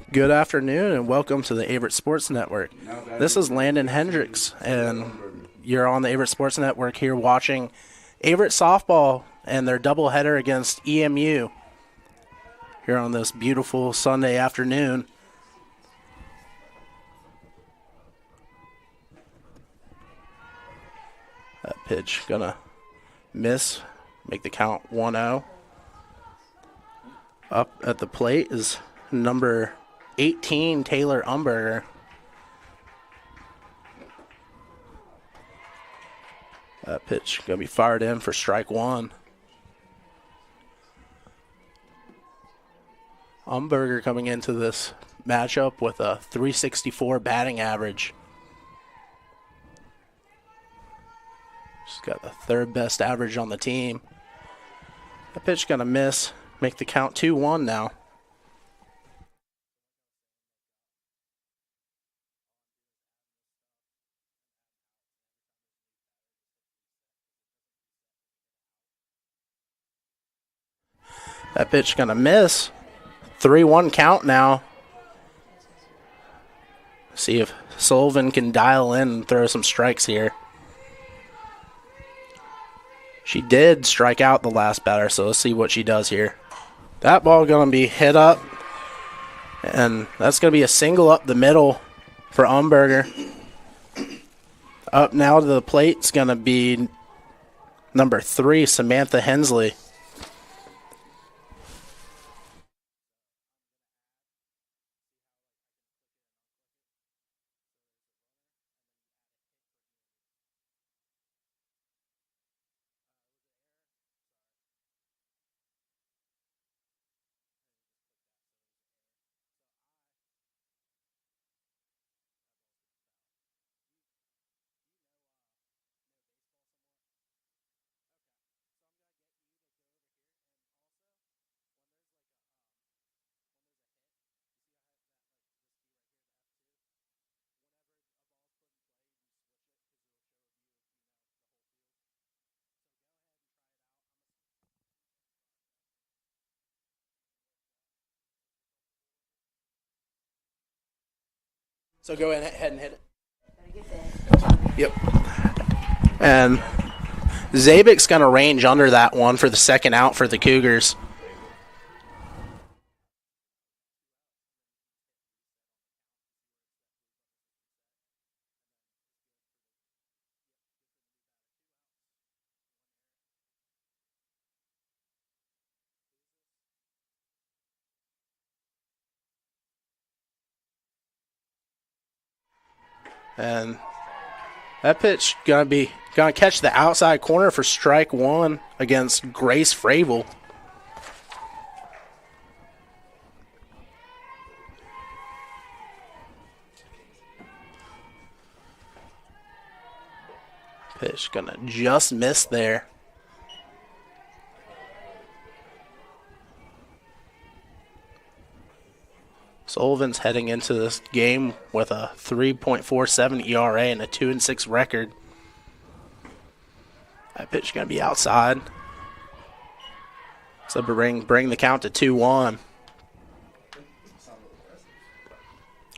Good afternoon and welcome to the Averett Sports Network. This is Landon Hendricks, and you're on the Averett Sports Network here watching Averett softball and their doubleheader against EMU here on this beautiful Sunday afternoon. That pitch gonna miss, make the count 1-0. Up at the plate is number 18, Taylor Umberger. That pitch going to be fired in for strike one. Umberger coming into this matchup with a .364 batting average. She's got the third best average on the team. That pitch going to miss, make the count 2-1 now. That pitch going to miss. 3-1 count now. See if Sullivan can dial in and throw some strikes here. She did strike out the last batter, so let's see what she does here. That ball going to be hit up, and that's going to be a single up the middle for Umberger. Up now to the plate is going to be number 3, Samantha Hensley. So go ahead and hit it. Yep. And Zabik's going to range under that one for the second out for the Cougars. And that pitch gonna catch the outside corner for strike one against Grace Fravel. Pitch gonna just miss there. Sullivan's heading into this game with a 3.47 ERA and a 2-6 record. That pitch is going to be outside. So bring the count to 2-1.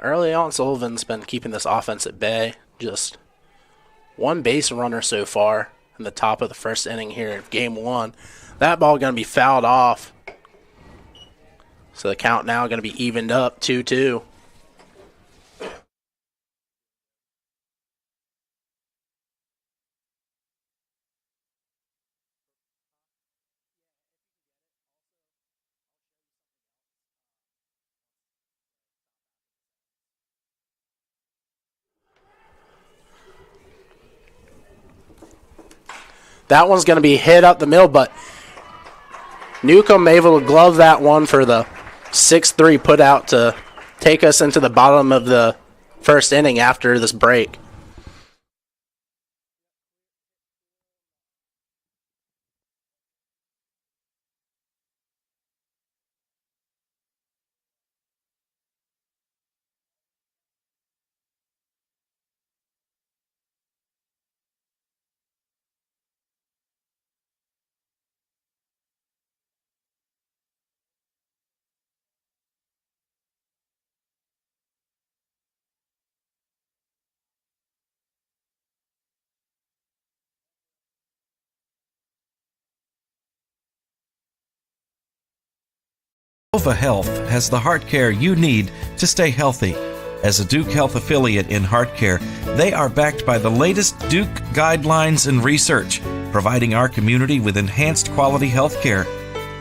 Early on, Sullivan's been keeping this offense at bay. Just one base runner so far in the top of the first inning here of game one. That ball going to be fouled off. So the count now going to be evened up, 2-2. That one's going to be hit up the middle, but Newcomb able to glove that one for the 6-3 put out to take us into the bottom of the first inning after this break. Sova Health has the heart care you need to stay healthy. As a Duke Health affiliate in heart care, they are backed by the latest Duke guidelines and research, providing our community with enhanced quality health care.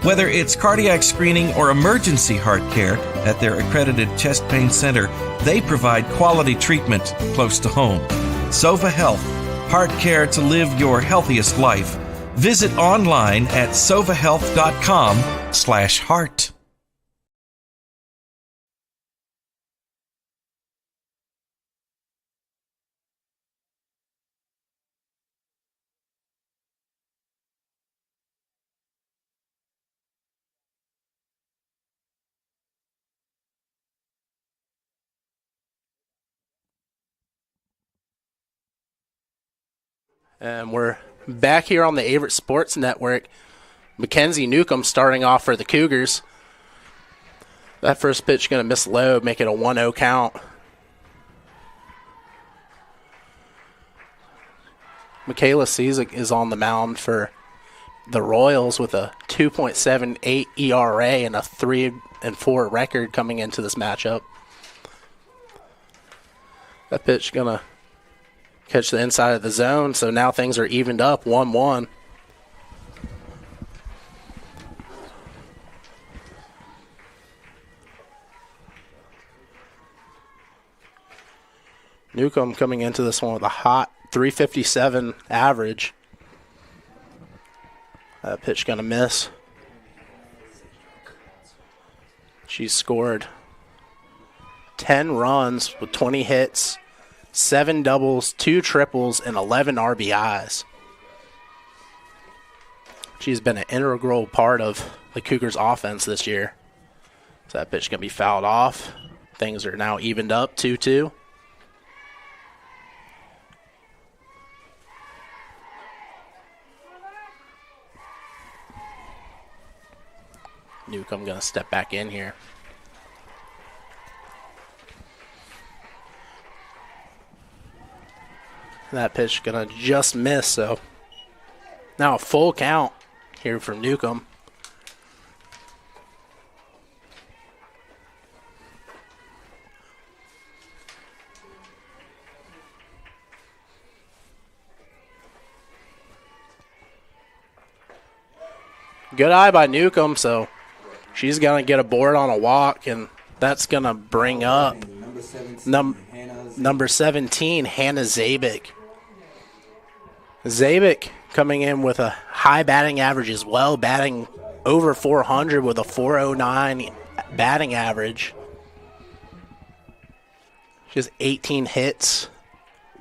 Whether it's cardiac screening or emergency heart care at their accredited chest pain center, they provide quality treatment close to home. Sova Health, heart care to live your healthiest life. Visit online at sovahealth.com/heart. And we're back here on the Averett Sports Network. Mackenzie Newcomb starting off for the Cougars. That first pitch going to miss low, make it a 1-0 count. Michaela Cizik is on the mound for the Royals with a 2.78 ERA and a 3-4 record coming into this matchup. That pitch going to catch the inside of the zone, so now things are evened up, 1-1. Newcomb coming into this one with a hot 357 average. That pitch going to miss. She's scored 10 runs with 20 hits, 7 doubles, 2 triples, and 11 RBIs. She's been an integral part of the Cougars' offense this year. So that pitch going to be fouled off. Things are now evened up, 2-2. Newcomb going to step back in here. That pitch going to just miss, so now a full count here from Newcomb. Good eye by Newcomb, so she's going to get a board on a walk, and that's going to bring up number 17, Hannah Zabik. Zabik coming in with a high batting average as well, batting over 400 with a 409 batting average. She has 18 hits,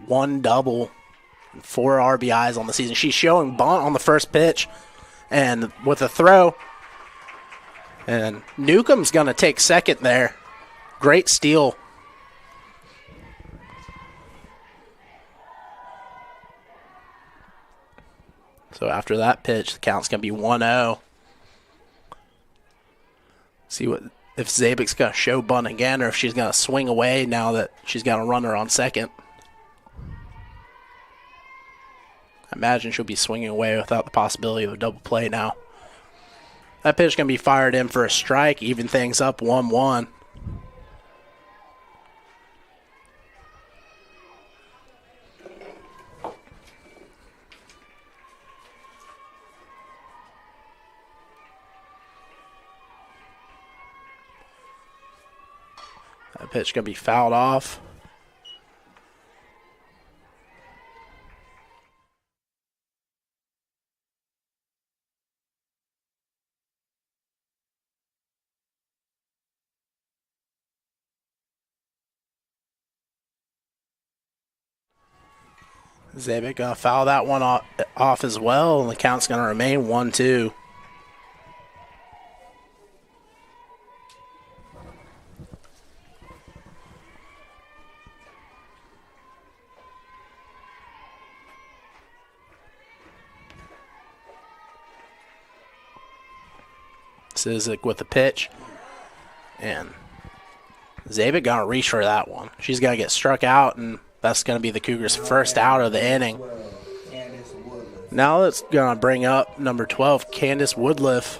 1 double, and 4 RBIs on the season. She's showing bunt on the first pitch and with a throw. And Newcomb's going to take second there. Great steal. So after that pitch, the count's going to be 1-0. See what if Zabik's going to show bunt again or if she's going to swing away now that she's got a runner on second. I imagine she'll be swinging away without the possibility of a double play now. That pitch is going to be fired in for a strike, even things up 1-1. That pitch going to be fouled off. Zabik going to foul that one off as well, and the count's going to remain 1-2. Cizik with the pitch, and Zabik going to reach for that one. She's going to get struck out, and that's going to be the Cougars' first out of the inning. Now it's going to bring up number 12, Candace Woodliff,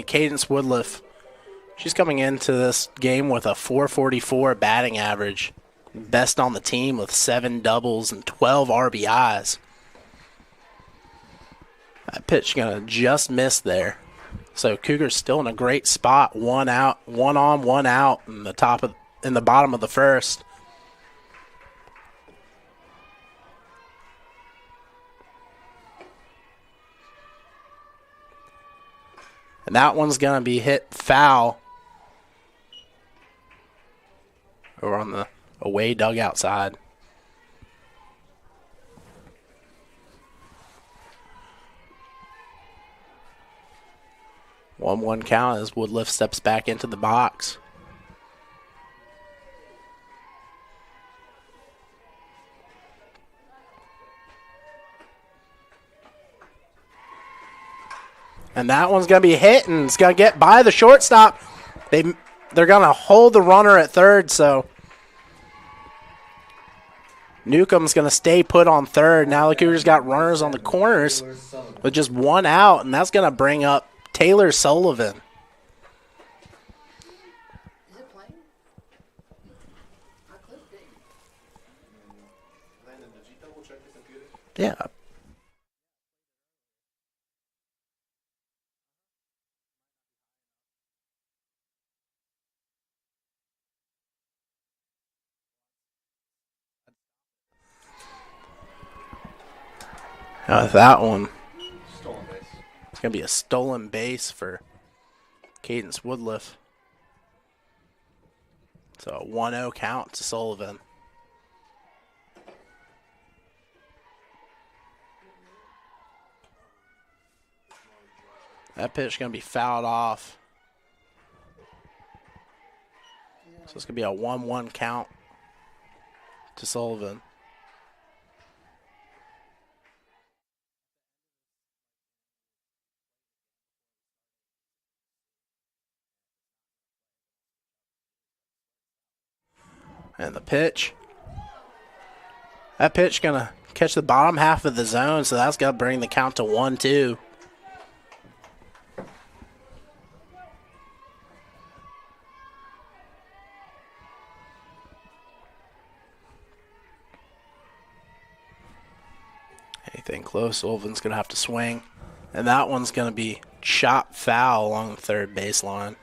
Cadence Woodliff. She's coming into this game with a .444 batting average. Best on the team with 7 doubles and 12 RBIs. That pitch going to just miss there. So Cougars still in a great spot. 1 out, 1 on, 1 out in the bottom of the first. And that one's going to be hit foul over on the away dugout side. One count as Woodliff steps back into the box. And that one's going to be hit, and it's going to get by the shortstop. They're going to hold the runner at third, so Newcomb's going to stay put on third. Now the Cougars got runners on the corners with just 1 out, and that's going to bring up Taylor Sullivan. Is it playing? I clicked it. Landon, did you double check the computer? Yeah. Now with that one, Stolen base. it's going to be a stolen base for Cadence Woodliff. So a 1-0 count to Sullivan. That pitch is going to be fouled off. So it's going to be a 1-1 count to Sullivan. And the pitch. That pitch going to catch the bottom half of the zone, so that's going to bring the count to 1-2. Anything close, Sullivan's going to have to swing. And that one's going to be shot foul along the third baseline.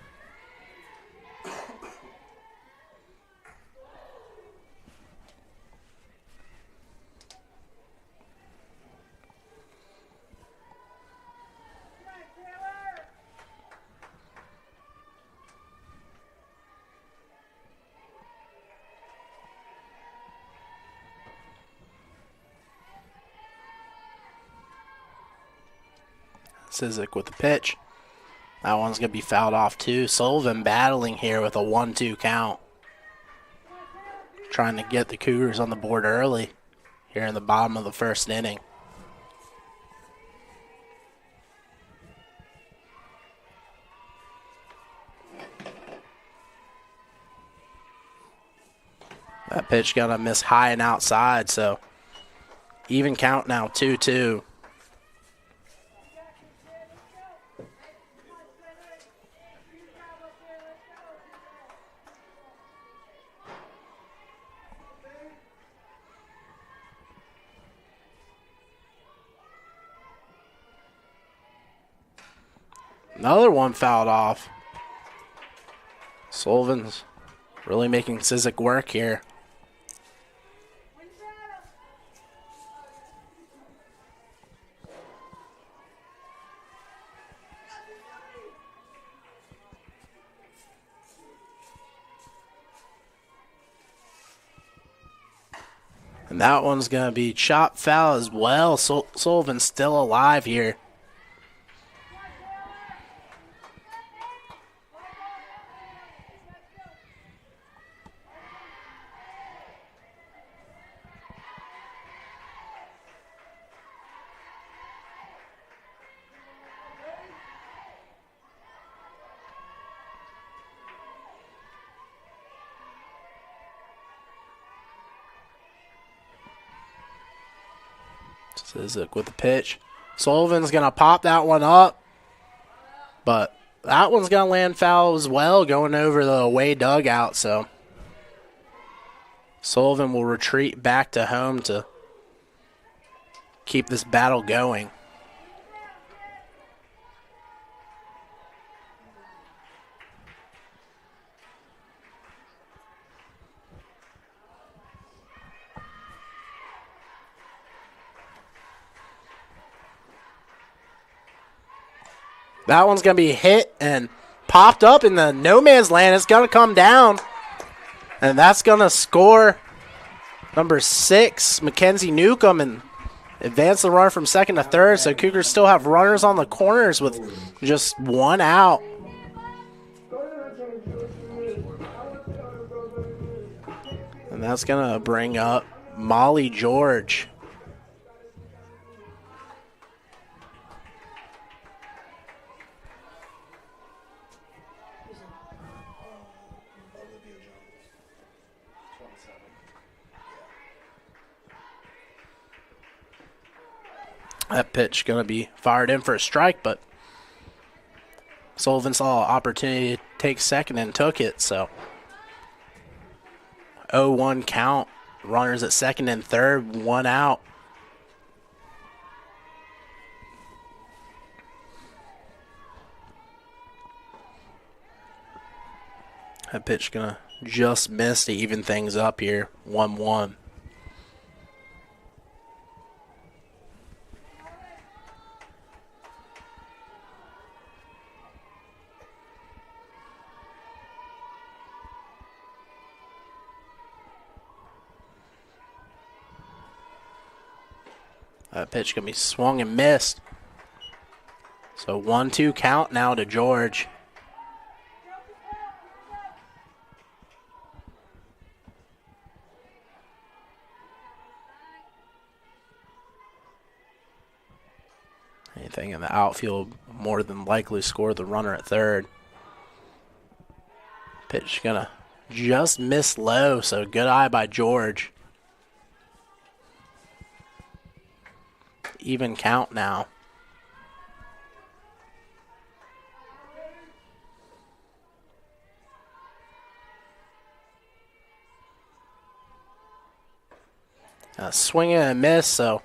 Sizik with the pitch. That one's going to be fouled off too. Sullivan battling here with a 1-2 count. Trying to get the Cougars on the board early here in the bottom of the first inning. That pitch going to miss high and outside, so even count now, 2-2. Another one fouled off. Sullivan's really making Sizik work here. And that one's going to be chopped foul as well. Sullivan's still alive here. Sizik with the pitch. Sullivan's going to pop that one up, but that one's going to land foul as well, going over the away dugout. So Sullivan will retreat back to home to keep this battle going. That one's going to be hit and popped up in the no man's land. It's going to come down, and that's going to score number 6, Mackenzie Newcomb, and advance the runner from second to third. So Cougars still have runners on the corners with just one out. And that's going to bring up Molly George. That pitch going to be fired in for a strike, but Sullivan saw an opportunity to take second and took it. So 0-1 count. Runners at second and third, one out. That pitch going to just miss to even things up here, 1-1. That pitch going to be swung and missed. So 1-2 count now to George. Anything in the outfield more than likely score the runner at third. Pitch going to just miss low, so good eye by George. Even count now. Swing and a miss, so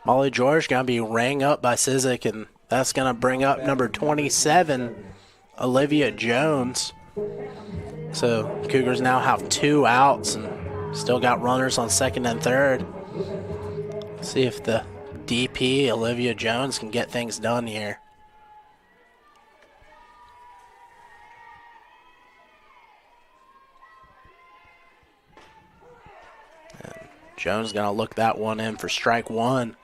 Molly George going to be rang up by Sizik, and that's going to bring up number 27, Olivia Jones. So Cougars now have 2 outs and still got runners on second and third. See if the DP, Olivia Jones, can get things done here. And Jones going to look that one in for strike one.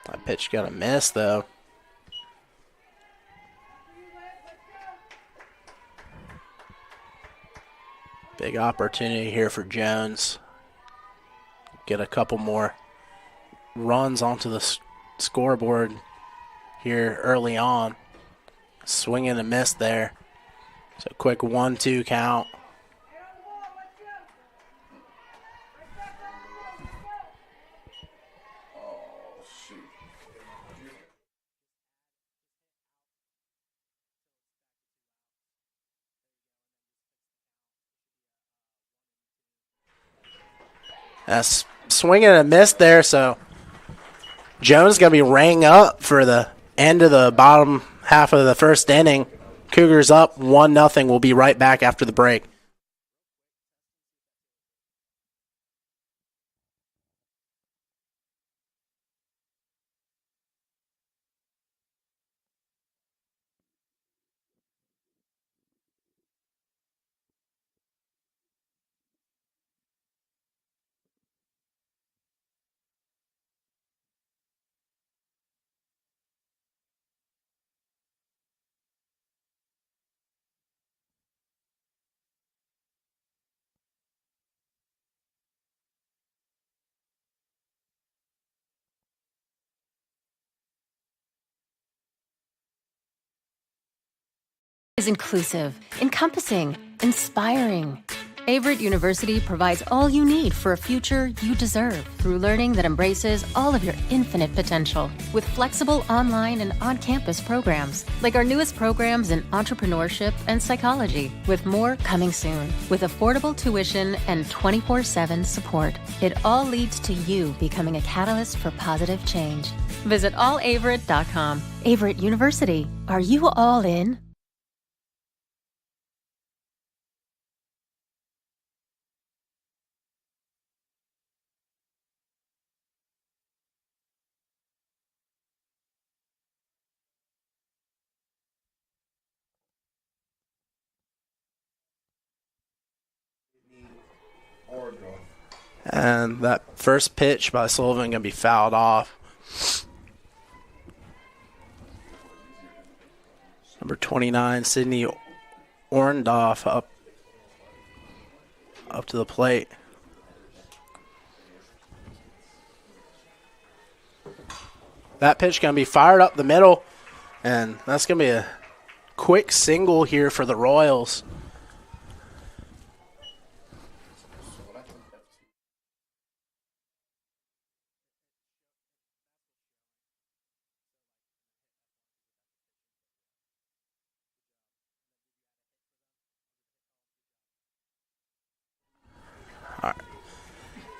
That pitch got a miss, though. Big opportunity here for Jones. Get a couple more runs onto the scoreboard here early on. Swing and a miss there. So quick 1-2 count. That's swing and a miss there, so Jones going to be rang up for the end of the bottom half of the first inning. Cougars up 1-0. We'll be right back after the break. is inclusive, encompassing, inspiring. Averett University provides all you need for a future you deserve through learning that embraces all of your infinite potential with flexible online and on-campus programs like our newest programs in entrepreneurship and psychology, with more coming soon, with affordable tuition and 24/7 support. It all leads to you becoming a catalyst for positive change. Visit allaverett.com. Averett University. Are you all in? And that first pitch by Sullivan going to be fouled off. Number 29, Sydney Orndorff up to the plate. That pitch going to be fired up the middle, and that's going to be a quick single here for the Royals.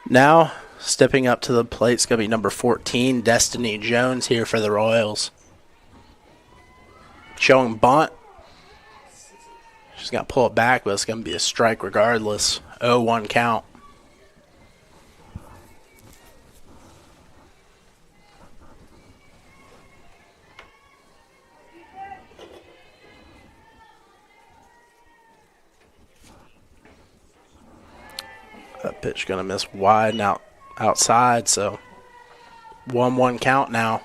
Now, stepping up to the plate is going to be number 14, Destiny Jones here for the Royals. Showing bunt. She's going to pull it back, but it's going to be a strike regardless. 0-1 count. That pitch going to miss wide and outside, so 1-1 count now.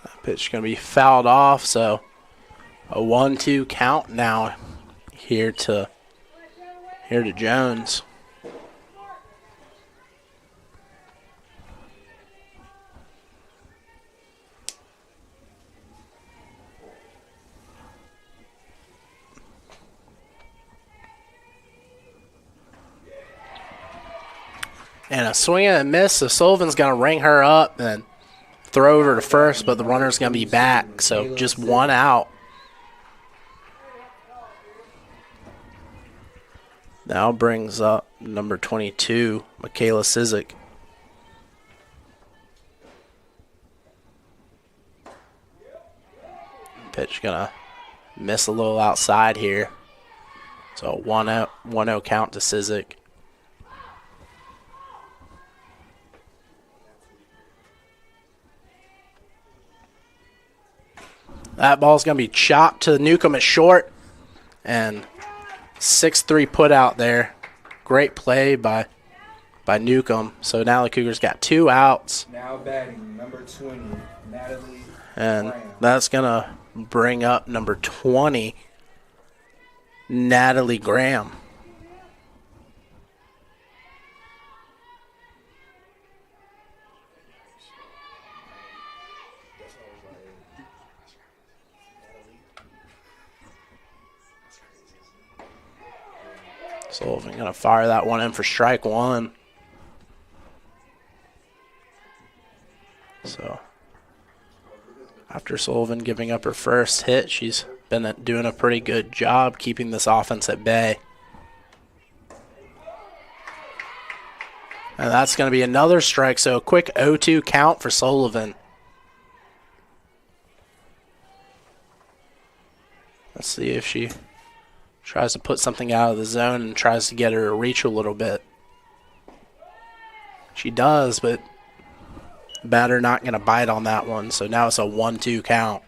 That pitch going to be fouled off, so a 1-2 count now here to Jones. And a swing and a miss, so Sullivan's going to ring her up and throw over to first, but the runner's going to be back, so just one out. Now brings up number 22, Michaela Sizik. Pitch going to miss a little outside here. So 1-0 count to Sizik. That ball's going to be chopped to Newcomb at short. And 6-3 put out there. Great play by Newcomb. So now the Cougars got 2 outs. Now batting, number 20, Natalie And Graham. that's going to bring up number 20, Natalie Graham. Sullivan going to fire that one in for strike one. So after Sullivan giving up her first hit, she's been doing a pretty good job keeping this offense at bay. And that's going to be another strike, so a quick 0-2 count for Sullivan. Let's see if she tries to put something out of the zone and tries to get her to reach a little bit. She does, but batter not going to bite on that one, so now it's a 1-2 count.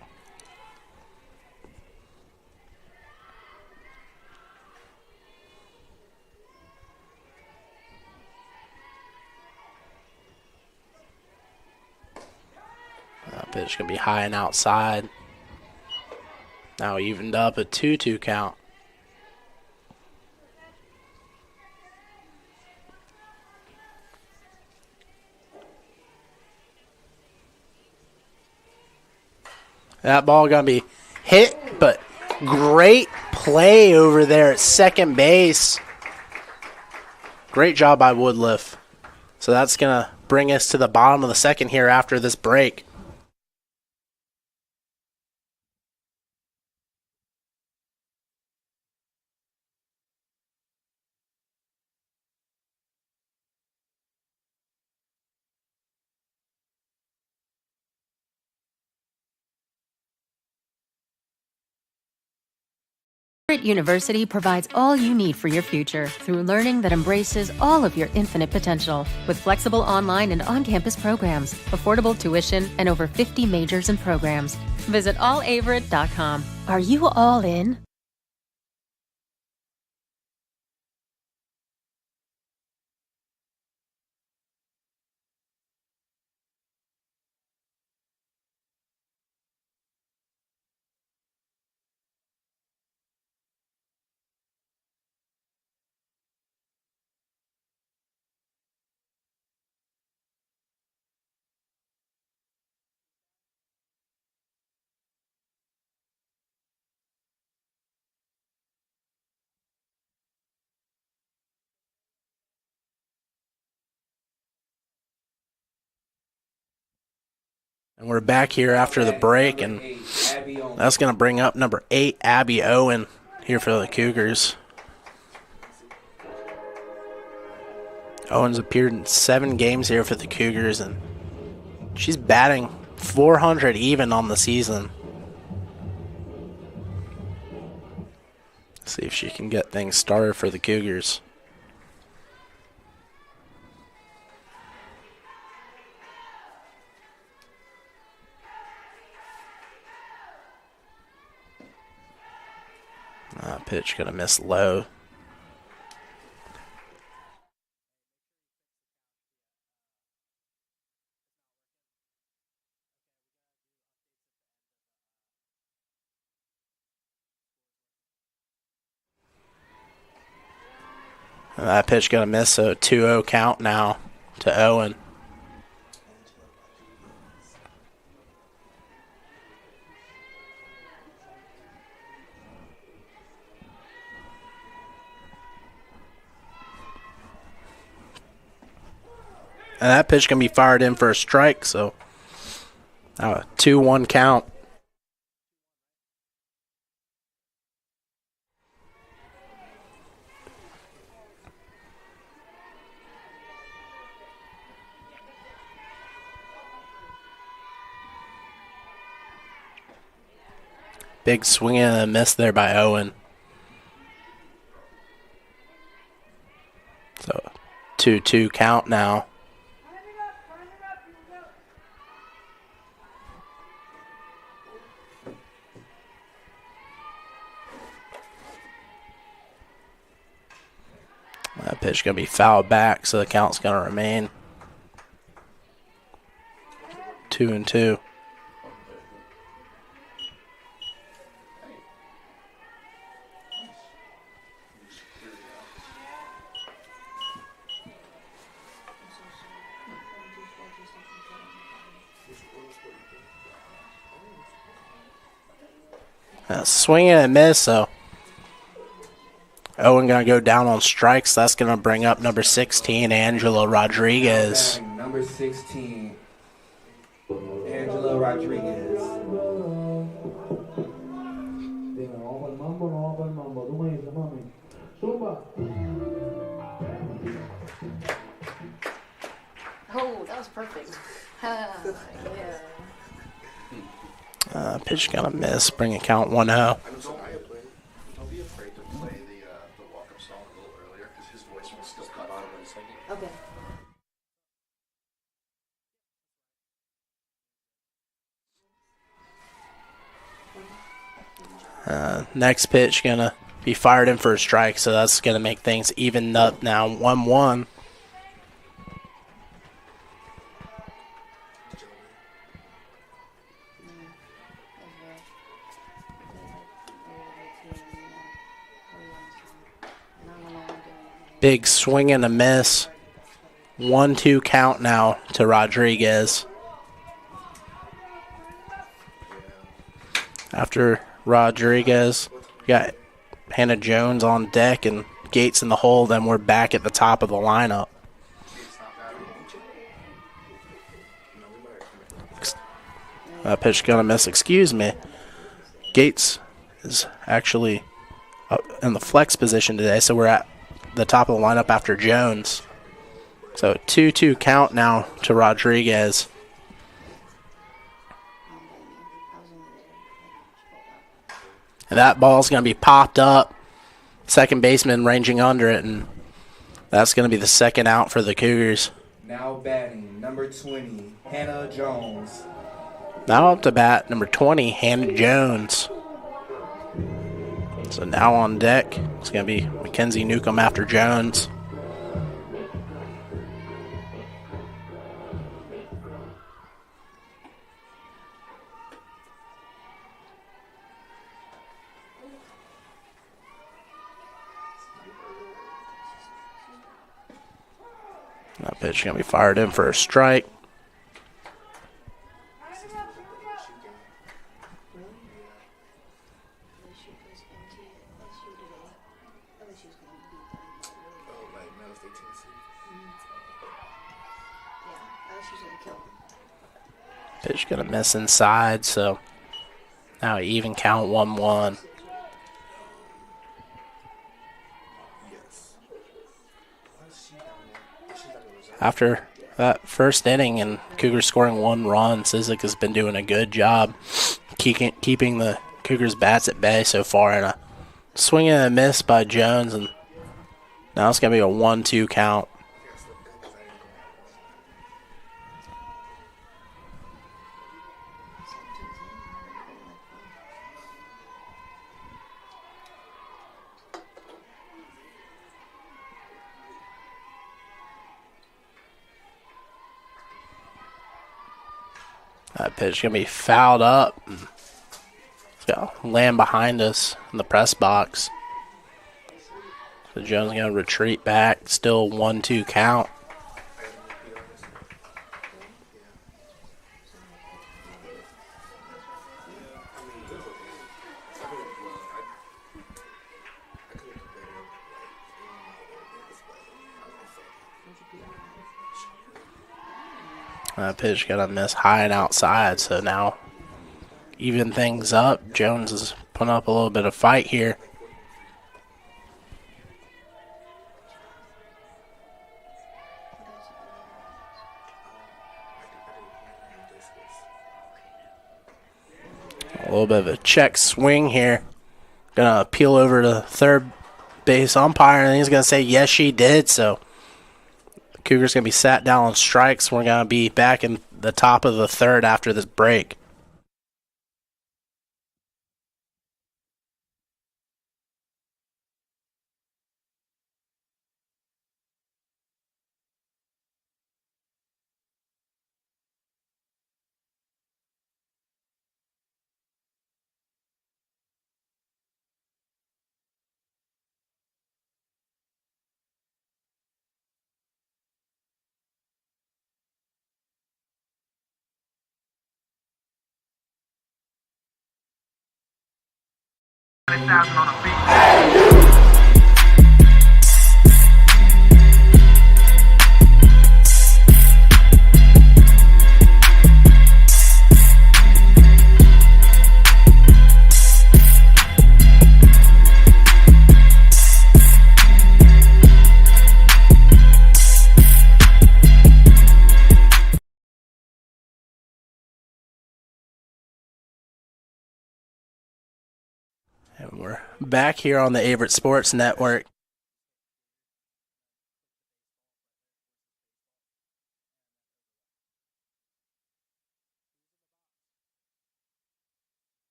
That pitch going to be high and outside. Now evened up a 2-2 count. That ball going to be hit, but great play over there at second base. Great job by Woodliff. So that's going to bring us to the bottom of the second here after this break. Averett University provides all you need for your future through learning that embraces all of your infinite potential. With flexible online and on-campus programs, affordable tuition, and over 50 majors and programs. Visit allaverett.com. Are you all in? And we're back here after the break, and that's going to bring up number 8, Abby Owen, here for the Cougars. Owen's appeared in 7 games here for the Cougars, and she's batting .400 even on the season. See if she can get things started for the Cougars. Pitch gonna miss low. That pitch gonna miss, so 2-0 count now to Owen. And that pitch can be fired in for a strike, so 2-1 count. Big swing and a miss there by Owen. So 2-2 count now. That pitch going to be fouled back, so the count's going to remain 2-2. Swing and a miss, so Owen going to go down on strikes. That's going to bring up number 16, Angela Rodriguez. Number 16, Angela Rodriguez. Oh, that was perfect. Yeah. Pitch going to miss, bring a count 1-0. Don't be afraid to play the walk-up song a little earlier because his voice will still cut on when he's singing. Okay. Next pitch going to be fired in for a strike, so that's going to make things even up now, 1-1. Big swing and a miss. 1-2 count now to Rodriguez. After Rodriguez, we got Hannah Jones on deck and Gates in the hole. Then we're back at the top of the lineup. That pitch gonna miss. Excuse me. Gates is actually in the flex position today, so we're at the top of the lineup after Jones. So 2-2 count now to Rodriguez. And that ball's going to be popped up. Second baseman ranging under it, and that's going to be the second out for the Cougars. Now batting, number 20, Hannah Jones. Now up to bat, number 20, Hannah Jones. So now on deck, it's going to be Mackenzie Newcomb after Jones. That pitch is going to be fired in for a strike. Pitch going to miss inside, so now even count 1-1. After that first inning and Cougars scoring 1 run, Sizik has been doing a good job keeping the Cougars bats at bay so far. And a swing and a miss by Jones, and now it's going to be a 1-2 count. That pitch is going to be fouled up. It's got to land behind us in the press box. So Jones is going to retreat back. Still 1-2 count. That pitch got to miss high and outside, so now even things up. Jones is putting up a little bit of fight here. A little bit of a check swing here. Gonna appeal over to third base umpire, and he's gonna say yes, she did. So Cougars going to be sat down on strikes. We're going to be back in the top of the third after this break. And we're back here on the Averett Sports Network.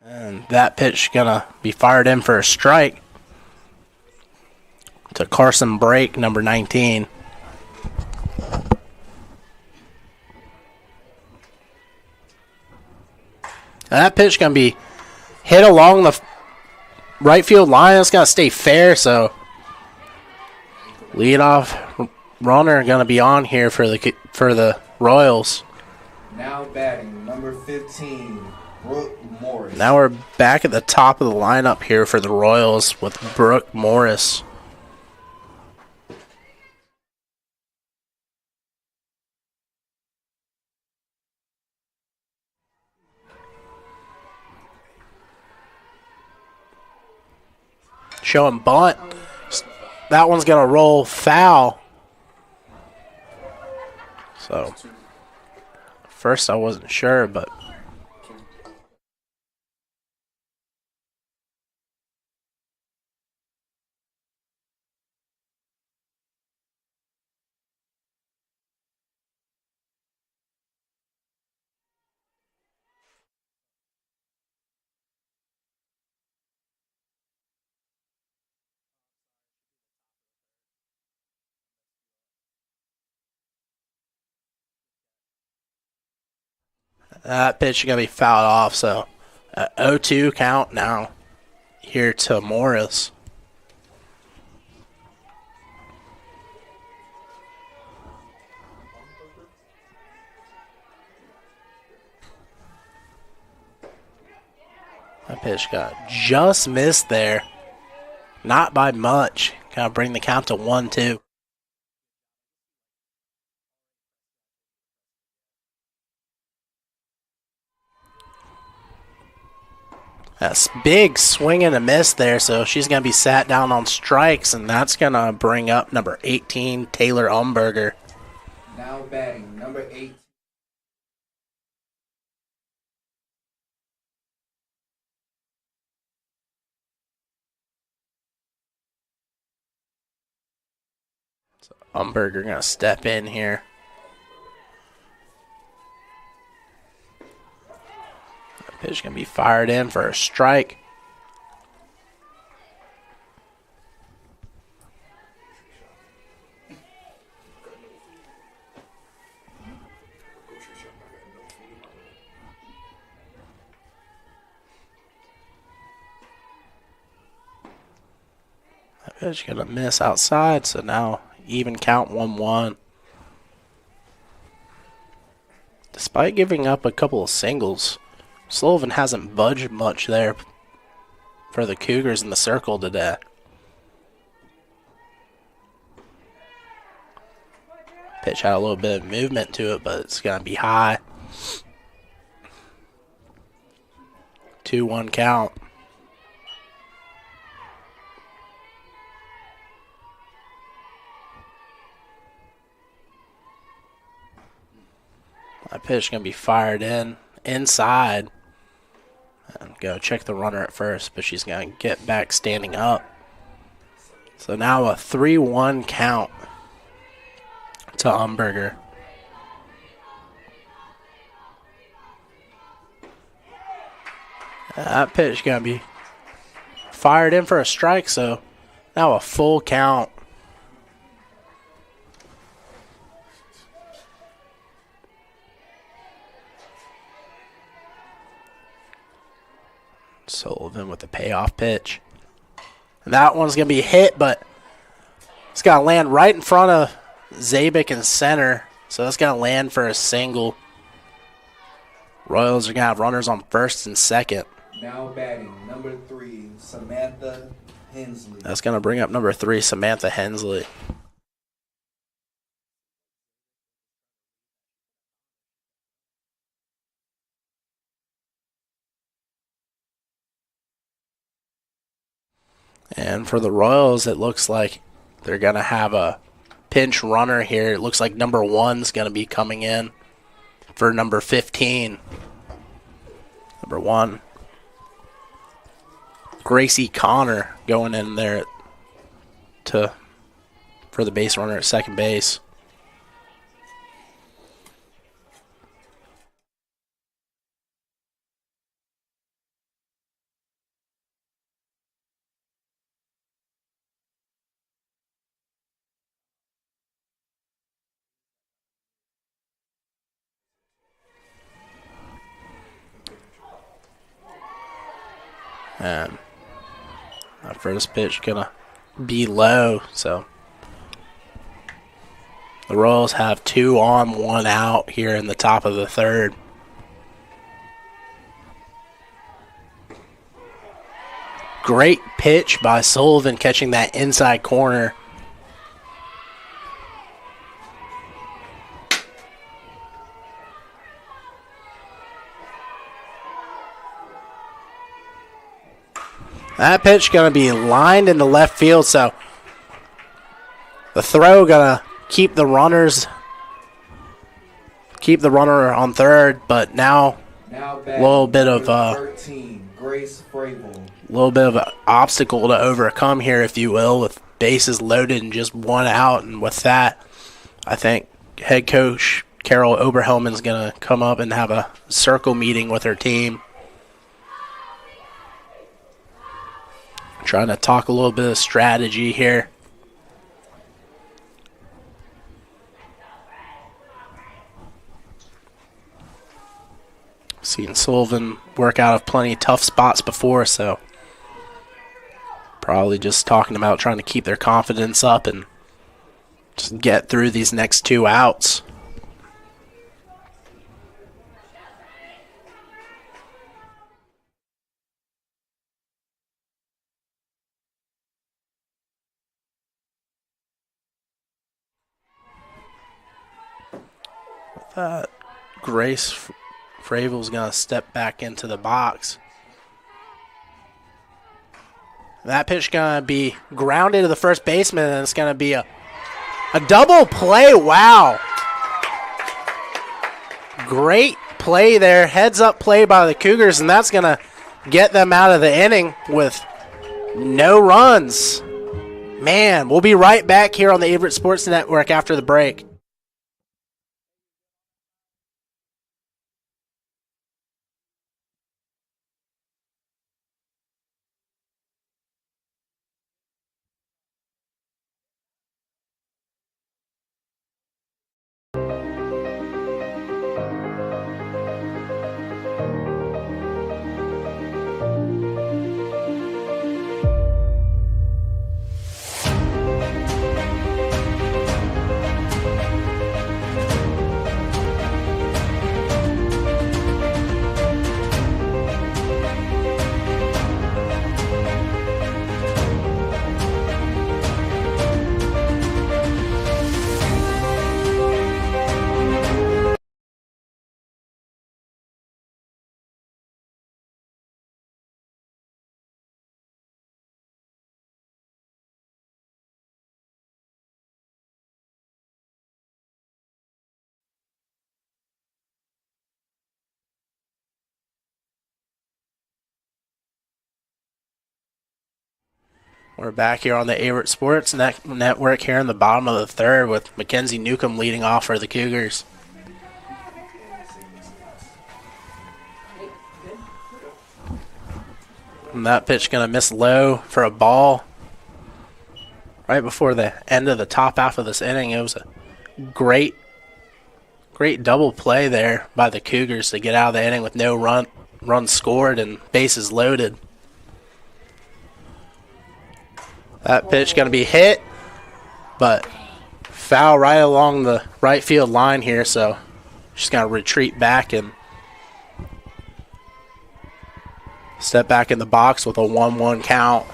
And that pitch gonna be fired in for a strike to Carson Brake, number 19. And that pitch going to be hit along the right field line. It's going to stay fair, so leadoff runner going to be on here for the Royals. Now batting, number 15, Brooke Morris. Now we're back at the top of the lineup here for the Royals with Brooke Morris. Showing bunt. That one's going to roll foul. So, first I wasn't sure, but that pitch is going to be fouled off. So, 0-2 count now here to Morris. That pitch got just missed there. Not by much. Kind of bring the count to 1-2. That's big swing and a miss there, so she's going to be sat down on strikes, and that's going to bring up number 18, Taylor Umberger. Now batting, number 8. So Umberger going to step in here. Pitch going to be fired in for a strike. That pitch going to miss outside, so now even count 1-1. Despite giving up a couple of singles, Sullivan hasn't budged much there for the Cougars in the circle today. Pitch had a little bit of movement to it, but it's going to be high. 2-1 count. That pitch is going to be fired in inside. And go check the runner at first, but she's going to get back standing up. So now a 3-1 count to Umberger. That pitch is going to be fired in for a strike, so now a full count. Sullivan with the payoff pitch. And that one's going to be hit, but it's going to land right in front of Zabik in center. So that's going to land for a single. Royals are going to have runners on first and second. Now batting, number 3, Samantha Hensley. That's going to bring up number 3, Samantha Hensley. And for the Royals, it looks like they're going to have a pinch runner here. It looks like number 1's going to be coming in for number 15. Number 1, Gracie Connor going in there for the base runner at second base. And that first pitch gonna be low, so The Royals have 2 on, 1 out here in the top of the third. Great pitch by Sullivan catching that inside corner. That pitch going to be lined into left field, so the throw going to keep the runner on third, but now a little bit of 13, Grace Fravel. a little bit of an obstacle to overcome here, if you will, with bases loaded and just 1 out. And with that, I think head coach Carol Oberhelman's going to come up and have a circle meeting with her team, trying to talk a little bit of strategy here. Seen Sullivan work out of plenty of tough spots before, so probably just talking about trying to keep their confidence up and just get through these next 2 outs. With that, Grace Fravel's going to step back into the box. That pitch going to be grounded to the first baseman, and it's going to be a double play. Wow. Great play there. Heads up play by the Cougars, and that's going to get them out of the inning with no runs. Man, we'll be right back here on the Averett Sports Network after the break. We're back here on the Averett Sports Network here in the bottom of the third with Mackenzie Newcomb leading off for the Cougars. And that pitch going to miss low for a ball. Right before the end of the top half of this inning, it was a great double play there by the Cougars to get out of the inning with no runs scored and bases loaded. That pitch going to be hit, but foul right along the right field line here, so she's going to retreat back and step back in the box with a 1-1 count.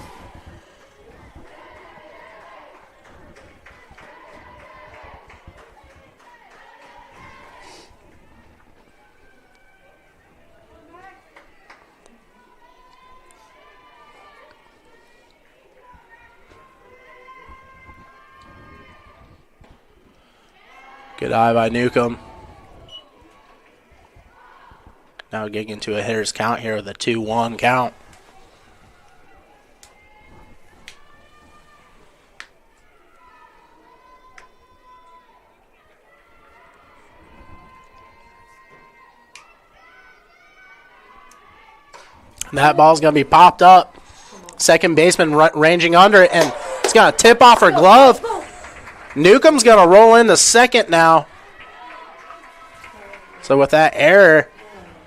Good eye by Newcomb. Now getting into a hitter's count here with a 2-1 count. And that ball's going to be popped up. Second baseman ranging under it, and it's going to tip off her glove. Newcomb's going to roll into second now. So with that error,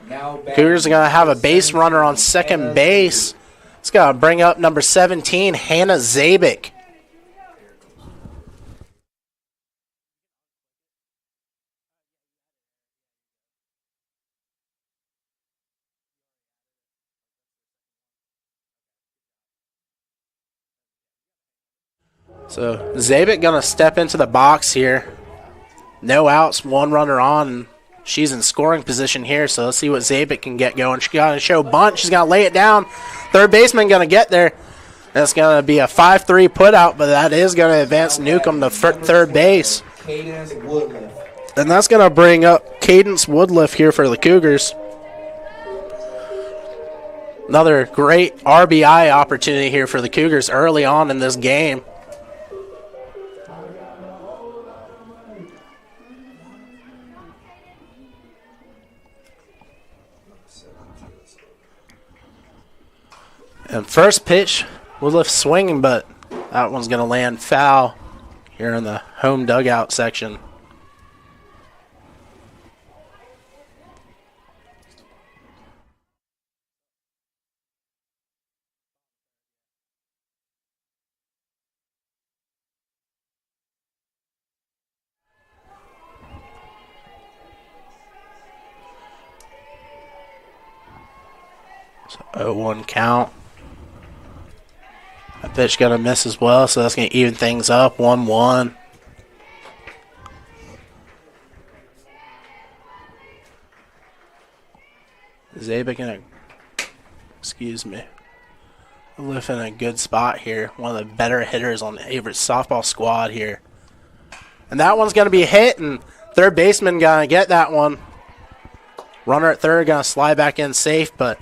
Cougars are going to have a base runner on second base. It's going to bring up number 17, Hannah Zabik. So Zabik gonna step into the box here. No outs, one runner on, and she's in scoring position here. So let's see what Zabik can get going. She's got to show bunt. She's gonna lay it down. Third baseman gonna get there. That's gonna be a 5-3 put out, but that is gonna advance Newcomb to third base. Cadence Woodliff. And that's gonna bring up Cadence Woodliff here for the Cougars. Another great RBI opportunity here for the Cougars early on in this game. And first pitch, Woodliff swinging, but that one's going to land foul here in the home dugout section. So 0-1 count. That pitch going to miss as well, so that's going to even things up. 1-1. Zabik Woodliff in a good spot here. One of the better hitters on the Averett softball squad here. And that one's going to be hit, and third baseman going to get that one. Runner at third going to slide back in safe, but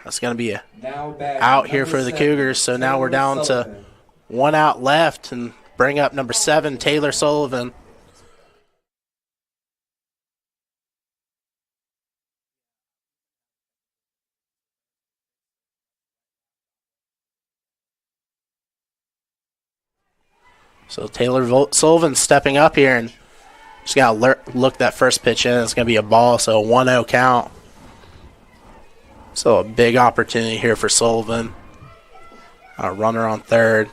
that's going to be out here for the Cougars. So now we're down to one out left and bring up number 7, Taylor Sullivan. So Taylor Sullivan stepping up here and just got to look that first pitch in. It's going to be a ball, so a 1-0 count. So a big opportunity here for Sullivan. A runner on third.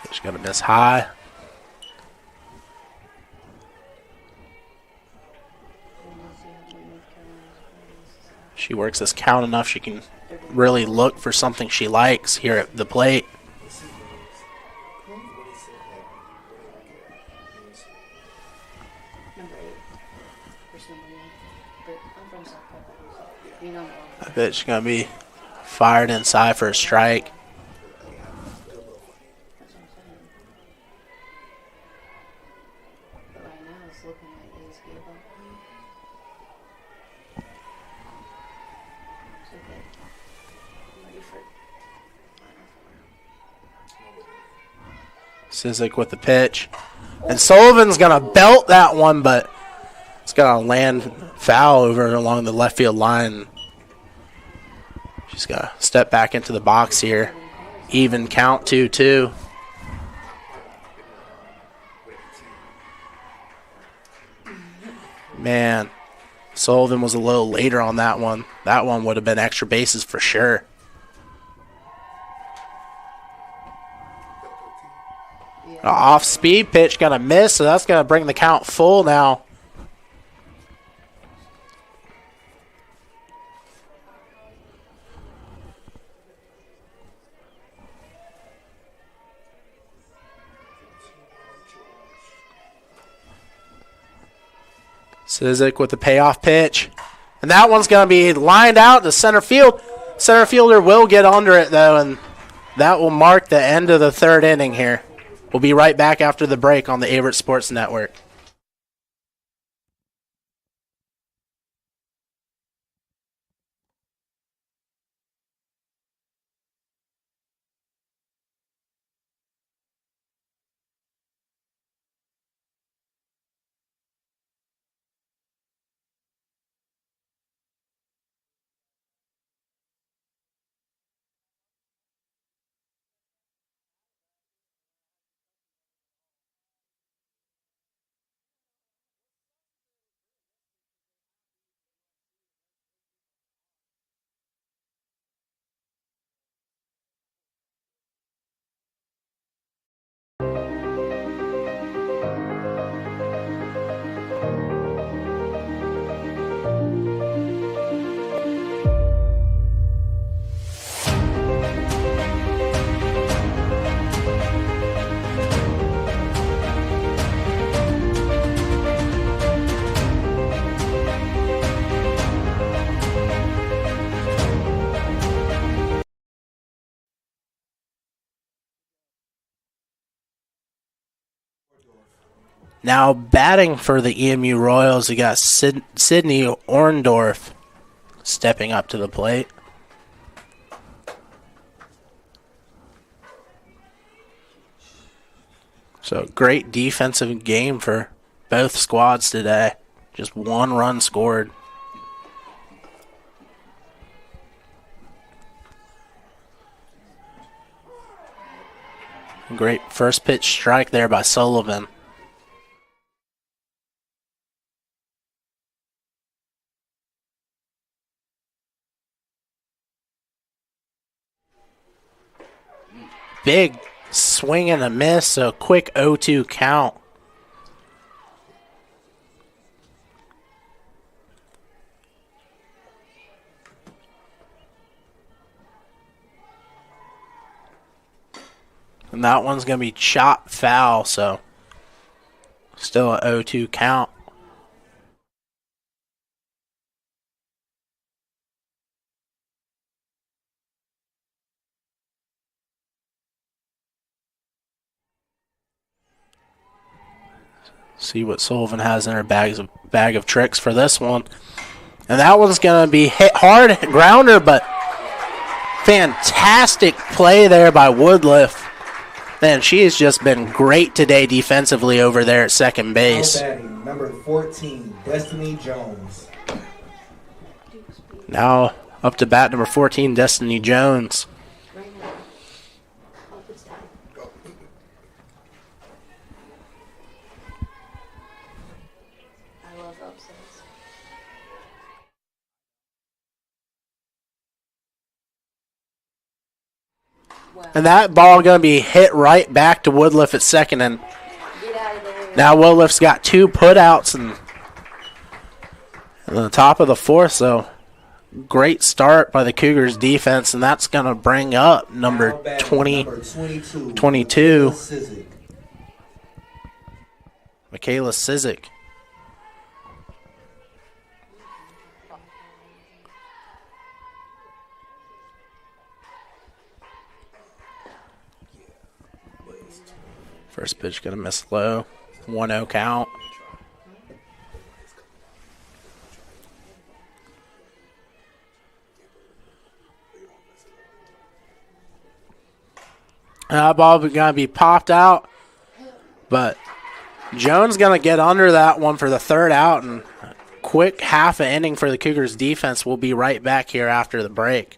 She's going to miss high. She works this count enough she can really look for something she likes here at the plate. I bet she's going to be fired inside for a strike. Sizik with the pitch. And Sullivan's going to belt that one, but it's going to land foul over along the left field line. She's got to step back into the box here. Even count 2-2. Man, Sullivan was a little later on that one. That one would have been extra bases for sure. Off-speed pitch going to miss, so that's going to bring the count full now. Sizik with the payoff pitch. And that one's going to be lined out to center field. Center fielder will get under it, though, and that will mark the end of the third inning here. We'll be right back after the break on the Averett Sports Network. Now batting for the EMU Royals, we got Sydney Orndorff stepping up to the plate. So great defensive game for both squads today. Just 1 run scored. Great first pitch strike there by Sullivan. Big swing and a miss, so quick 0-2 count. And that one's going to be chopped foul, so still a 0-2 count. See what Sullivan has in her bag of tricks for this one. And that one's going to be hit hard, grounder, but fantastic play there by Woodliff. Man, she has just been great today defensively over there at second base. Number 14, Destiny Jones. Now up to bat number 14, Destiny Jones. And that ball going to be hit right back to Woodliff at second. And now Woodliff's got 2 putouts in the top of the 4th. So great start by the Cougars defense. And that's going to bring up number 22, Michaela Sizik. First pitch going to miss low. 1-0 count. That ball is going to be popped out. But Jones going to get under that one for the 3rd out. And a quick half an inning for the Cougars defense. We'll be right back here after the break.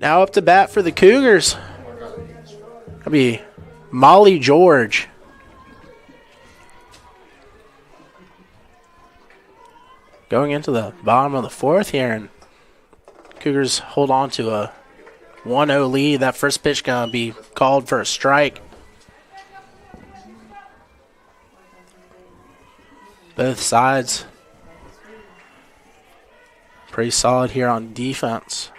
Now up to bat for the Cougars. That'll be Molly George. Going into the bottom of the 4th here, and Cougars hold on to a 1-0 lead. That first pitch going to be called for a strike. Both sides pretty solid here on defense.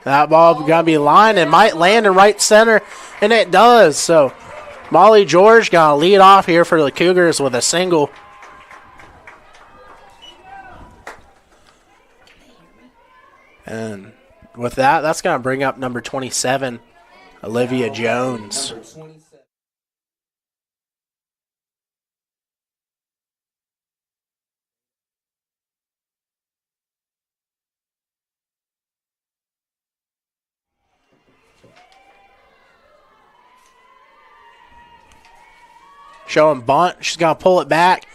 That ball going to be lined and might land in right center, and it does. So Molly George going to lead off here for the Cougars with a single. And with that, that's going to bring up number 27, Olivia Jones. Number 27. showing bunt. She's going to pull it back.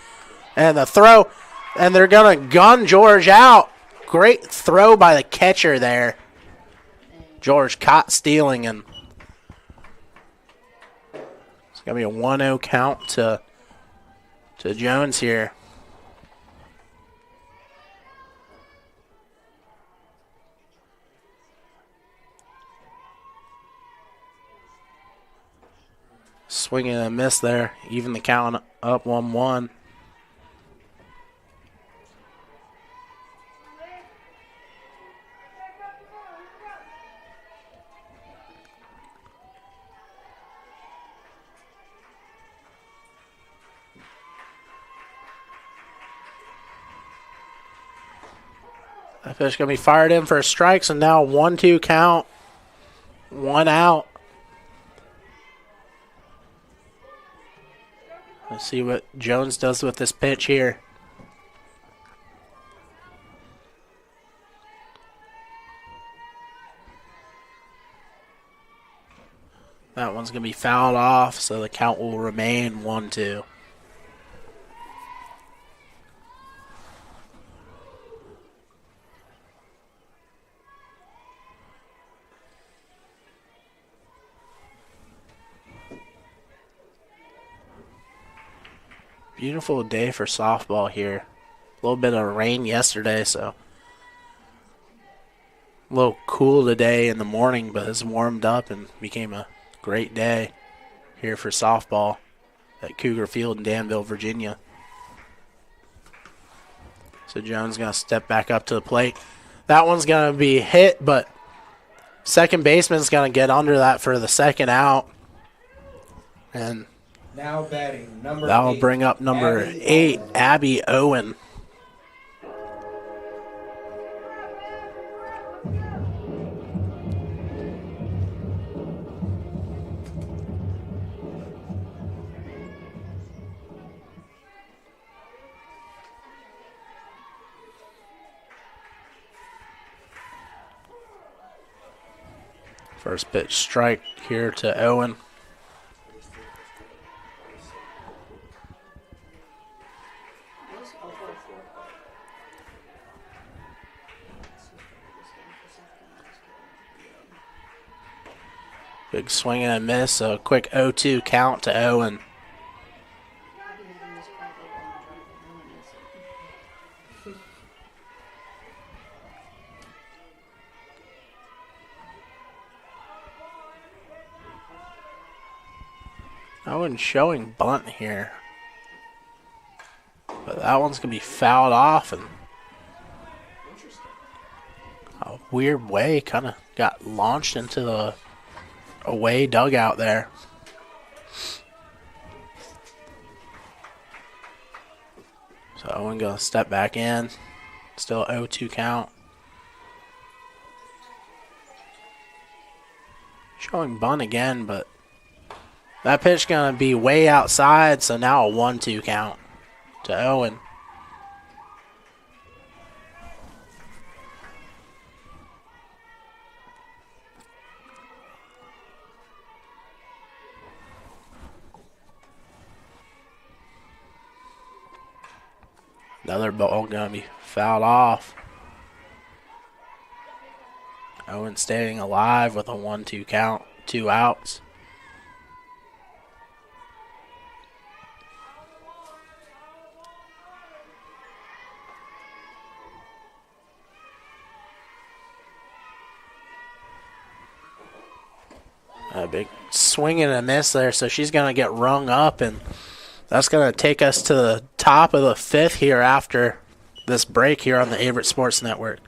And the throw. And they're going to gun George out. Great throw by the catcher there. George caught stealing, and it's going to be a 1-0 count to Jones here. Swinging and a miss there. Even the count up 1-1. That pitch going to be fired in for a strike, so now 1-2 count. 1 out. Let's see what Jones does with this pitch here. That one's going to be fouled off, so the count will remain 1-2. Beautiful day for softball here. A little bit of rain yesterday, so a little cool today in the morning, but it's warmed up and became a great day here for softball at Cougar Field in Danville, Virginia. So Jones going to step back up to the plate. That one's going to be hit, but second baseman's going to get under that for the second out. And now batting number that will 8. bring up number 8, Abby Owen. First pitch strike here to Owen. Big swing and a miss, so a quick 0-2 count to Owen. Owen showing bunt here. But that one's going to be fouled off, and a weird way kind of got launched into the away dugout there. So Owen going to step back in. Still 0-2 count. Showing bunt again, but that pitch going to be way outside, so now a 1-2 count to Owen. Another ball going to be fouled off. Owen staying alive with a 1-2 count, 2 outs. A big swing and a miss there, so she's going to get rung up, and that's going to take us to the top of the 5th here after this break here on the Averett Sports Network.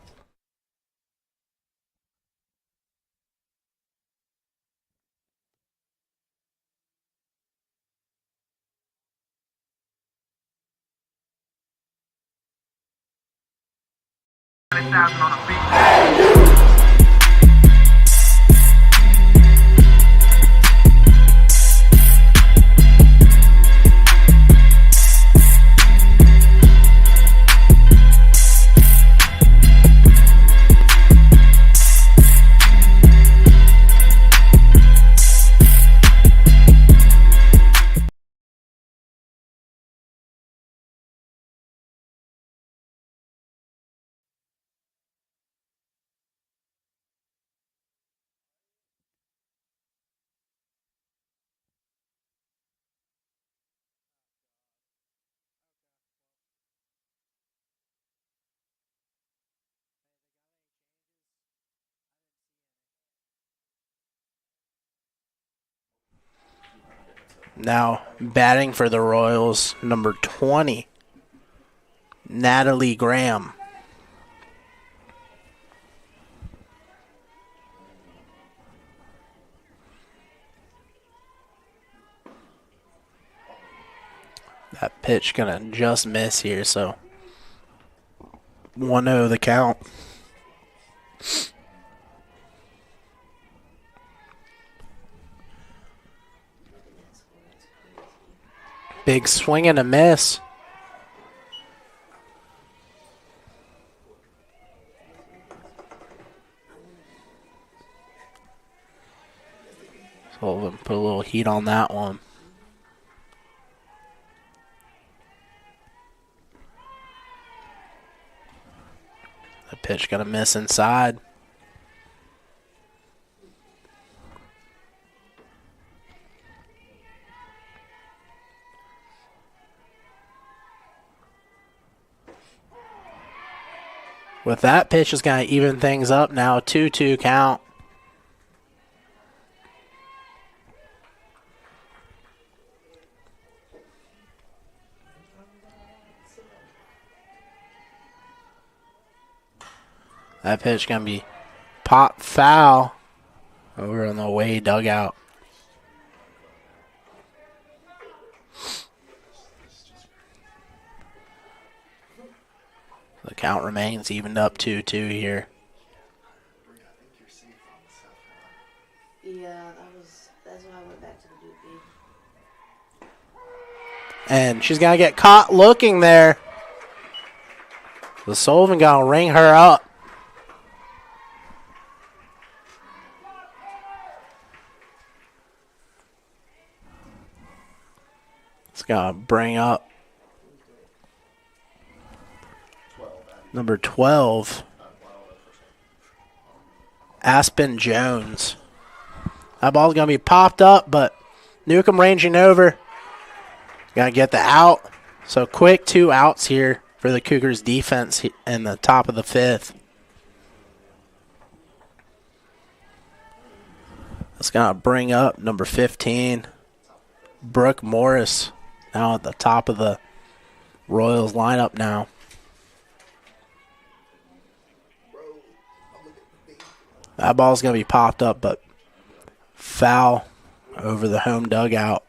Now batting for the Royals, number 20, Natalie Graham. That pitch gonna just miss here, so 1-0 the count. Big swing and a miss. Sullivan put a little heat on that one. The pitch gonna miss inside. With that pitch, is going to even things up now. 2-2 count. That pitch going to be pop foul over in the away dugout. The count remains evened up 2-2 here. Yeah, that's why I went back to the Duke game. And she's going to get caught looking there. The Sullivan going to ring her up. It's going to bring up number 12, Aspen Jones. That ball's going to be popped up, but Newcomb ranging over. Got to get the out. So quick 2 outs here for the Cougars defense in the top of the 5th. That's going to bring up number 15, Brooke Morris, now at the top of the Royals lineup now. That ball's going to be popped up, but foul over the home dugout.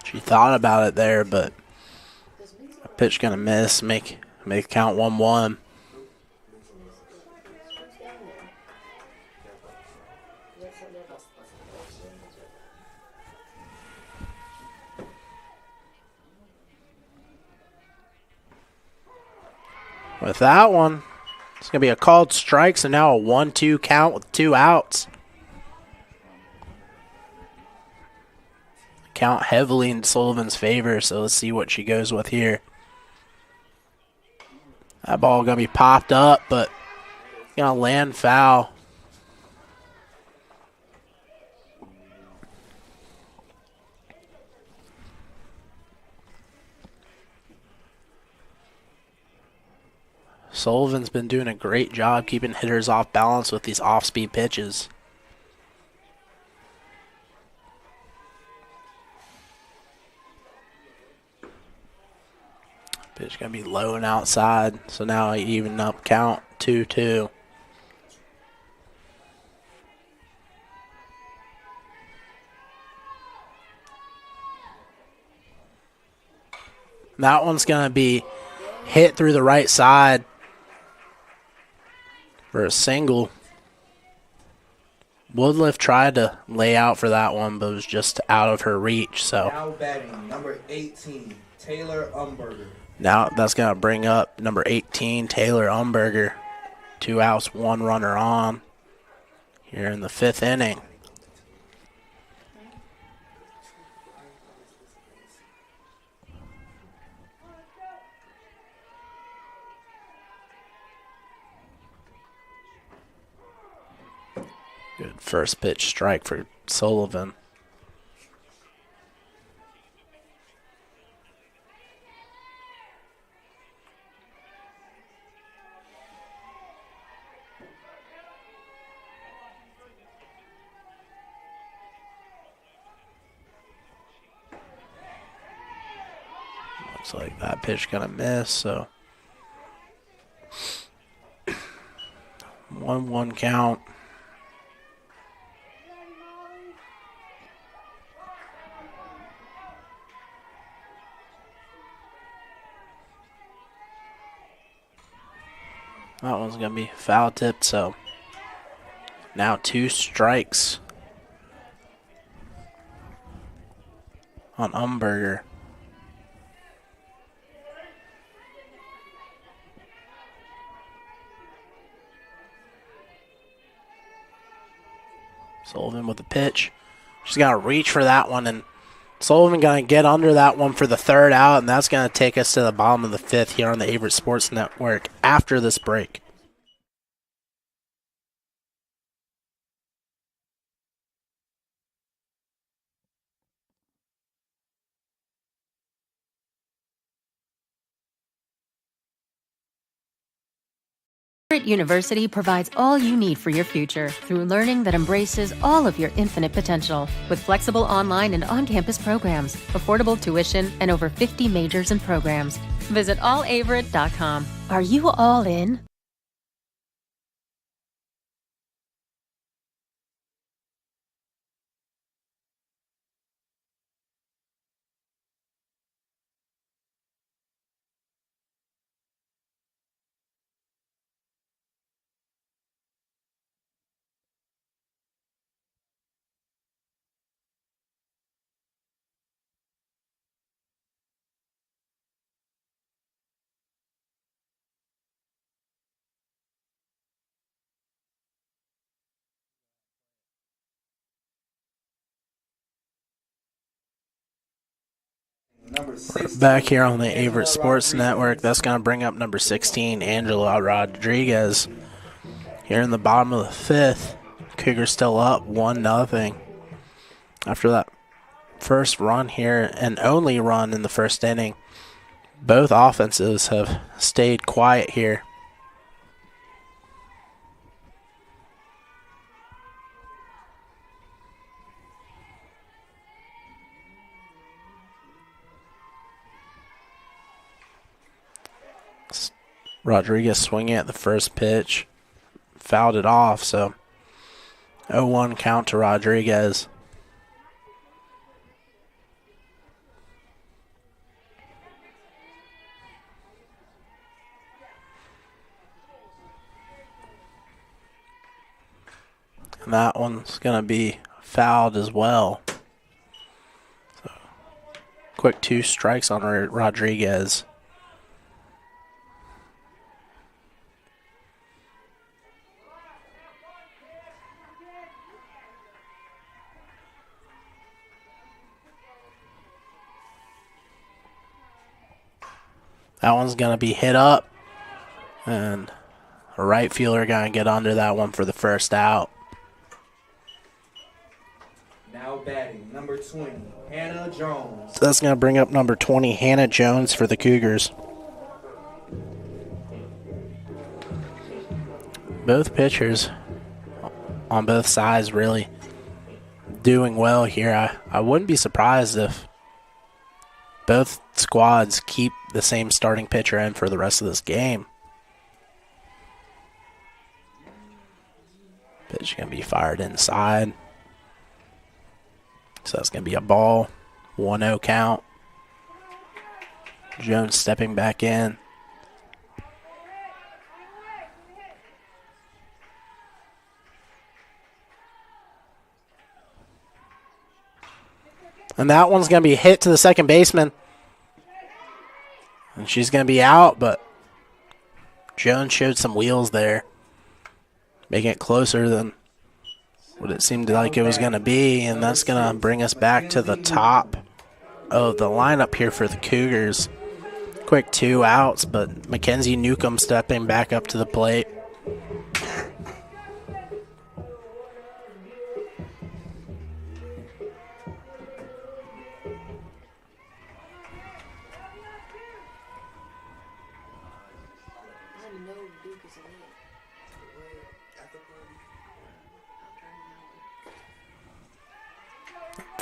She thought about it there, but a pitch going to miss, make it count 1-1. With that one, it's going to be a called strike, so now a 1-2 count with 2 outs. Count heavily in Sullivan's favor, so let's see what she goes with here. That ball going to be popped up, but going to land foul. Sullivan's been doing a great job keeping hitters off balance with these off-speed pitches. Pitch going to be low and outside, so now I even up count 2-2. That one's going to be hit through the right side for a single. Woodliff tried to lay out for that one, but it was just out of her reach. So Now batting, number 18, Taylor Umberger. now that's going to bring up number 18, Taylor Umberger. 2 outs, 1 runner on here in the 5th inning. Good First pitch strike for Sullivan. Looks like that pitch gonna miss, so 1-1 count. That one's going to be foul tipped, so now 2 strikes on Umberger. Sullivan with the pitch. She's got to reach for that one, and Sullivan going to get under that one for the 3rd out, and that's going to take us to the bottom of the 5th here on the Averett Sports Network after this break. Averett University provides all you need for your future through learning that embraces all of your infinite potential. With flexible online and on-campus programs, affordable tuition, and over 50 majors and programs. Visit allaverett.com. Are you all in? Back here on the Averett Sports Network, that's going to bring up number 16, Angela Rodriguez. Here in the bottom of the 5th, Cougars still up 1-0. After that first run here, and only run in the first inning, both offenses have stayed quiet here. Rodriguez swinging at the first pitch, fouled it off, so 0-1 count to Rodriguez. And that one's going to be fouled as well. So, quick 2 strikes on Rodriguez. That one's going to be hit up, and a right fielder going to get under that one for the first out. Now batting, number 20, Hannah Jones. So that's going to bring up number 20, Hannah Jones, for the Cougars. Both pitchers on both sides really doing well here. I wouldn't be surprised if both squads keep the same starting pitcher in for the rest of this game. Pitch going to be fired inside. So that's going to be a ball. 1-0 count. Jones stepping back in. And that one's going to be hit to the second baseman. And she's going to be out, but Jones showed some wheels there, making it closer than what it seemed like it was going to be. And that's going to bring us back to the top of the lineup here for the Cougars. Quick 2 outs, but Mackenzie Newcomb stepping back up to the plate.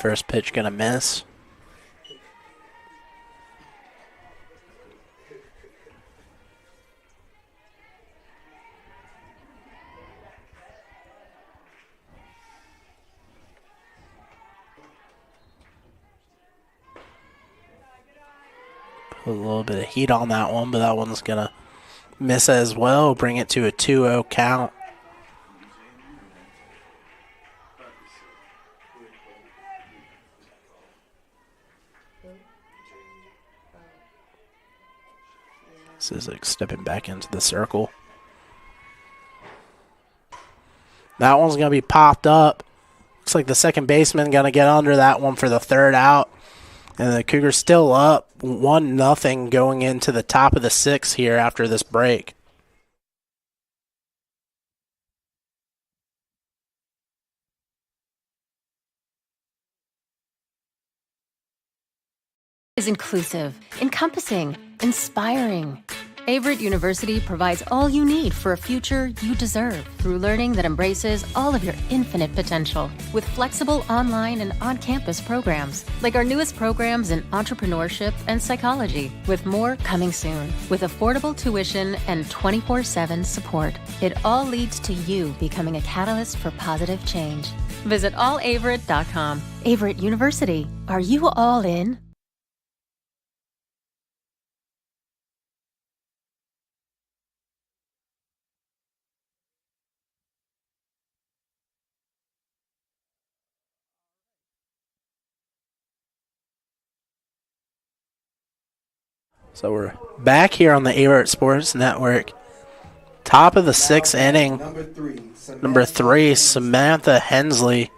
First pitch going to miss. Put a little bit of heat on that one, but that one's going to miss as well. Bring it to a 2-0 count. This is like stepping back into the circle. That one's going to be popped up. Looks like the second baseman going to get under that one for the third out. And the Cougars still up 1-0 going into the top of the sixth here after this break. Is inclusive, encompassing, inspiring. Averett University provides all you need for a future you deserve through learning that embraces all of your infinite potential with flexible online and on-campus programs like our newest programs in entrepreneurship and psychology, with more coming soon. With affordable tuition and 24/7 support, it all leads to you becoming a catalyst for positive change. Visit allaverett.com. Averett University. Are you all in? So we're back here on the Averett Sports Network. Top of the sixth inning. Number three, Samantha Hensley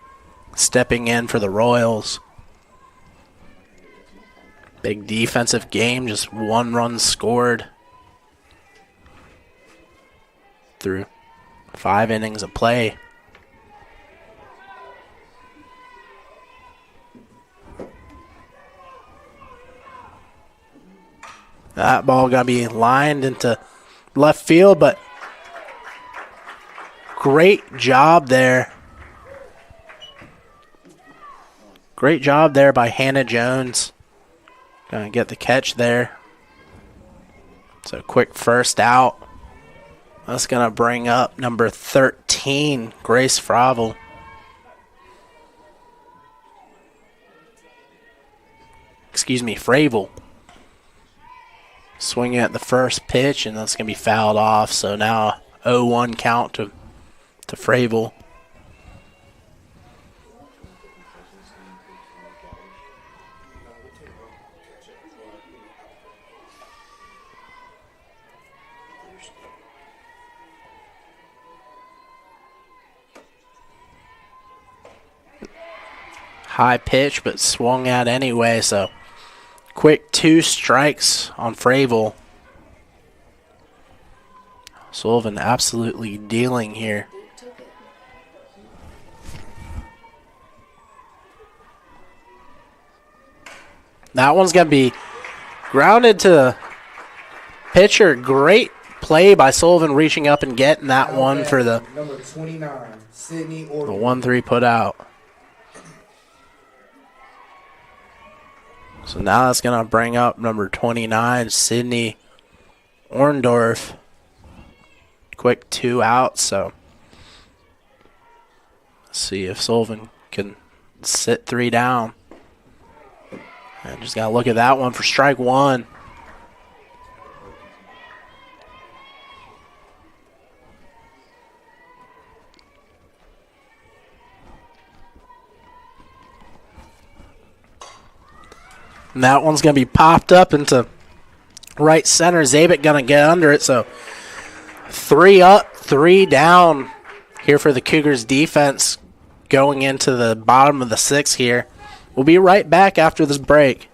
stepping in for the Royals. Big defensive game, just 1 run scored through 5 innings of play. That ball going to be lined into left field, but great job there. Great job there by Hannah Jones. Going to get the catch there. So quick first out. That's going to bring up number 13, Grace Fravel. Fravel. Swinging at the first pitch, and that's going to be fouled off. So now 0-1 count to Fravel. High pitch, but swung at anyway, so quick 2 strikes on Fravel. Sullivan absolutely dealing here. That one's going to be grounded to the pitcher. Great play by Sullivan reaching up and getting that one for the number 29, Sydney Orton. The 1-3 put out. So now that's going to bring up number 29, Sydney Orndorff. Quick 2 outs, so let's see if Sullivan can sit 3 down. And just got to look at that one for strike 1. And that one's going to be popped up into right center. Zabit going to get under it. So 3 up, 3 down here for the Cougars defense going into the bottom of the 6th here. We'll be right back after this break.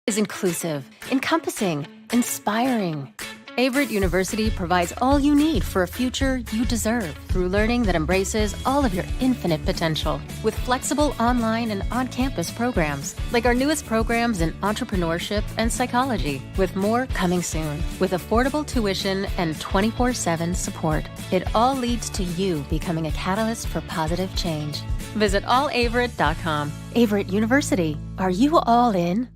Is inclusive, encompassing, inspiring. Averett University provides all you need for a future you deserve through learning that embraces all of your infinite potential. With flexible online and on-campus programs, like our newest programs in entrepreneurship and psychology, with more coming soon. With affordable tuition and 24/7 support, it all leads to you becoming a catalyst for positive change. Visit allaverett.com. Averett University. Are you all in?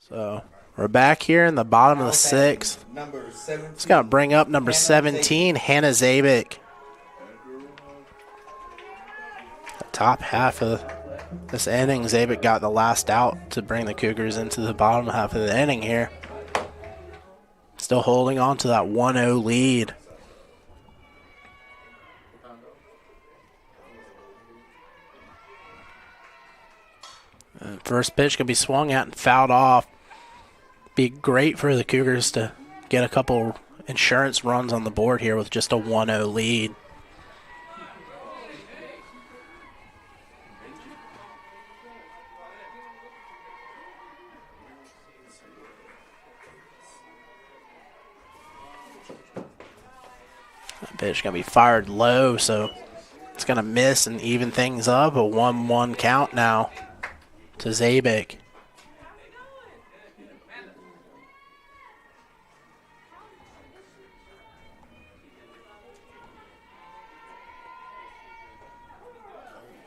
So we're back here in the bottom of the sixth. Number 17. Just got to bring up number 17, Hannah Zabik. The top half of this inning, Zabik got the last out to bring the Cougars into the bottom half of the inning here. Still holding on to that 1-0 lead. And first pitch can be swung at and fouled off. Be great for the Cougars to get a couple insurance runs on the board here with just a 1-0 lead. That pitch going to be fired low, so it's going to miss and even things up. A 1-1 count now to Zabik.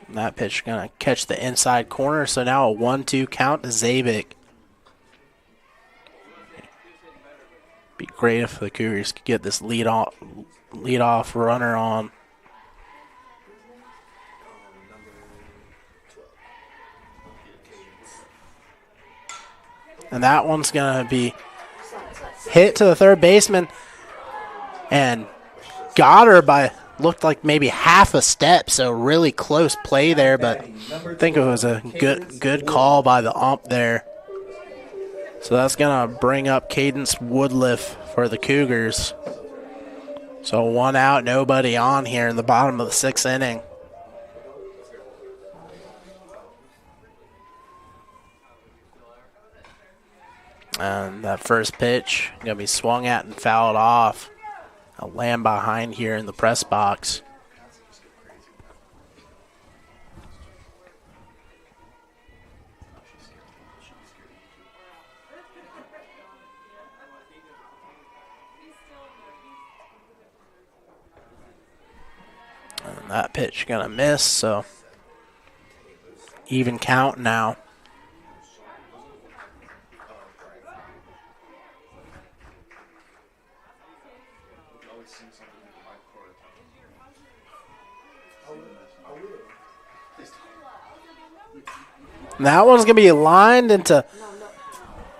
And that pitch going to catch the inside corner, so now a 1-2 count to Zabik. Be great if the Cougars could get this lead off runner on. And that one's going to be hit to the third baseman and got her by, looked like maybe half a step, so really close play there, but I think it was a good call by the ump there. So that's going to bring up Cadence Woodliff for the Cougars. So 1 out, nobody on here in the bottom of the sixth inning. And that first pitch going to be swung at and fouled off. A land behind here in the press box. And that pitch going to miss, so even count now. And that one's going to be lined into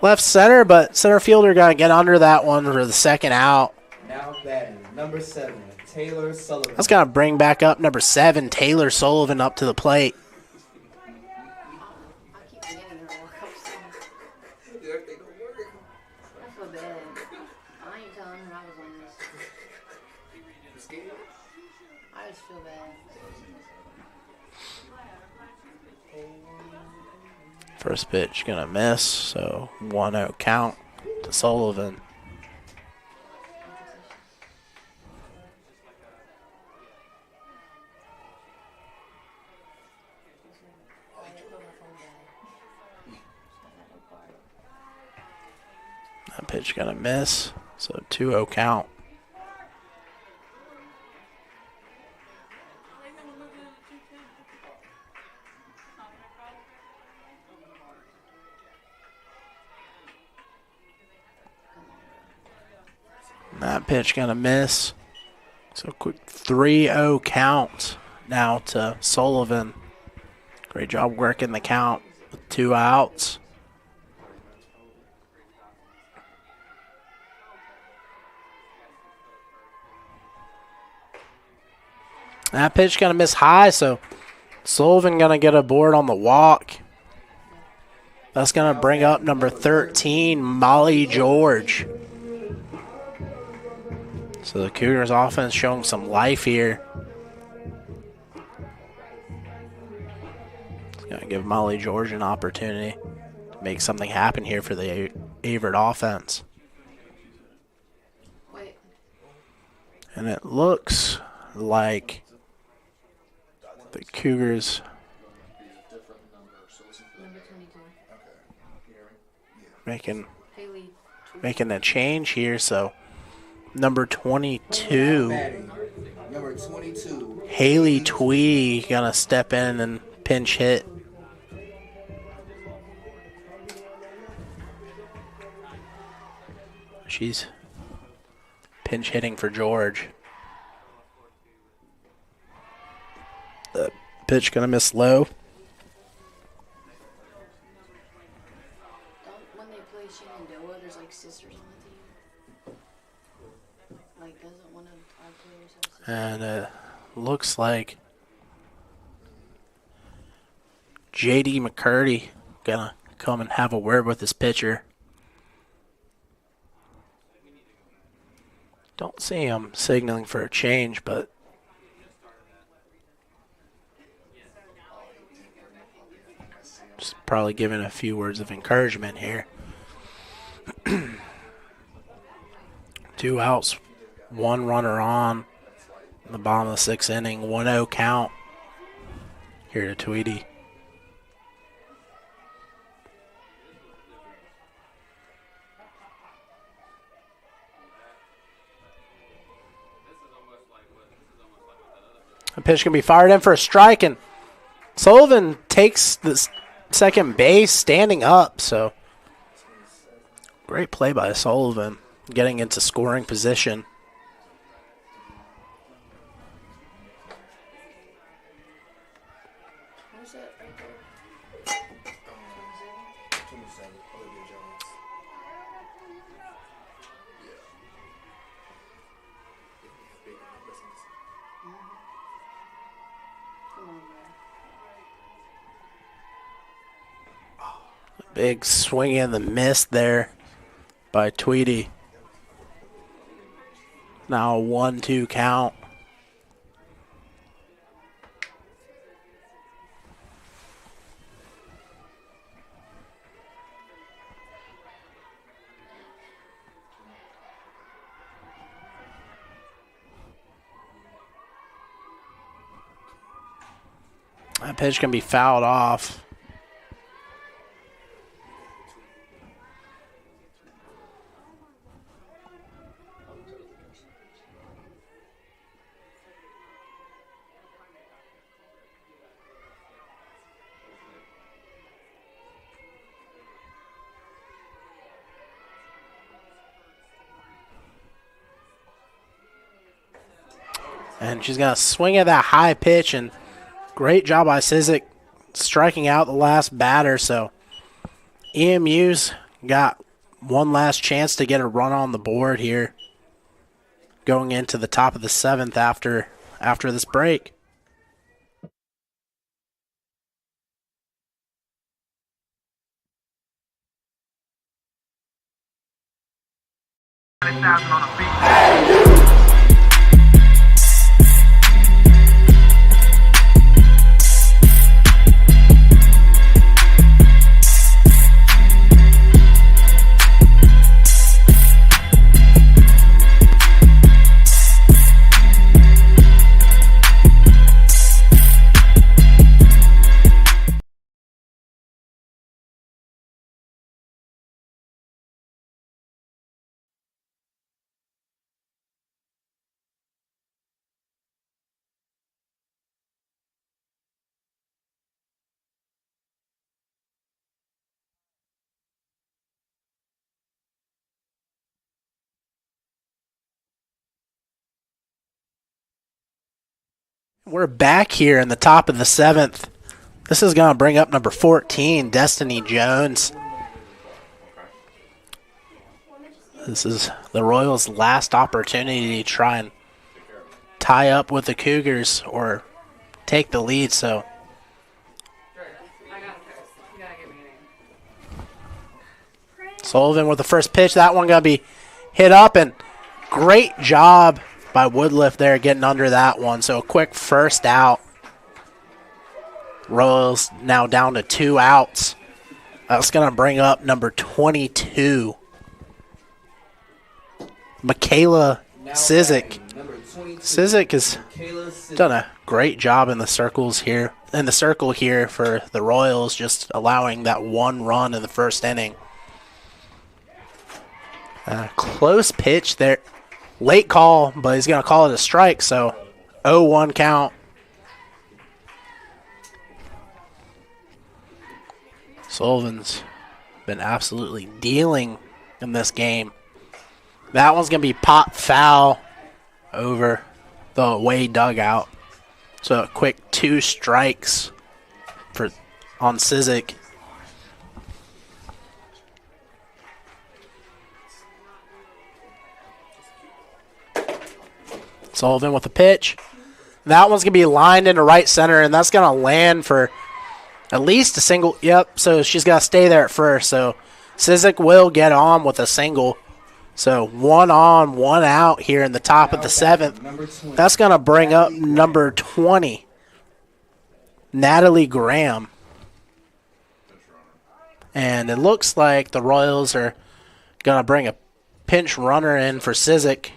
left center, but center fielder got to get under that one for the second out. Now batting, number 7, Taylor Sullivan. That's going to bring back up number 7, Taylor Sullivan, up to the plate. I keep forgetting her walk-up song. They don't work. I feel bad. I ain't telling her I was on this. I just feel bad. First pitch going to miss, so 1-0 count to Sullivan. That pitch going to miss, so 2-0 count. That pitch going to miss. So quick 3-0 count now to Sullivan. Great job working the count with 2 outs. That pitch going to miss high, so Sullivan going to get a board on the walk. That's going to bring up number 13, Molly George. So the Cougars offense showing some life here. It's going to give Molly George an opportunity to make something happen here for the Averett offense. And it looks like the Cougars making a change here. So number 22, Number 22. Haley Twee, gonna step in and pinch hit. She's pinch hitting for George. The pitch gonna miss low. When they play Shenandoah, there's like sisters on the team. Like, doesn't one of our players have sisters? And it looks like J.D. McCurdy gonna come and have a word with his pitcher. Don't see him signaling for a change, but just probably giving a few words of encouragement here. 2 outs, 1 runner on in the bottom of the 6th inning, 1-0 count here to Tweedy. The pitch can be fired in for a strike, and Sullivan takes the second base standing up. So great play by Sullivan, getting into scoring position. Who's that right there? 27. Olivia Jones. Come on, man. Big swing and the miss there by Tweedy. Now a 1-2 count. That pitch can be fouled off. And she's going to swing at that high pitch, and great job by Sizik striking out the last batter. So EMU's got one last chance to get a run on the board here going into the top of the 7th after this break. We're back here in the top of the 7th. This is going to bring up number 14, Destiny Jones. This is the Royals' last opportunity to try and tie up with the Cougars or take the lead. So Sullivan with the first pitch. That one going to be hit up, and great job by Woodliff there getting under that one. So a quick first out. Royals now down to 2 outs. That's going to bring up number 22, Michaela Sizik. Sizik has done a great job in the circle here for the Royals, just allowing that 1 run in the first inning. Close pitch there. Late call, but he's going to call it a strike, so 0-1 count. Sullivan's been absolutely dealing in this game. That one's going to be popped foul over the away dugout. So a quick 2 strikes on Sizik. Sullivan with the pitch. That one's going to be lined into right center, and that's going to land for at least a single. Yep, so she's got to stay there at first. So Sizik will get on with a single. So 1 on, 1 out here in the top of the 7th. That's going to bring up number 20, Natalie Graham. And it looks like the Royals are going to bring a pinch runner in for Sizik.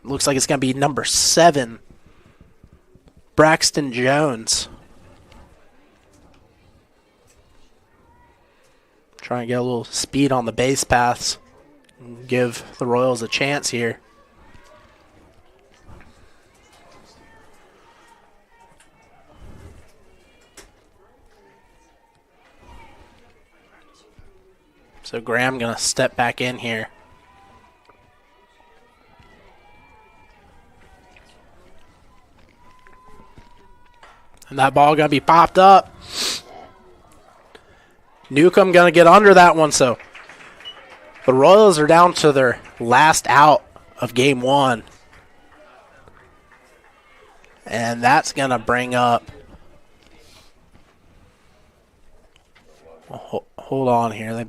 Looks like it's going to be number 7, Braxton Jones. Trying to get a little speed on the base paths and give the Royals a chance here. So Graham going to step back in here. And that ball going to be popped up. Newcomb going to get under that one. So the Royals are down to their last out of game 1. And that's going to bring up. Hold on here. They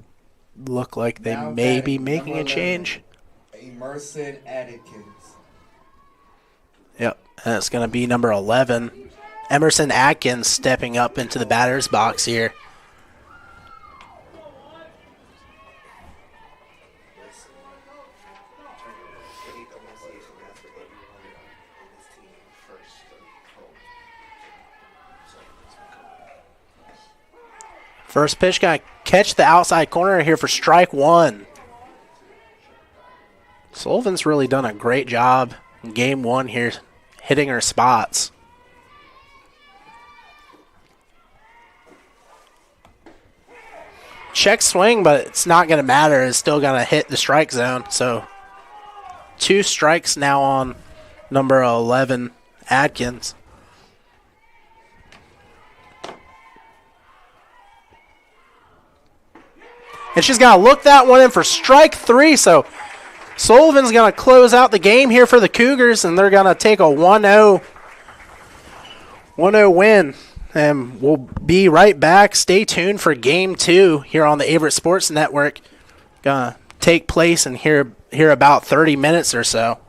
look like they may be making a change. Emerson Adkins. Yep. And it's going to be number 11. Emerson Atkins stepping up into the batter's box here. First pitch going to catch the outside corner here for strike 1. Sullivan's really done a great job in game 1 here, hitting her spots. Check swing, but it's not going to matter. It's still going to hit the strike zone. So 2 strikes now on number 11, Adkins. And she's going to look that one in for strike 3. So Sullivan's going to close out the game here for the Cougars, and they're going to take a 1-0 win. And we'll be right back. Stay tuned for game 2 here on the Averett Sports Network. Gonna take place in here about 30 minutes or so.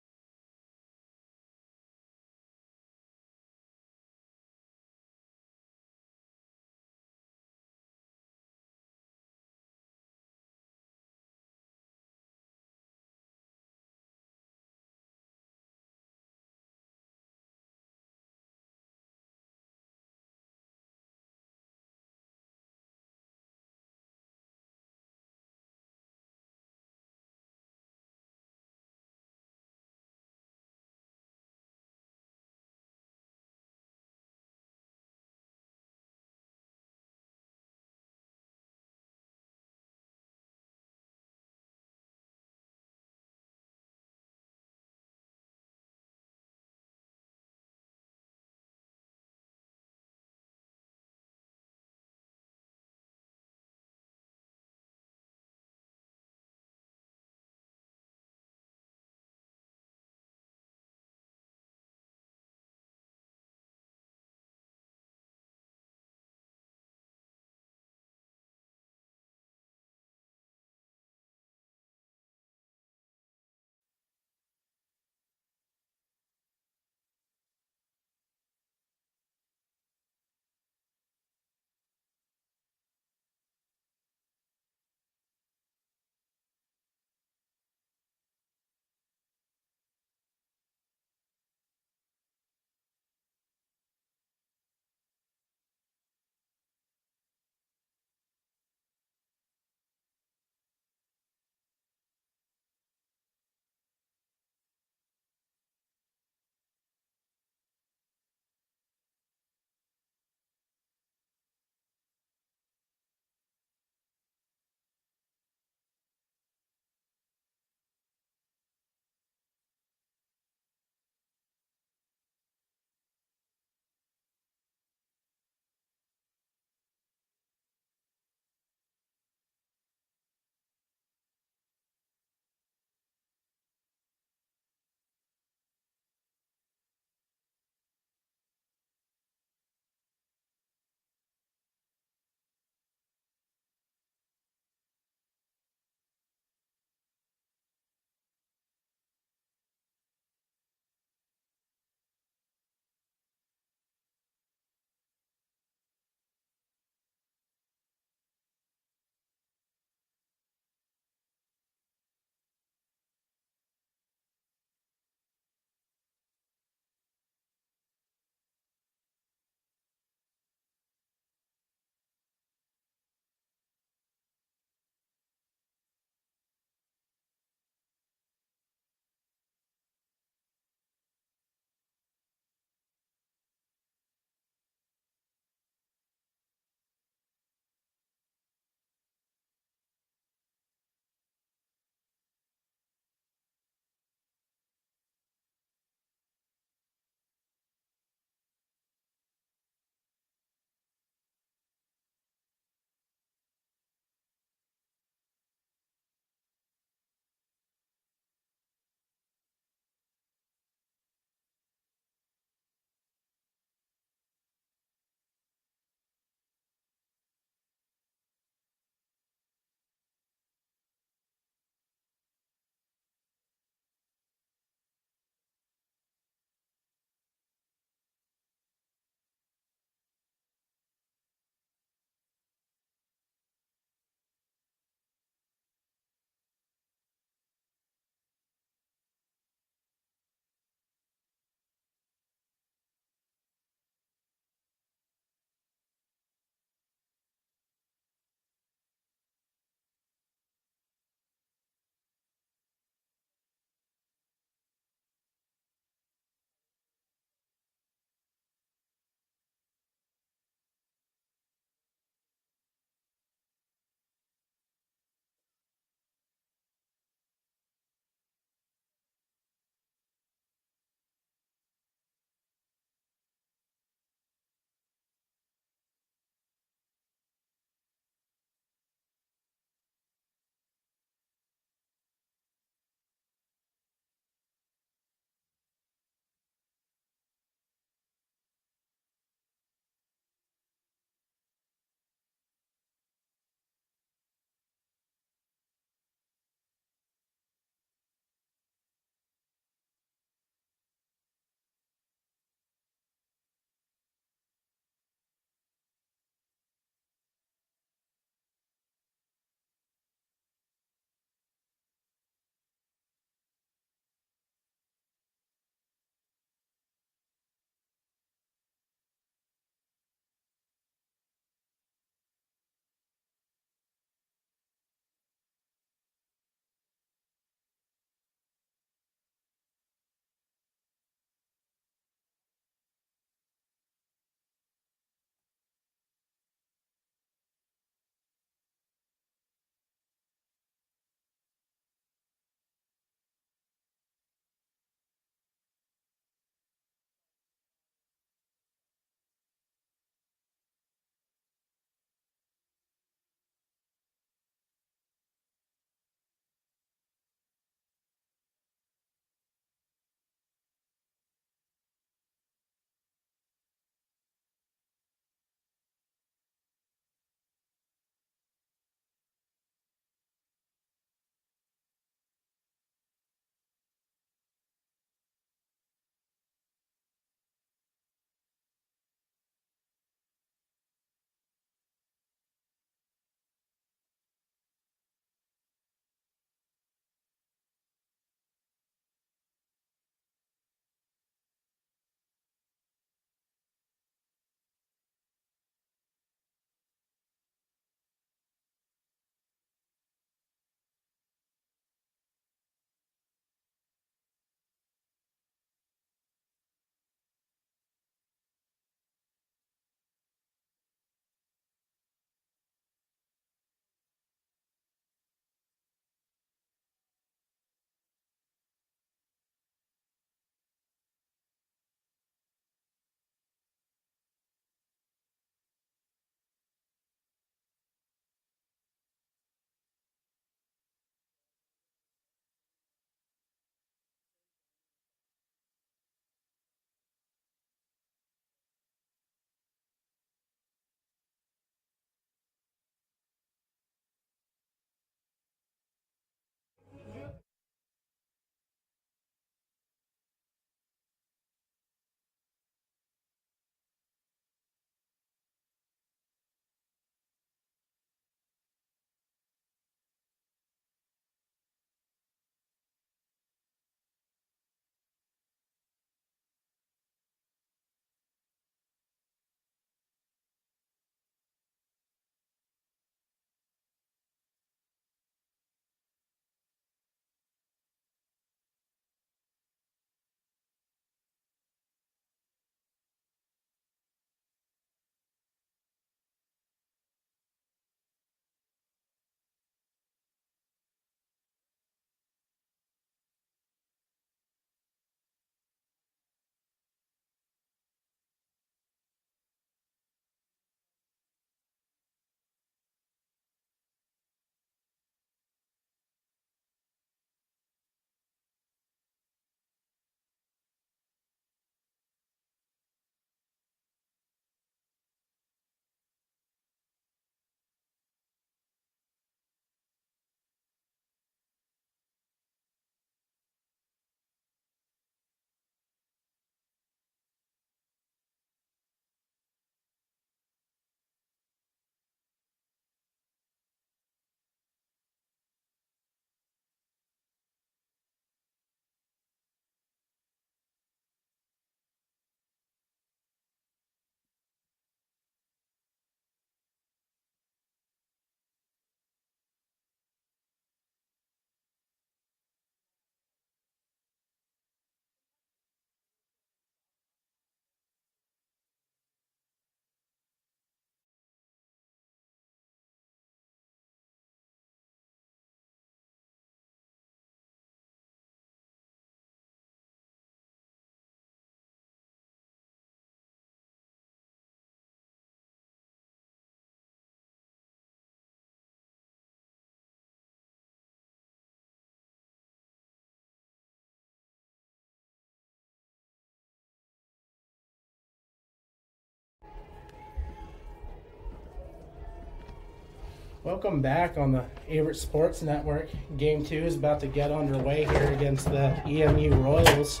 Welcome back on the Averett Sports Network. Game 2 is about to get underway here against the EMU Royals.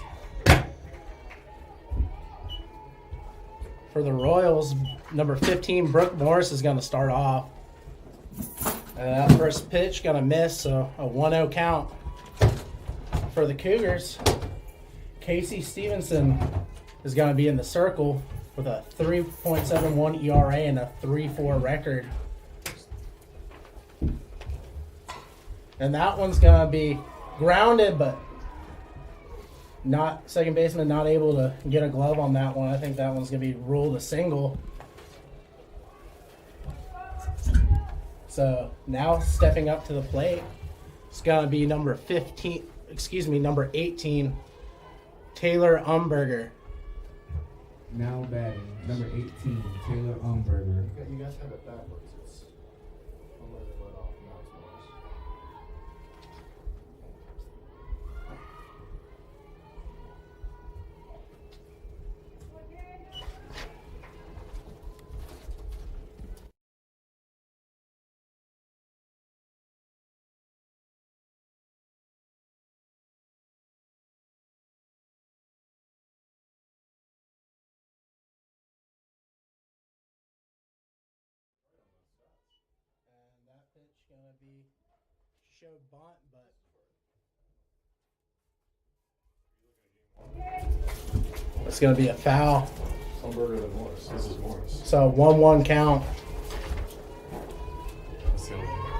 For the Royals, number 15, Brooke Morris, is going to start off. That first pitch going to miss, so a 1-0 count. For the Cougars, Casey Stevenson is going to be in the circle with a 3.71 ERA and a 3.4 record. And that one's going to be grounded, but not second baseman not able to get a glove on that one. I think that one's going to be ruled a single. So now stepping up to the plate, it's going to be number 18, Taylor Umberger. Now batting, number 18, Taylor Umberger. You guys have it backwards. It's I'm letting it let off. Now it's Morris. That pitch gonna be showed bunt, but it's gonna be a foul. Umberger than Morris. This is Morris. So 1-1 count. That's the only one.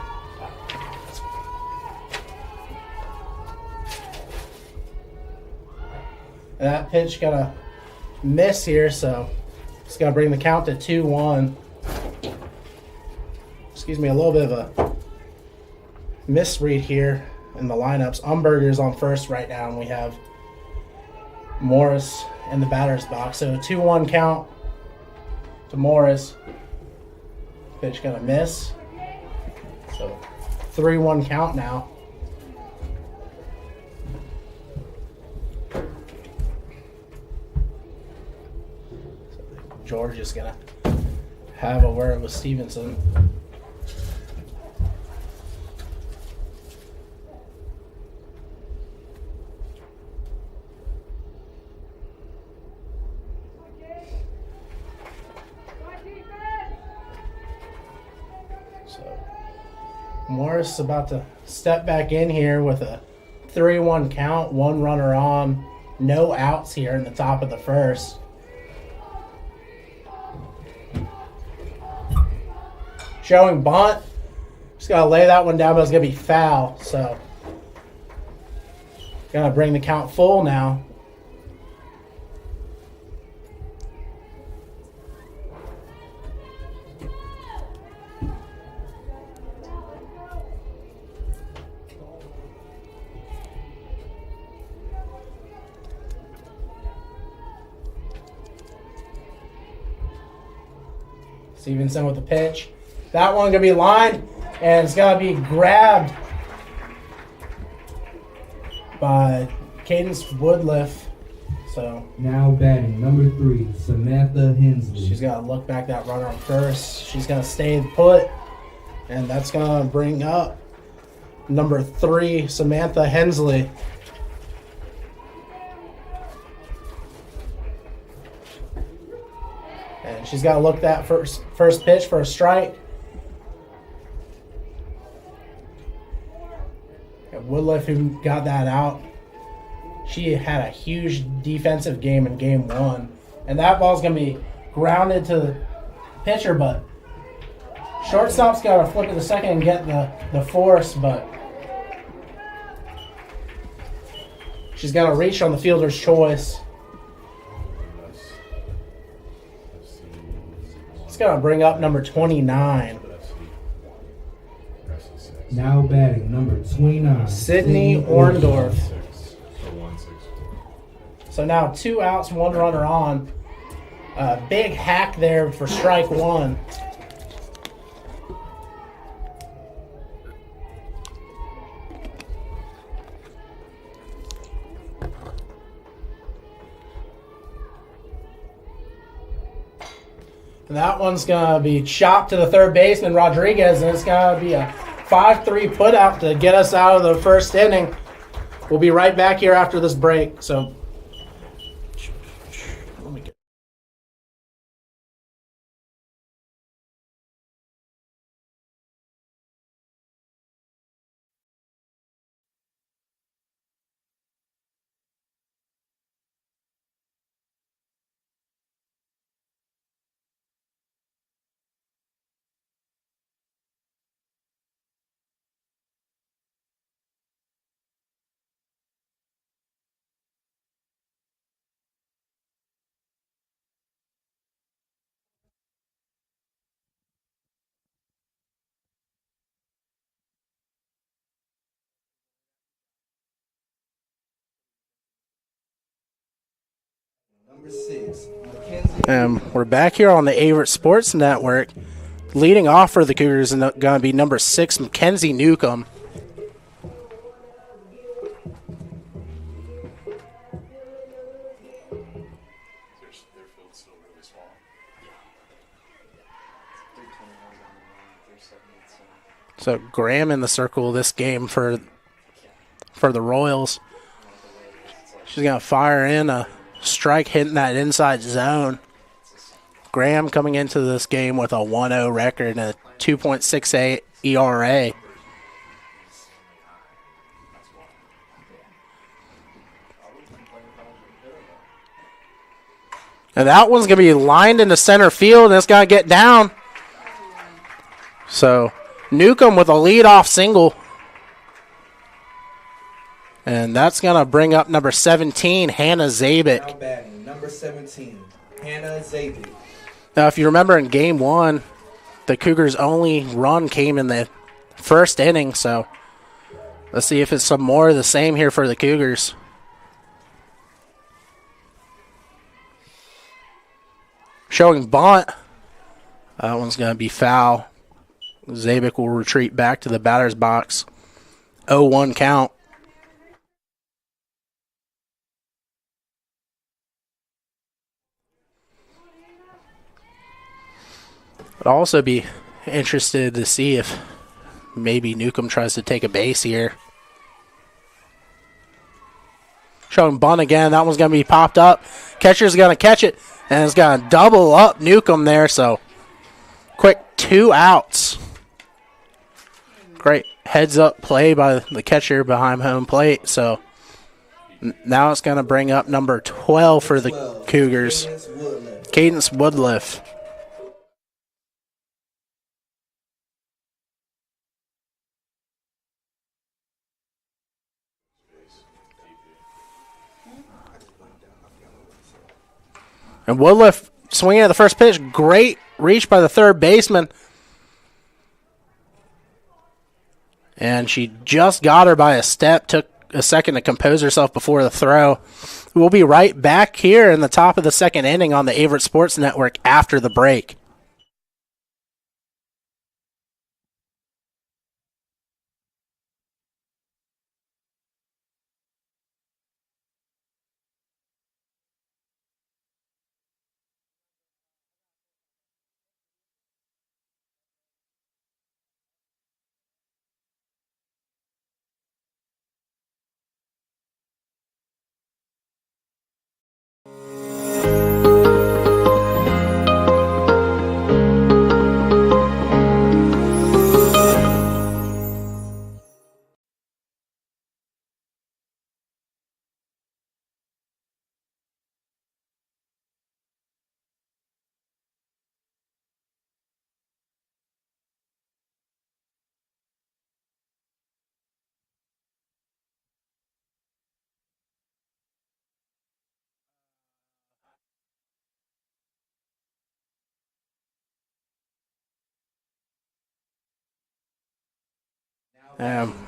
That pitch gonna miss here, so it's gonna bring the count to 2-1. Excuse me, a little bit of a misread here in the lineups. Umberger's on first right now, and we have Morris in the batter's box. So a 2-1 count to Morris. Pitch gonna miss. So 3-1 count now. George is gonna have a word with Stevenson. So Morris about to step back in here with a 3-1 count, 1 runner on, no outs here in the top of the first. Showing bunt. Just gotta lay that one down, but it's gonna be foul. So gotta bring the count full now. Stevenson with the pitch. That one gonna be lined, and it's gonna be grabbed by Cadence Woodliff. So Now batting, number 3, Samantha Hensley. she's gotta look back that runner on first. She's gonna stay put, and that's gonna bring up number 3, Samantha Hensley. And she's gotta look that first pitch for a strike. Woodliff, who got that out, she had a huge defensive game in game 1. And that ball's going to be grounded to the pitcher, but shortstop's got to flip to the second and get the force, but she's got to reach on the fielder's choice. It's going to bring up number 29. Now batting, number 29, Sydney Orndorff. So now 2 outs, 1 runner on. Big hack there for strike 1. And that one's going to be chopped to the third baseman, Rodriguez, and it's going to be a 5-3 put out to get us out of the first inning. We'll be right back here after this break. So, let me get. Number 6, Mackenzie. We're back here on the Averett Sports Network. Leading off for the Cougars is going to be number 6, Mackenzie Newcomb. Their field's still really small. So Graham in the circle this game for the Royals. She's going to fire in a strike hitting that inside zone. Graham coming into this game with a 1-0 record and a 2.68 ERA. And that one's going to be lined into center field, and it's going to get down. So Newcomb with a leadoff single. And that's going to bring up number 17, Hannah Zabik. Now batting, number 17, Hannah Zabik. Now, if you remember in Game 1, the Cougars' only run came in the first inning, so let's see if it's some more of the same here for the Cougars. Showing bunt. That one's going to be foul. Zabik will retreat back to the batter's box. 0-1 count. I'd also be interested to see if maybe Newcomb tries to take a base here. Showing bunt again. That one's going to be popped up. Catcher's going to catch it, and it's going to double up Newcomb there. So, quick 2 outs. Great heads-up play by the catcher behind home plate. So, now it's going to bring up number 12 for the Cougars, Cadence Woodliff. And Woodliff swinging at the first pitch. Great reach by the third baseman. And she just got her by a step. Took a second to compose herself before the throw. We'll be right back here in the top of the second inning on the Averett Sports Network after the break.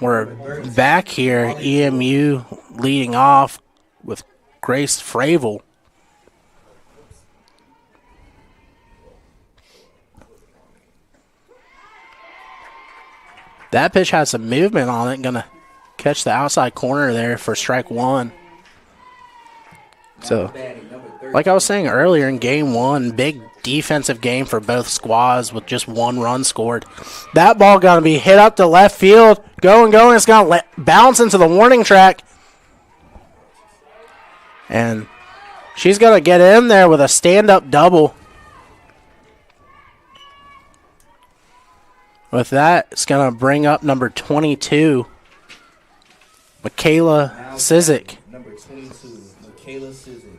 We're back here. EMU leading off with Grace Fravel. That pitch has some movement on it. Going to catch the outside corner there for strike one. So, like I was saying earlier in Game 1, big defensive game for both squads with just 1 run scored. That ball going to be hit up to left field. Going. It's going to bounce into the warning track. And she's going to get in there with a stand-up double. With that, it's going to bring up number 22, Michaela Sizik. Number 22, Michaela Sizik.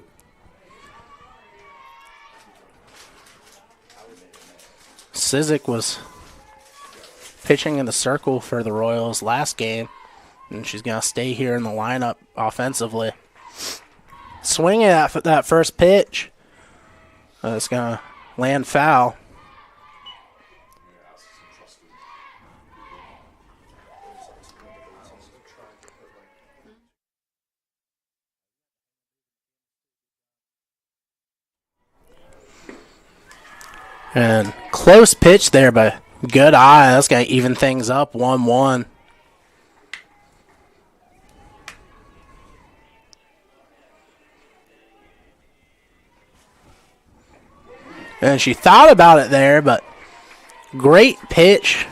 Sizik was pitching in the circle for the Royals last game, and she's going to stay here in the lineup offensively. Swinging at that first pitch. It's going to land foul. And close pitch there, but good eye. That's going to even things up 1-1. And she thought about it there, but great pitch.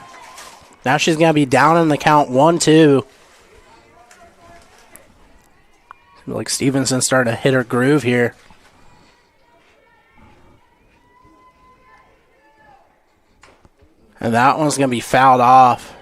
Now she's going to be down in the count 1-2. Like Stevenson starting to hit her groove here. And that one's going to be fouled off.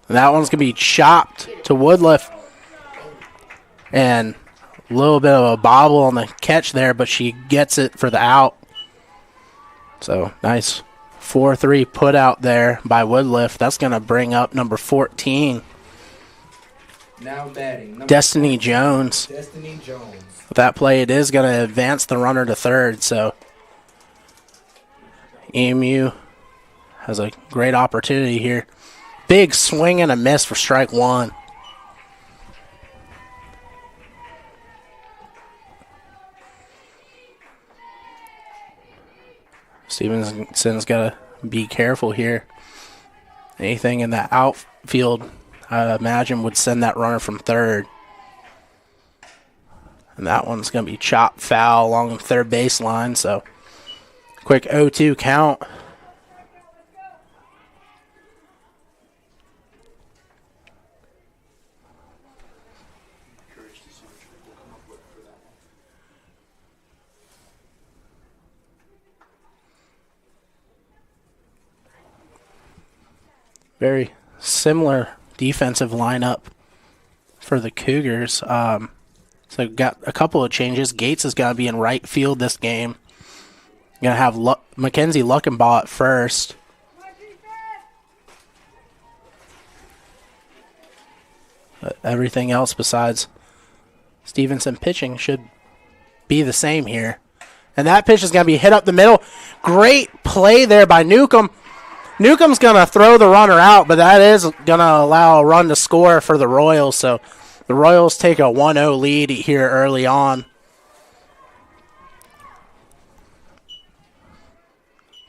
And that one's going to be chopped to Woodliff. And a little bit of a bobble on the catch there, but she gets it for the out. So, nice 4-3 put out there by Woodliff. That's going to bring up number 14. Now batting. Destiny Jones. Destiny Jones. With that play, it is going to advance the runner to third. So, EMU has a great opportunity here. Big swing and a miss for strike one. Stevenson's got to be careful here. Anything in the outfield, I imagine, would send that runner from third. And that one's going to be chopped foul along the third baseline. So, quick 0-2 count. Very similar defensive lineup for the Cougars. So got a couple of changes. Gates is going to be in right field this game. Going to have Mackenzie Luckenbaugh at first. But everything else besides Stevenson pitching should be the same here. And that pitch is going to be hit up the middle. Great play there by Newcomb. Newcomb's going to throw the runner out, but that is going to allow a run to score for the Royals. So the Royals take a 1-0 lead here early on.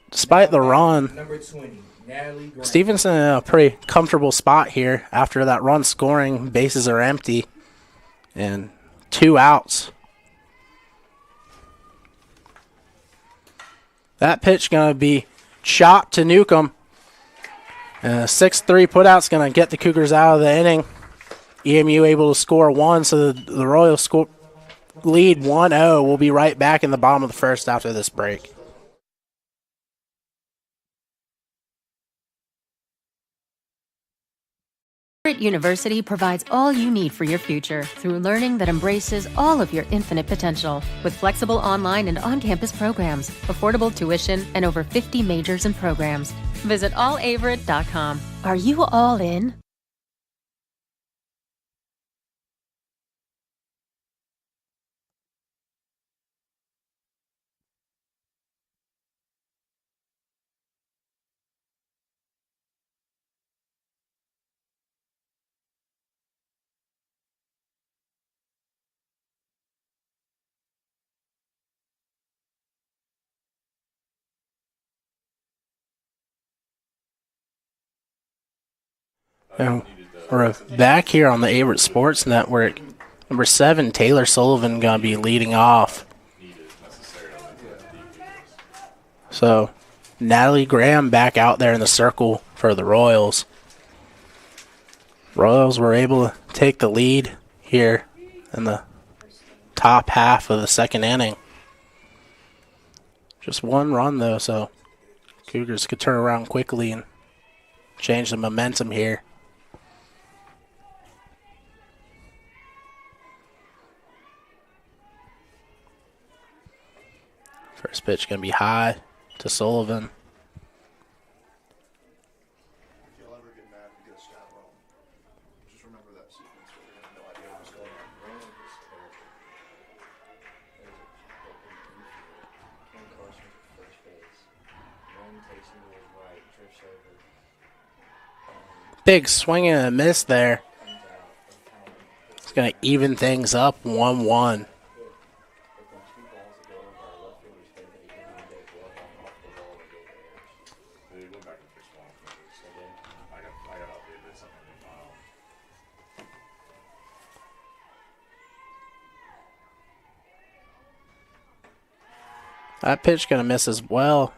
Despite the run, Number 20, Natalie Grant. Stevenson in a pretty comfortable spot here after that run scoring. Bases are empty and 2 outs. That pitch going to be chopped to Newcomb. And a 6-3 putout's going to get the Cougars out of the inning. EMU able to score 1, so the Royals lead 1-0. We'll be right back in the bottom of the first after this break. Averett University provides all you need for your future through learning that embraces all of your infinite potential. With flexible online and on-campus programs, affordable tuition, and over 50 majors and programs. Visit allaverett.com. Are you all in? And we're back here on the Averett Sports Network. Number 7, Taylor Sullivan, going to be leading off. So, Natalie Graham back out there in the circle for the Royals. Royals were able to take the lead here in the top half of the second inning. Just one run, though, so Cougars could turn around quickly and change the momentum here. First pitch going to be high to Sullivan. If you'll ever get mad and get a stat wrong, just remember that sequence where you have no idea what's going on. Big swing and a miss there. It's going to even things up 1-1. That pitch going to miss as well.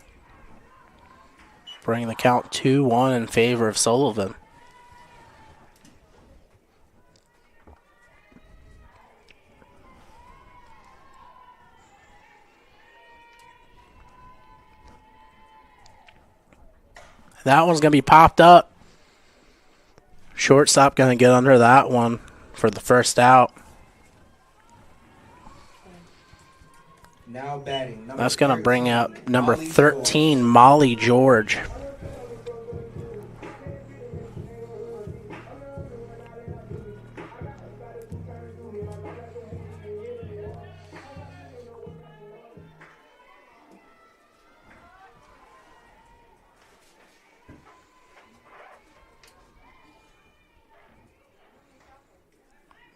Bringing the count 2-1 in favor of Sullivan. That one's going to be popped up. Shortstop going to get under that one for the first out. Now batting. That's going to bring out number 13, Molly George.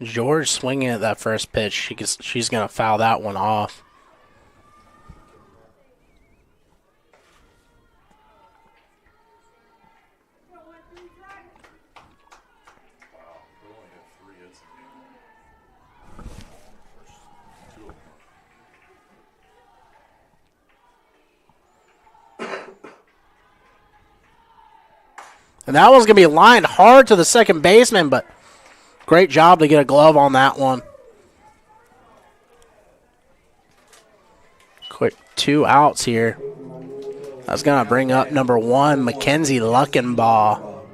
George swinging at that first pitch. She's going to foul that one off. And that one's going to be lined hard to the second baseman, but great job to get a glove on that one. Quick 2 outs here. That's going to bring up number 1, Mackenzie Luckenbaugh.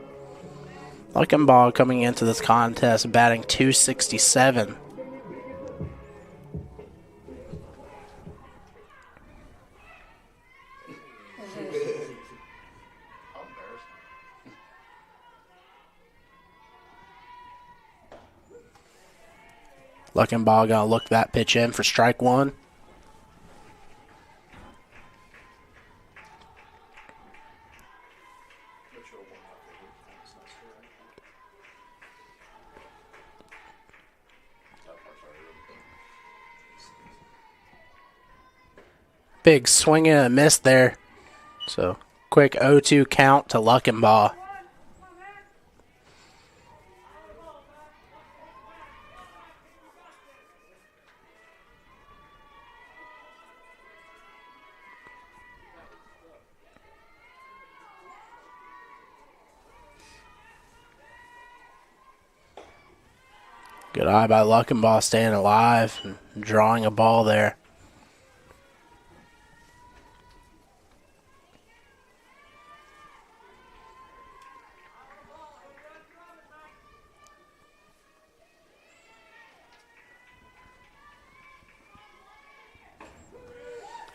Luckenbaugh coming into this contest batting .267. Luckenbaugh going to look that pitch in for strike 1. Big swing and a miss there. So, quick 0-2 count to Luckenbaugh. Good eye by Luckenbaugh staying alive and drawing a ball there.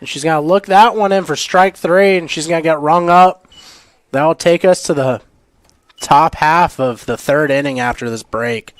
And she's going to look that one in for strike 3, and she's going to get rung up. That will take us to the top half of the third inning after this break.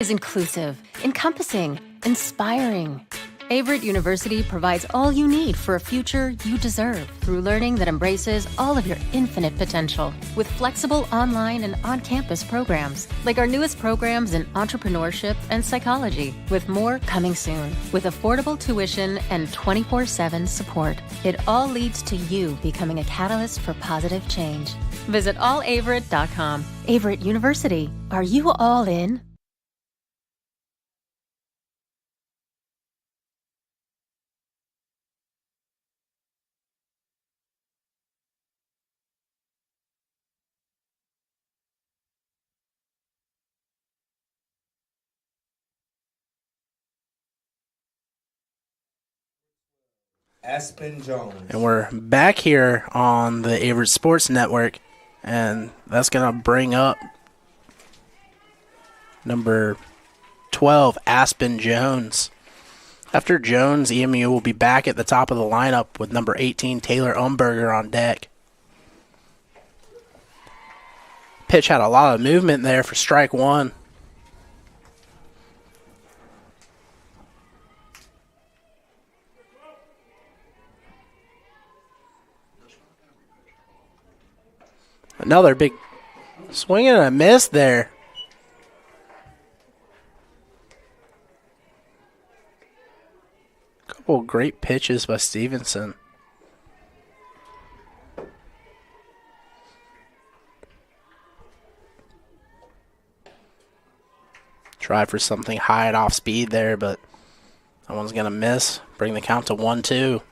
Is inclusive, encompassing, inspiring. Averett University provides all you need for a future you deserve through learning that embraces all of your infinite potential. With flexible online and on-campus programs, like our newest programs in entrepreneurship and psychology, with more coming soon. With affordable tuition and 24/7 support, it all leads to you becoming a catalyst for positive change. Visit allaverett.com. Averett University. Are you all in? Aspen Jones. And we're back here on the Averett Sports Network, and that's going to bring up number 12, Aspen Jones. After Jones, EMU will be back at the top of the lineup with number 18, Taylor Umberger, on deck. Pitch had a lot of movement there for strike one. Another big swing and a miss there. Couple great pitches by Stevenson. Try for something high and off speed there, but that one's going to miss. Bring the count to 1-2.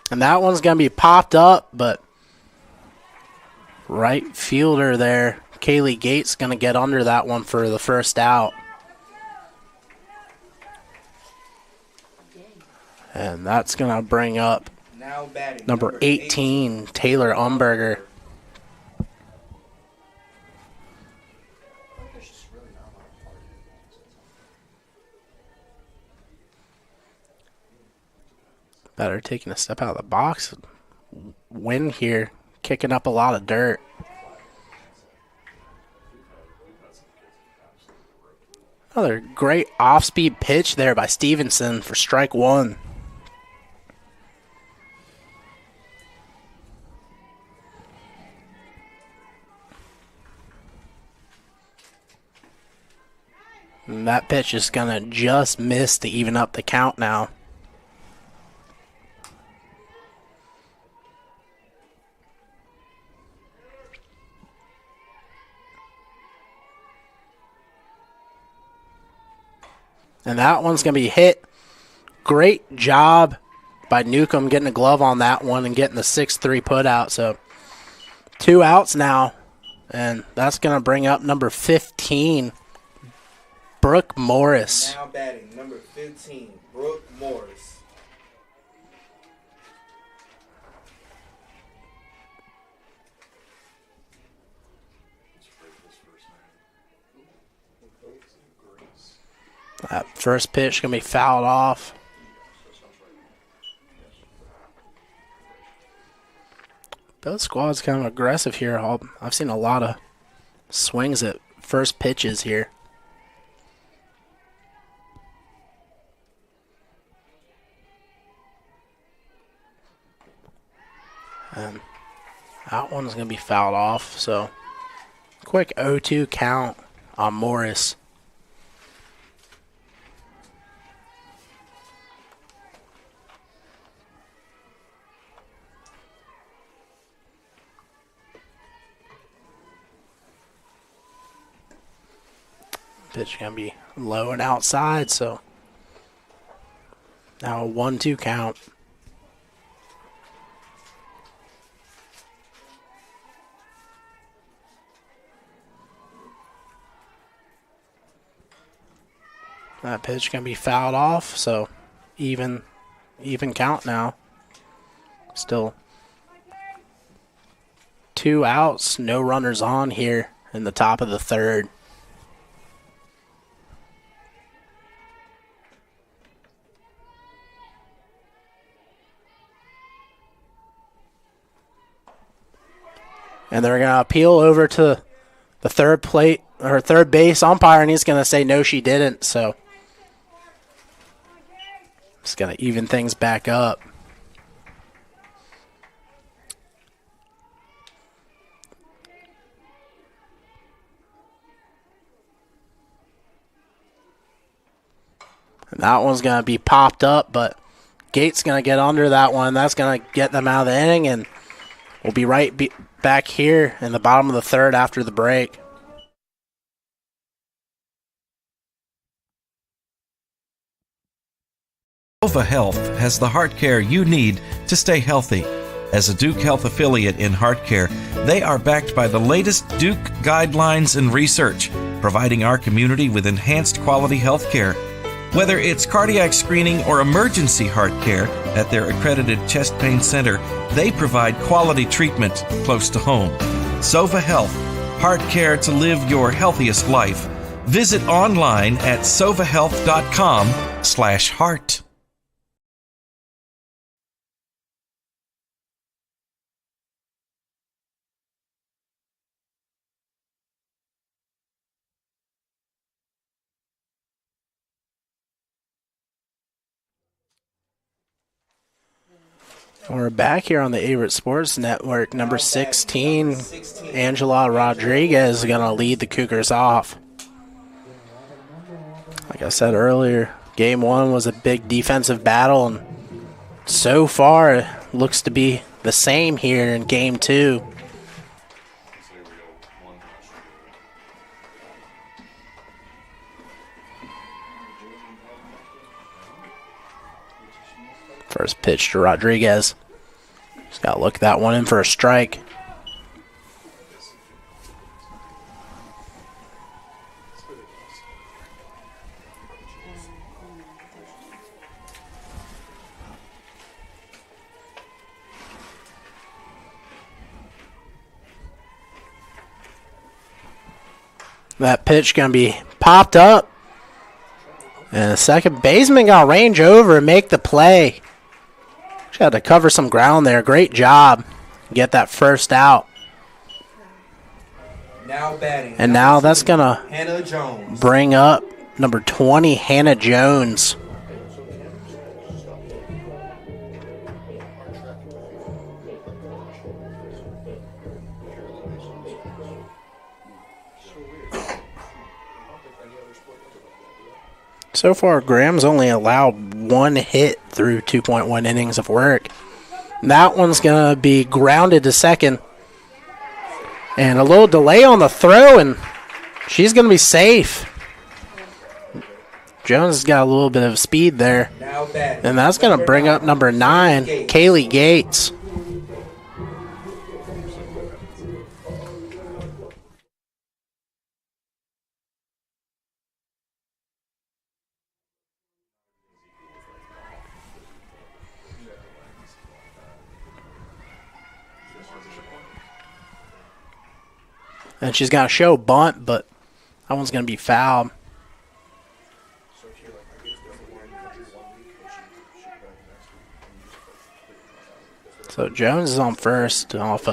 And that one's going to be popped up, but right fielder there, Kaylee Gates, going to get under that one for the first out. And that's going to bring up Now batting, number 18, Taylor Umberger. Better taking a step out of the box. Wind here, kicking up a lot of dirt. Another great off-speed pitch there by Stevenson for strike one. And that pitch is going to just miss to even up the count now. And that one's going to be hit. Great job by Newcomb getting a glove on that one and getting the 6-3 put out. So 2 outs now. And that's going to bring up number 15, Brooke Morris. Now batting, number 15, Brooke Morris. That first pitch going to be fouled off. Both squads kind of aggressive here. I've seen a lot of swings at first pitches here. And that one's going to be fouled off. So quick 0-2 count on Morris. Pitch going to be low and outside, so now a 1-2 count. That pitch going to be fouled off, so even count now. Still 2 outs, no runners on here in the top of the third. And they're going to appeal over to the third base umpire, and he's going to say no, she didn't. So it's going to even things back up. And that one's going to be popped up, but Gates going to get under that one. That's going to get them out of the inning, and we'll be back here in the bottom of the third after the break. Sova Health has the heart care you need to stay healthy. As a Duke Health affiliate in heart care, they are backed by the latest Duke guidelines and research, providing our community with enhanced quality health care. Whether it's cardiac screening or emergency heart care at their accredited chest pain center, they provide quality treatment close to home. Sova Health, heart care to live your healthiest life. Visit online at sovahealth.com/heart. We're back here on the Averett Sports Network. Number 16, Angela Rodriguez, is going to lead the Cougars off. Like I said earlier, game one was a big defensive battle, and so far it looks to be the same here in game two. First pitch to Rodriguez. Just got to look that one in for a strike. That pitch going to be popped up. And the second baseman got to range over and make the play. She had to cover some ground there. Great job. Get that first out. Now batting. And now that's going to Hannah Jones. Bring up number 20, Hannah Jones. So far, Graham's only allowed one hit through 2.1 innings of work. That one's going to be grounded to second. And a little delay on the throw, and she's going to be safe. Jones has got a little bit of speed there. And that's going to bring up number 9, Kaylee Gates. And she's got to show bunt, but that one's going to be fouled. So Jones is on first off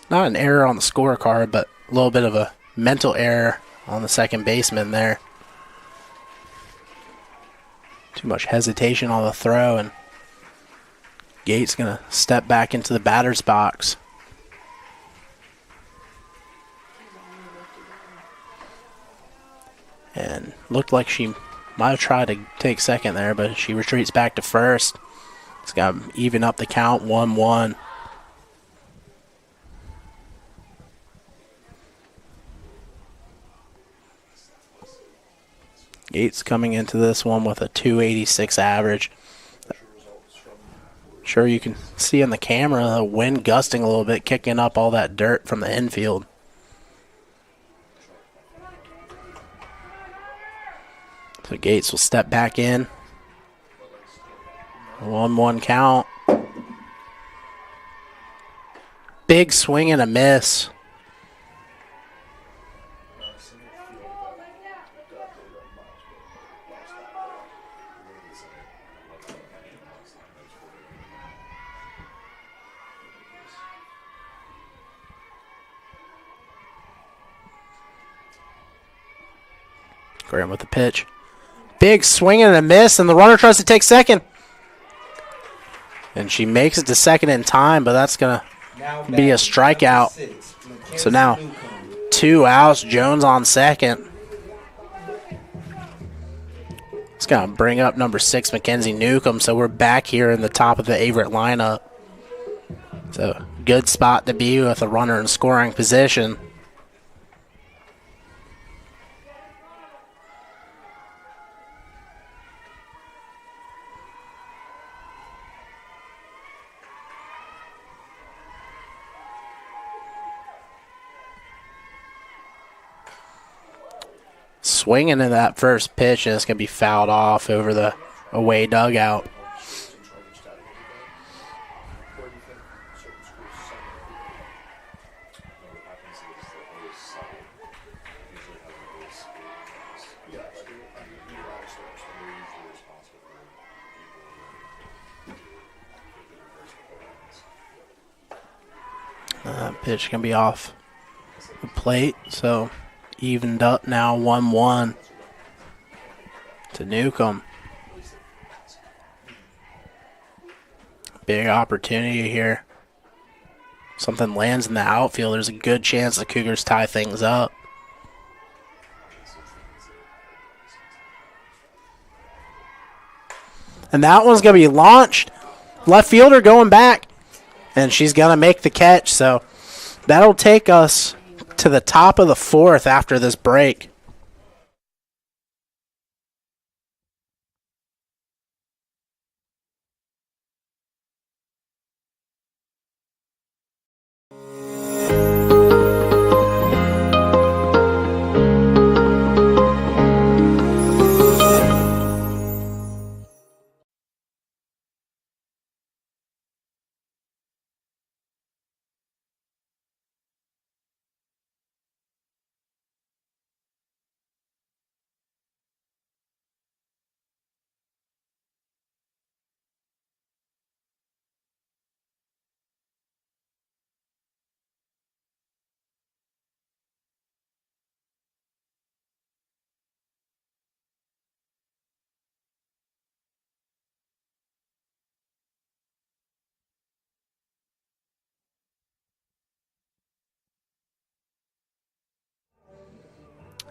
not an error on the scorecard, but a little bit of a mental error on the second baseman there. Too much hesitation on the throw, and Gates going to step back into the batter's box. And looked like she might have tried to take second there, but she retreats back to first. It's got to even up the count, 1-1. Gates coming into this one with a 286 average. Sure, you can see in the camera the wind gusting a little bit, kicking up all that dirt from the infield. So Gates will step back in. 1-1 count. Big swing and a miss. Graham with the pitch. Big swing and a miss, and the runner tries to take second. And she makes it to second in time, but that's going to be a strikeout. So now 2 outs, Jones on second. It's going to bring up number 6, Mackenzie Newcomb, so we're back here in the top of the Averett lineup. So good spot to be with a runner in scoring position. Swinging into that first pitch, and it's going to be fouled off over the away dugout. Pitch going to be off the plate, so evened up now, 1-1 to Newcomb. Big opportunity here. Something lands in the outfield. There's a good chance the Cougars tie things up. And that one's going to be launched. Left fielder going back. And she's going to make the catch, so that'll take us to the top of the 4th after this break.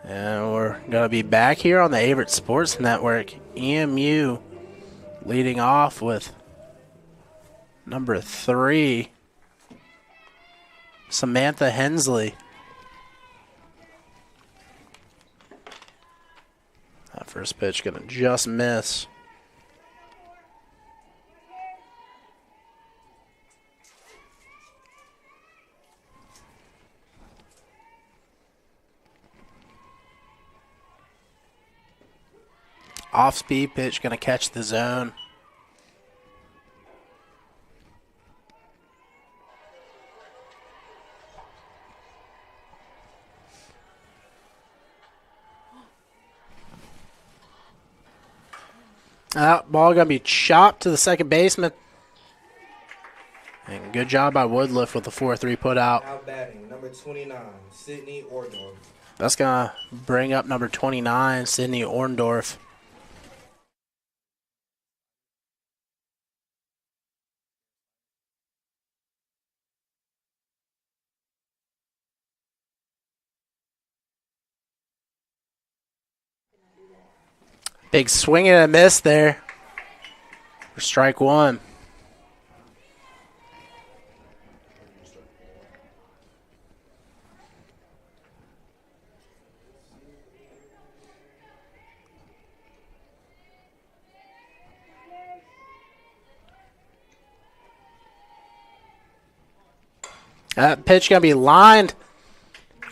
And we're going to be back here on the Averett Sports Network. EMU leading off with number 3, Samantha Hensley. That first pitch going to just miss. Off-speed pitch, going to catch the zone. That ball going to be chopped to the second baseman. And good job by Woodliff with the 4-3 put out. Out batting, number 29, Sydney Ordorf. That's going to bring up number 29, Sydney Orndorff. Big swing and a miss there for strike 1. That pitch going to be lined.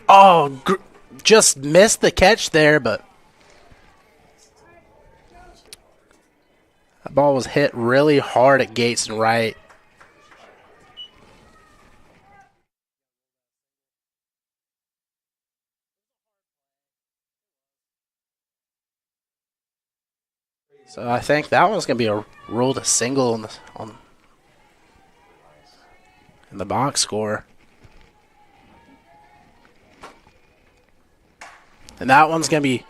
Oh, just missed the catch there, but that ball was hit really hard at Gates and right. So I think that one's going to be ruled a single in the box score. And that one's going to be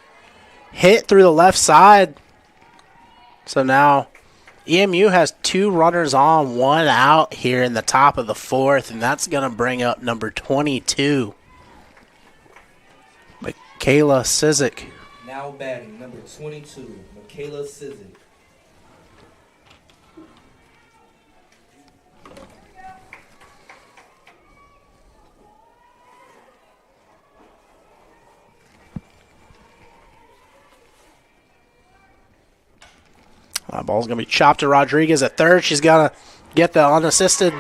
hit through the left side. So now EMU has 2 runners on, 1 out here in the top of the 4th, and that's going to bring up number 22, Michaela Sizik. Now batting, number 22, Michaela Sizik. Ball's going to be chopped to Rodriguez at third. She's going to get the unassisted.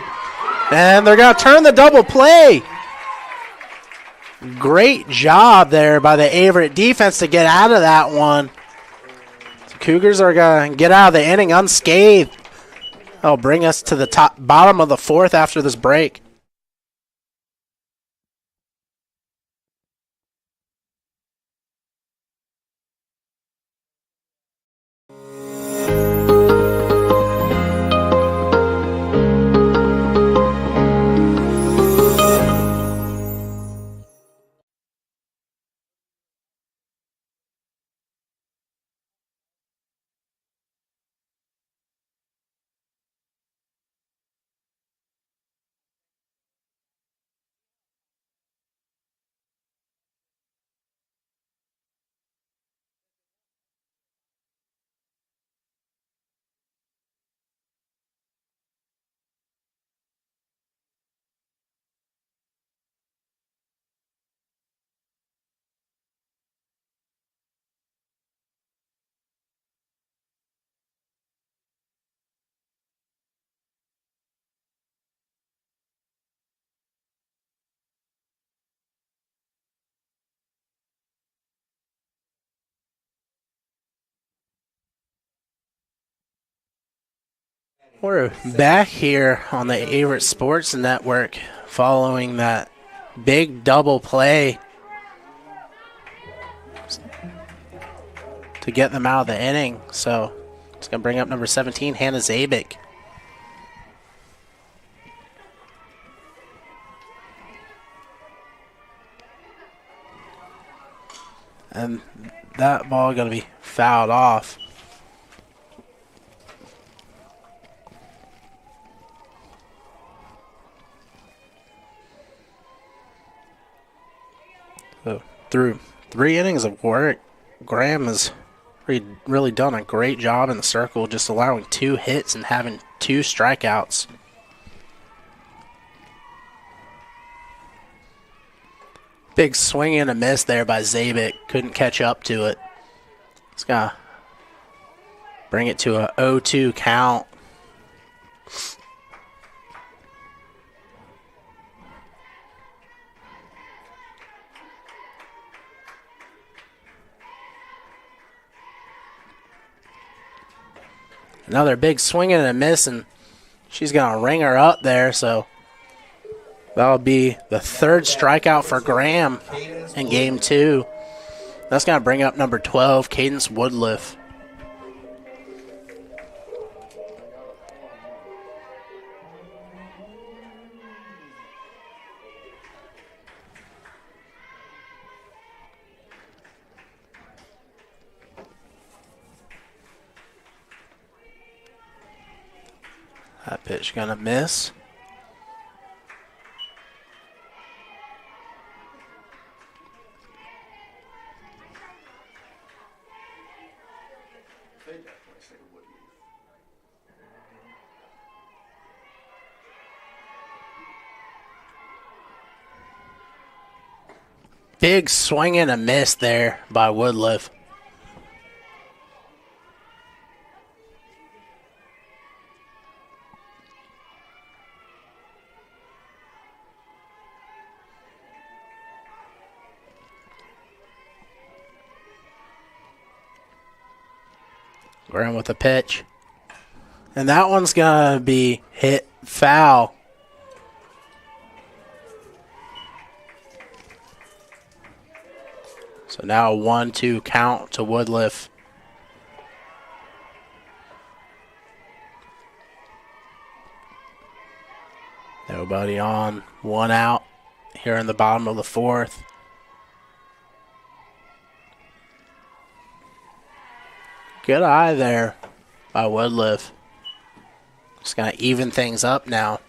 And they're going to turn the double play. Great job there by the Averett defense to get out of that one. The Cougars are going to get out of the inning unscathed. That'll bring us to the bottom of the 4th after this break. We're back here on the Averett Sports Network following that big double play to get them out of the inning. So it's going to bring up number 17, Hannah Zabik. And that ball going to be fouled off. So through 3 innings of work, Graham has really done a great job in the circle, just allowing 2 hits and having 2 strikeouts. Big swing and a miss there by Zabik. Couldn't catch up to it. It's going to bring it to a 0-2 count. Another big swing and a miss, and she's going to ring her up there. So that'll be the 3rd strikeout for Graham in game 2. That's going to bring up number 12, Cadence Woodliff. That pitch going to miss. Big swing and a miss there by Woodliff. Graham with a pitch. And that one's going to be hit foul. So now a 1-2 count to Woodliff. Nobody on, 1 out here in the bottom of the 4th. Good eye there by Woodliff. Just going to even things up now.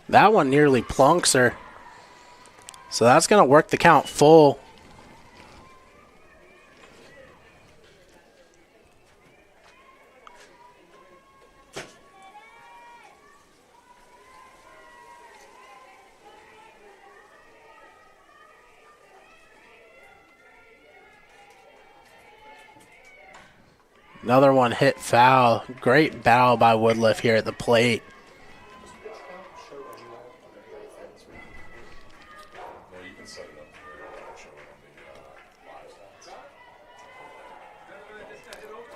That one nearly plunks her. So that's going to work the count full. Another one hit foul. Great battle by Woodliff here at the plate.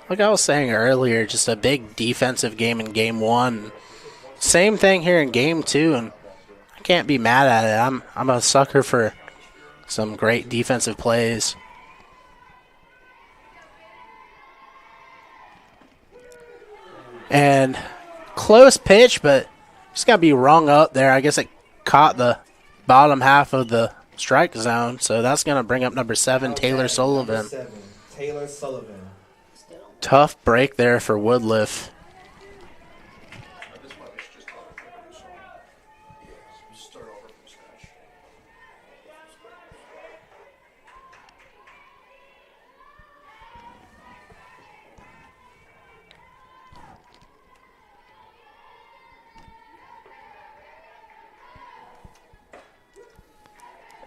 Like I was saying earlier, just a big defensive game in game one. Same thing here in game two, and I can't be mad at it. I'm a sucker for some great defensive plays. And close pitch, but just got to be rung up there. I guess it caught the bottom half of the strike zone, so that's going to bring up number 7, Taylor Sullivan. Number 7, Taylor Sullivan. Tough break there for Woodliff.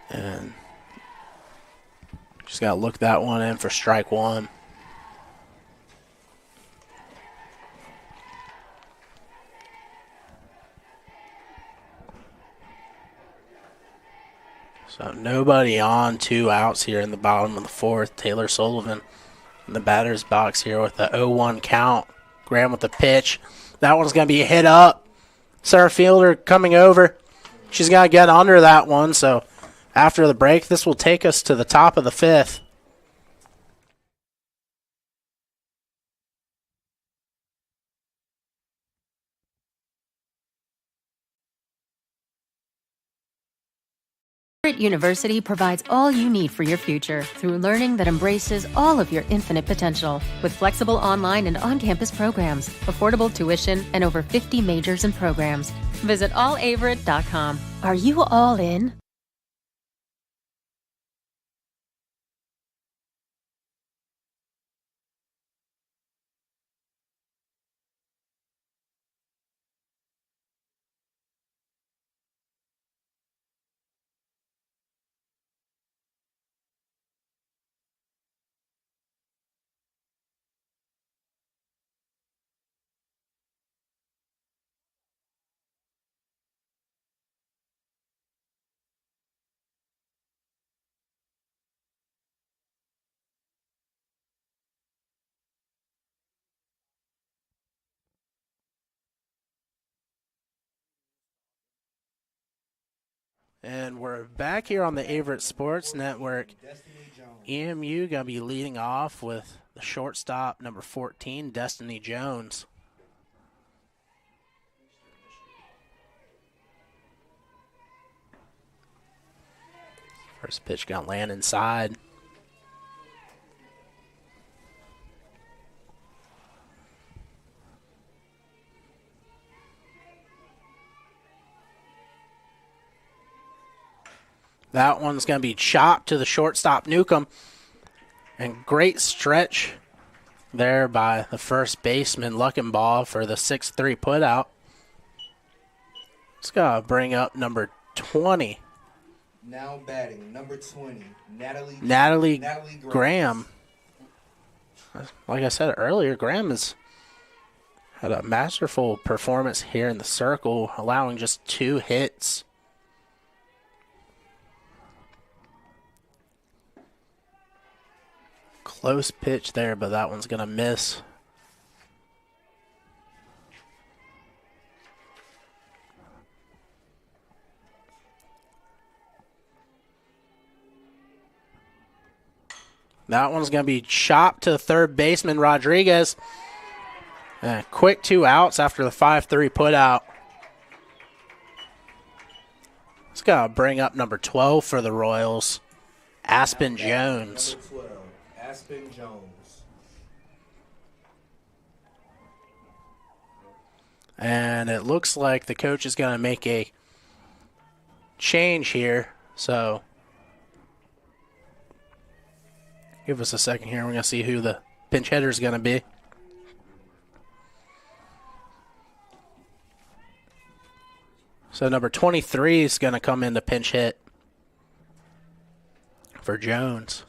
And just got to look that one in for strike one. So nobody on, 2 outs here in the bottom of the 4th. Taylor Sullivan in the batter's box here with the 0-1 count. Graham with the pitch. That one's going to be hit up. Center fielder coming over. She's got to get under that one. So after the break, this will take us to the top of the 5th. Averett University provides all you need for your future through learning that embraces all of your infinite potential. With flexible online and on-campus programs, affordable tuition, and over 50 majors and programs. Visit allaverett.com. Are you all in? And we're back here on the Averett Sports Network. EMU going to be leading off with the shortstop, number 14, Destiny Jones. First pitch going to land inside. That one's going to be chopped to the shortstop, Newcomb. And great stretch there by the first baseman, Luckenbaugh, for the 6-3 putout. It's going to bring up number 20. Now batting, number 20, Natalie Graham. Like I said earlier, Graham has had a masterful performance here in the circle, allowing just 2 hits. Close pitch there, but that one's going to miss. That one's going to be chopped to third baseman Rodriguez. And quick 2 outs after the 5-3 put out. It's going to bring up number 12 for the Royals, Aspen Jones. Number 12, Aspen Jones. And it looks like the coach is going to make a change here. So give us a second here. We're going to see who the pinch hitter is going to be. So number 23 is going to come in to pinch hit for Jones.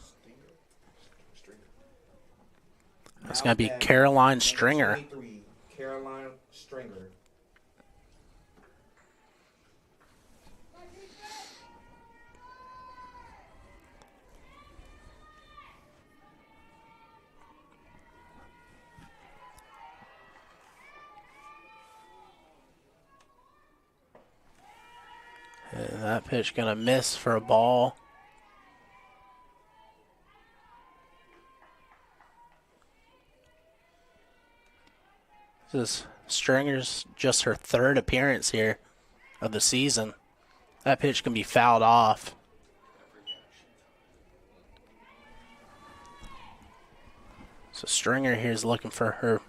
That's going to be Caroline Stringer. Caroline Stringer. And that pitch going to miss for a ball. This is Stringer's just her 3rd appearance here of the season. That pitch can be fouled off. So Stringer here is looking for her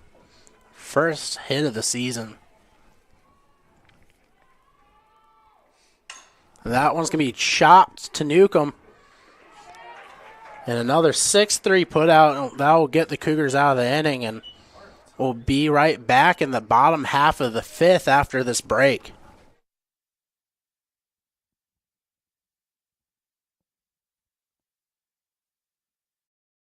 first hit of the season. That one's going to be chopped to Newcomb. And another 6-3 put out. That will get the Cougars out of the inning, and we'll be right back in the bottom half of the 5th after this break.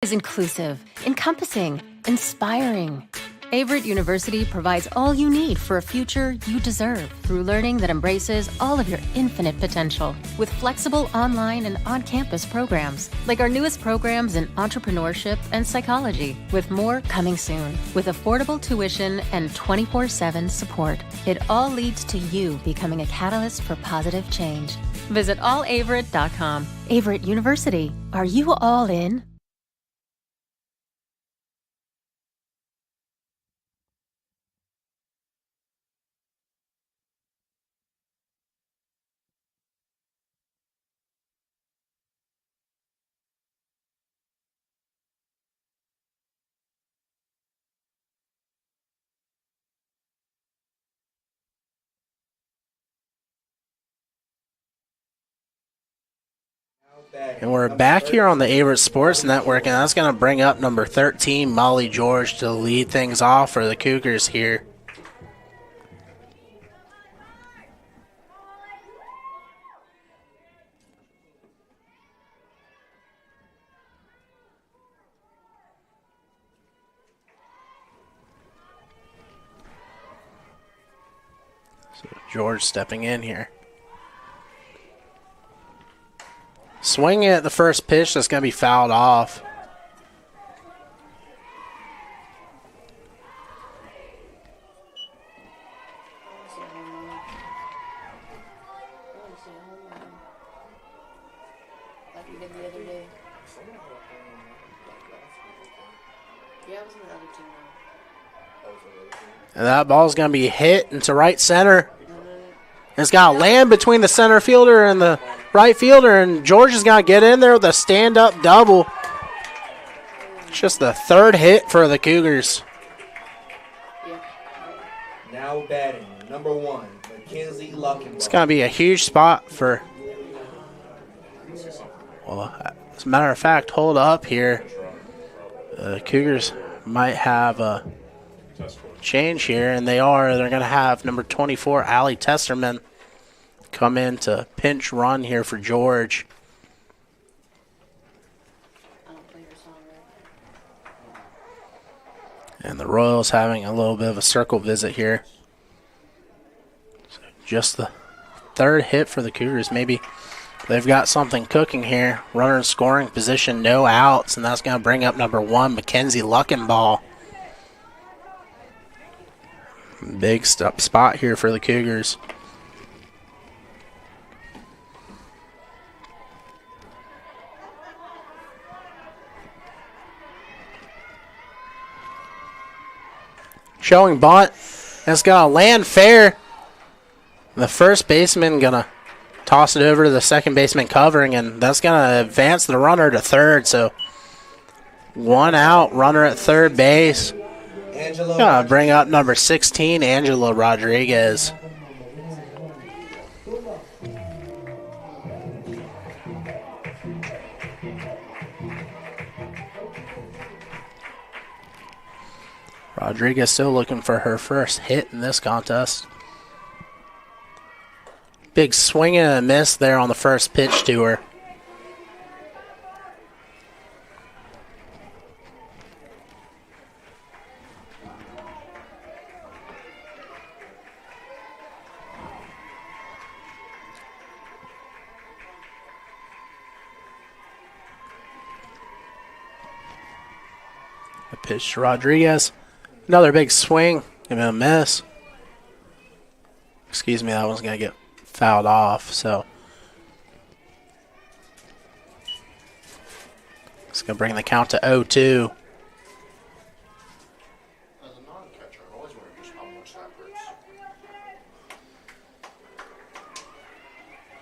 Is inclusive, encompassing, inspiring. Averett University provides all you need for a future you deserve through learning that embraces all of your infinite potential with flexible online and on-campus programs like our newest programs in entrepreneurship and psychology, with more coming soon. With affordable tuition and 24/7 support, it all leads to you becoming a catalyst for positive change. Visit allaverett.com. Averett University. Are you all in? And we're back here on the Averett Sports Network, and that's going to bring up number 13, Molly George, to lead things off for the Cougars here. So George stepping in here. Swinging at the first pitch, that's going to be fouled off. Like we did the other day. Yeah, it was in the other team now. And that ball's going to be hit into right center. And it's got to land between the center fielder and the right fielder, and George is going to get in there with a stand-up double. It's just the 3rd hit for the Cougars. Now batting, number 1, Mackenzie Luckenbach. It's going to be a huge spot for, well, as a matter of fact, hold up here. The Cougars might have a change here, and they're going to have number 24, Allie Testerman, come in to pinch run here for George. And the Royals having a little bit of a circle visit here. So just the 3rd hit for the Cougars. Maybe they've got something cooking here. Runner in scoring position, no outs, and that's going to bring up number 1, Mackenzie Luckenbach. Big spot here for the Cougars. showing bunt. And it's going to land fair. The first baseman going to toss it over to the second baseman covering, and that's going to advance the runner to third. So 1 out, runner at third base. Going to bring up number 16, Angela Rodriguez. Rodriguez still looking for her first hit in this contest. Big swing and a miss there on the first pitch to her. The pitch to Rodriguez. Another big swing and a miss. Excuse me, that one's going to get fouled off, so it's going to bring the count to 0-2. As a non-catcher, I've always wondered just how much that hurts.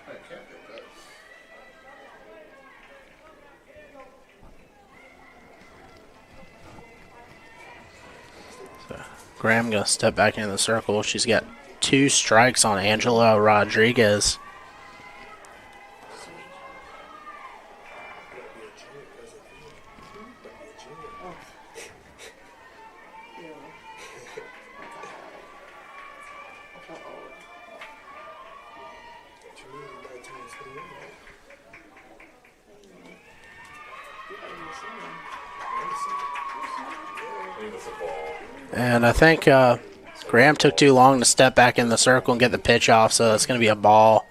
I can't get that. So Graham going to step back into the circle. She's got 2 strikes on Angela Rodriguez. And I think Graham took too long to step back in the circle and get the pitch off, so it's going to be a ball.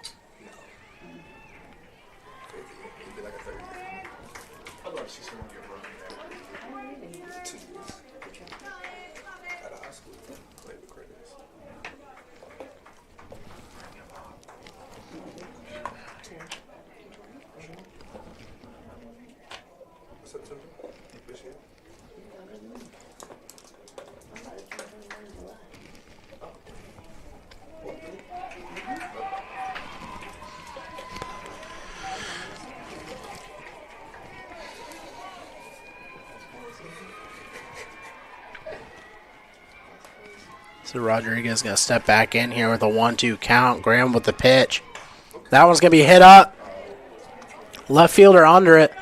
So Rodriguez going to step back in here with a 1-2 count. Graham with the pitch. That one's going to be hit up. Left fielder under it.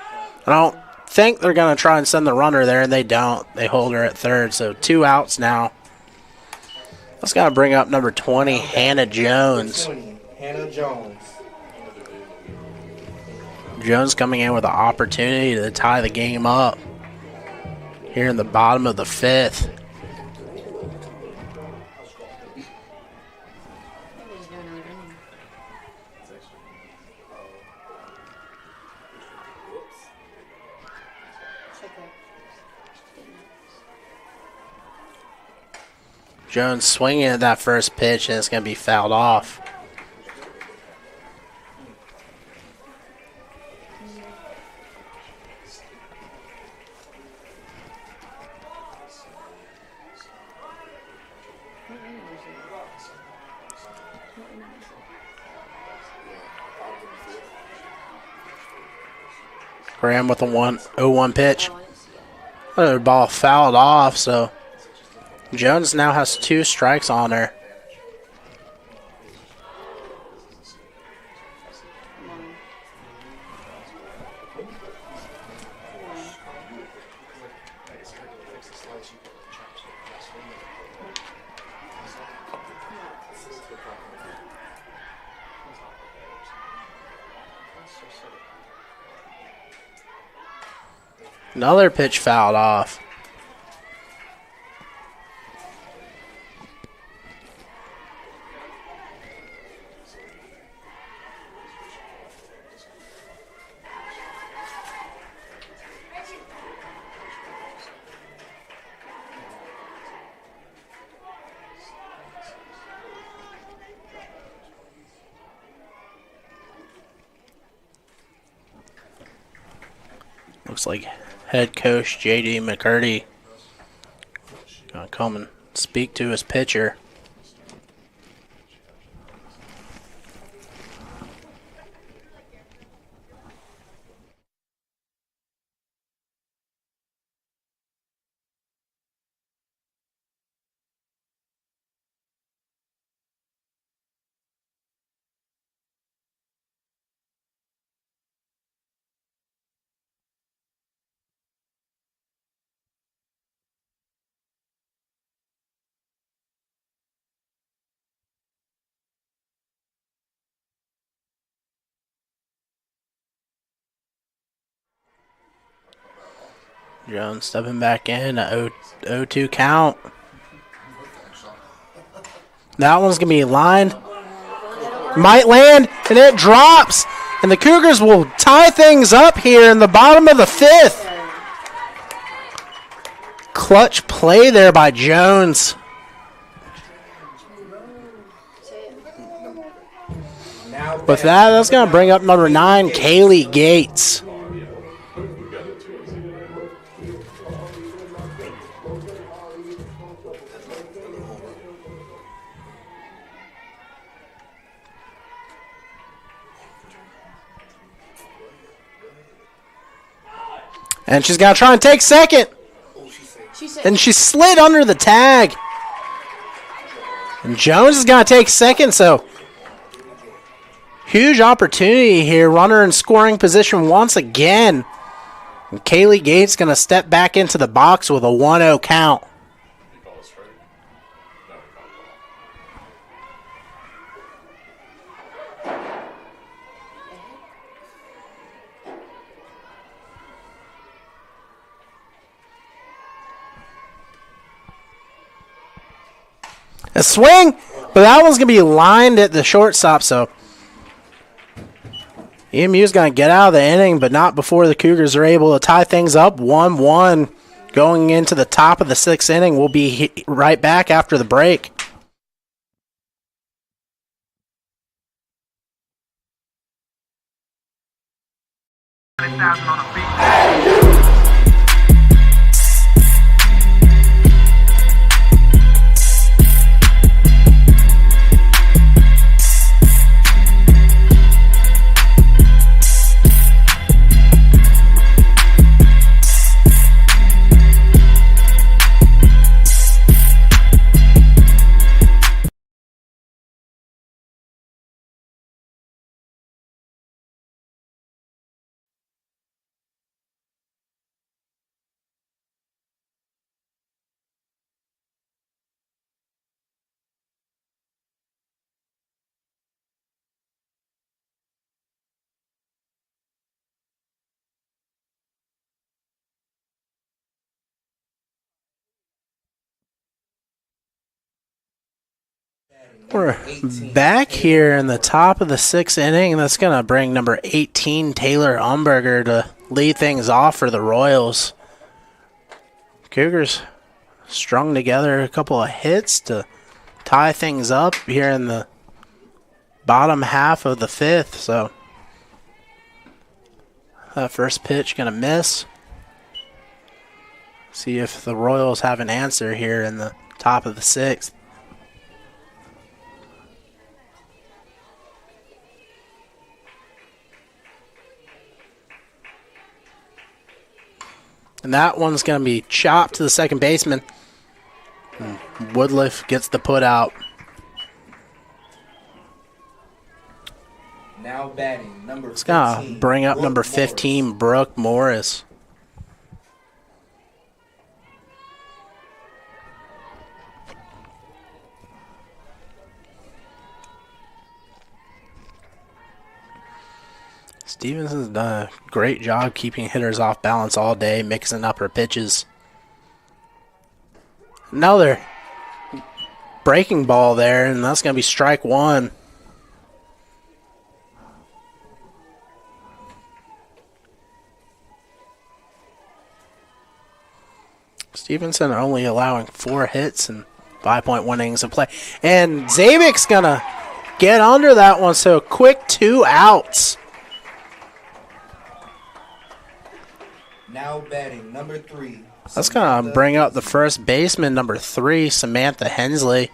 I don't think they're going to try and send the runner there, and they don't. They hold her at third, so 2 outs now. Let's got to bring up number 20, Hannah Jones. Hannah Jones. Jones coming in with an opportunity to tie the game up here in the bottom of the 5th. Jones swinging at that first pitch, and it's going to be fouled off. Graham with a 0-1 pitch. Another ball fouled off, so Jones now has 2 strikes on her. Another pitch fouled off. Looks like head coach J.D. McCurdy gonna come and speak to his pitcher. Jones stepping back in, a 0-2 count. That one's going to be lined. Might land, and it drops. And the Cougars will tie things up here in the bottom of the 5th. Clutch play there by Jones. With that, that's going to bring up number 9, Kaylee Gates. And she's going to try and take second. And she slid under the tag. And Jones is going to take second, so huge opportunity here. Runner in scoring position once again. And Kaylee Gates going to step back into the box with a 1-0 count. A swing, but that one's going to be lined at the shortstop, so EMU's going to get out of the inning, but not before the Cougars are able to tie things up 1-1 going into the top of the 6th inning. We'll be right back after the break. We're back here in the top of the 6th inning. That's going to bring number 18, Taylor Umberger, to lead things off for the Royals. Cougars strung together a couple of hits to tie things up here in the bottom half of the 5th. So that first pitch going to miss. See if the Royals have an answer here in the top of the 6th. And that one's going to be chopped to the second baseman. And Woodliff gets the put out. Now batting, number 15. It's going to bring up number 15, Morris. Brooke Morris. Stevenson's done a great job keeping hitters off balance all day, mixing up her pitches. Another breaking ball there, and that's going to be strike one. Stevenson only allowing 4 hits and 5.1 innings of play. And Zabik's going to get under that one, so quick 2 outs. Now Now batting, number 3. That's going to bring up the first baseman, number 3, Samantha Hensley.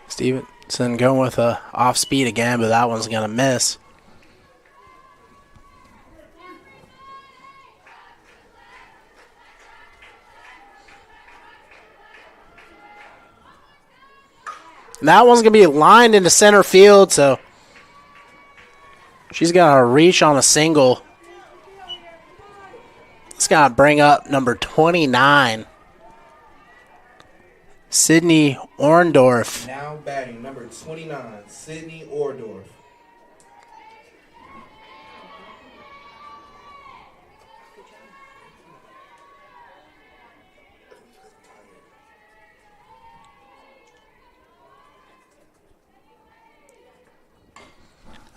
Stevenson going with a off speed again, but that one's going to miss. And that one's going to be lined into center field, so she's going to reach on a single. It's going to bring up number 29, Sydney Orndorff. Now batting, number 29, Sydney Orndorff.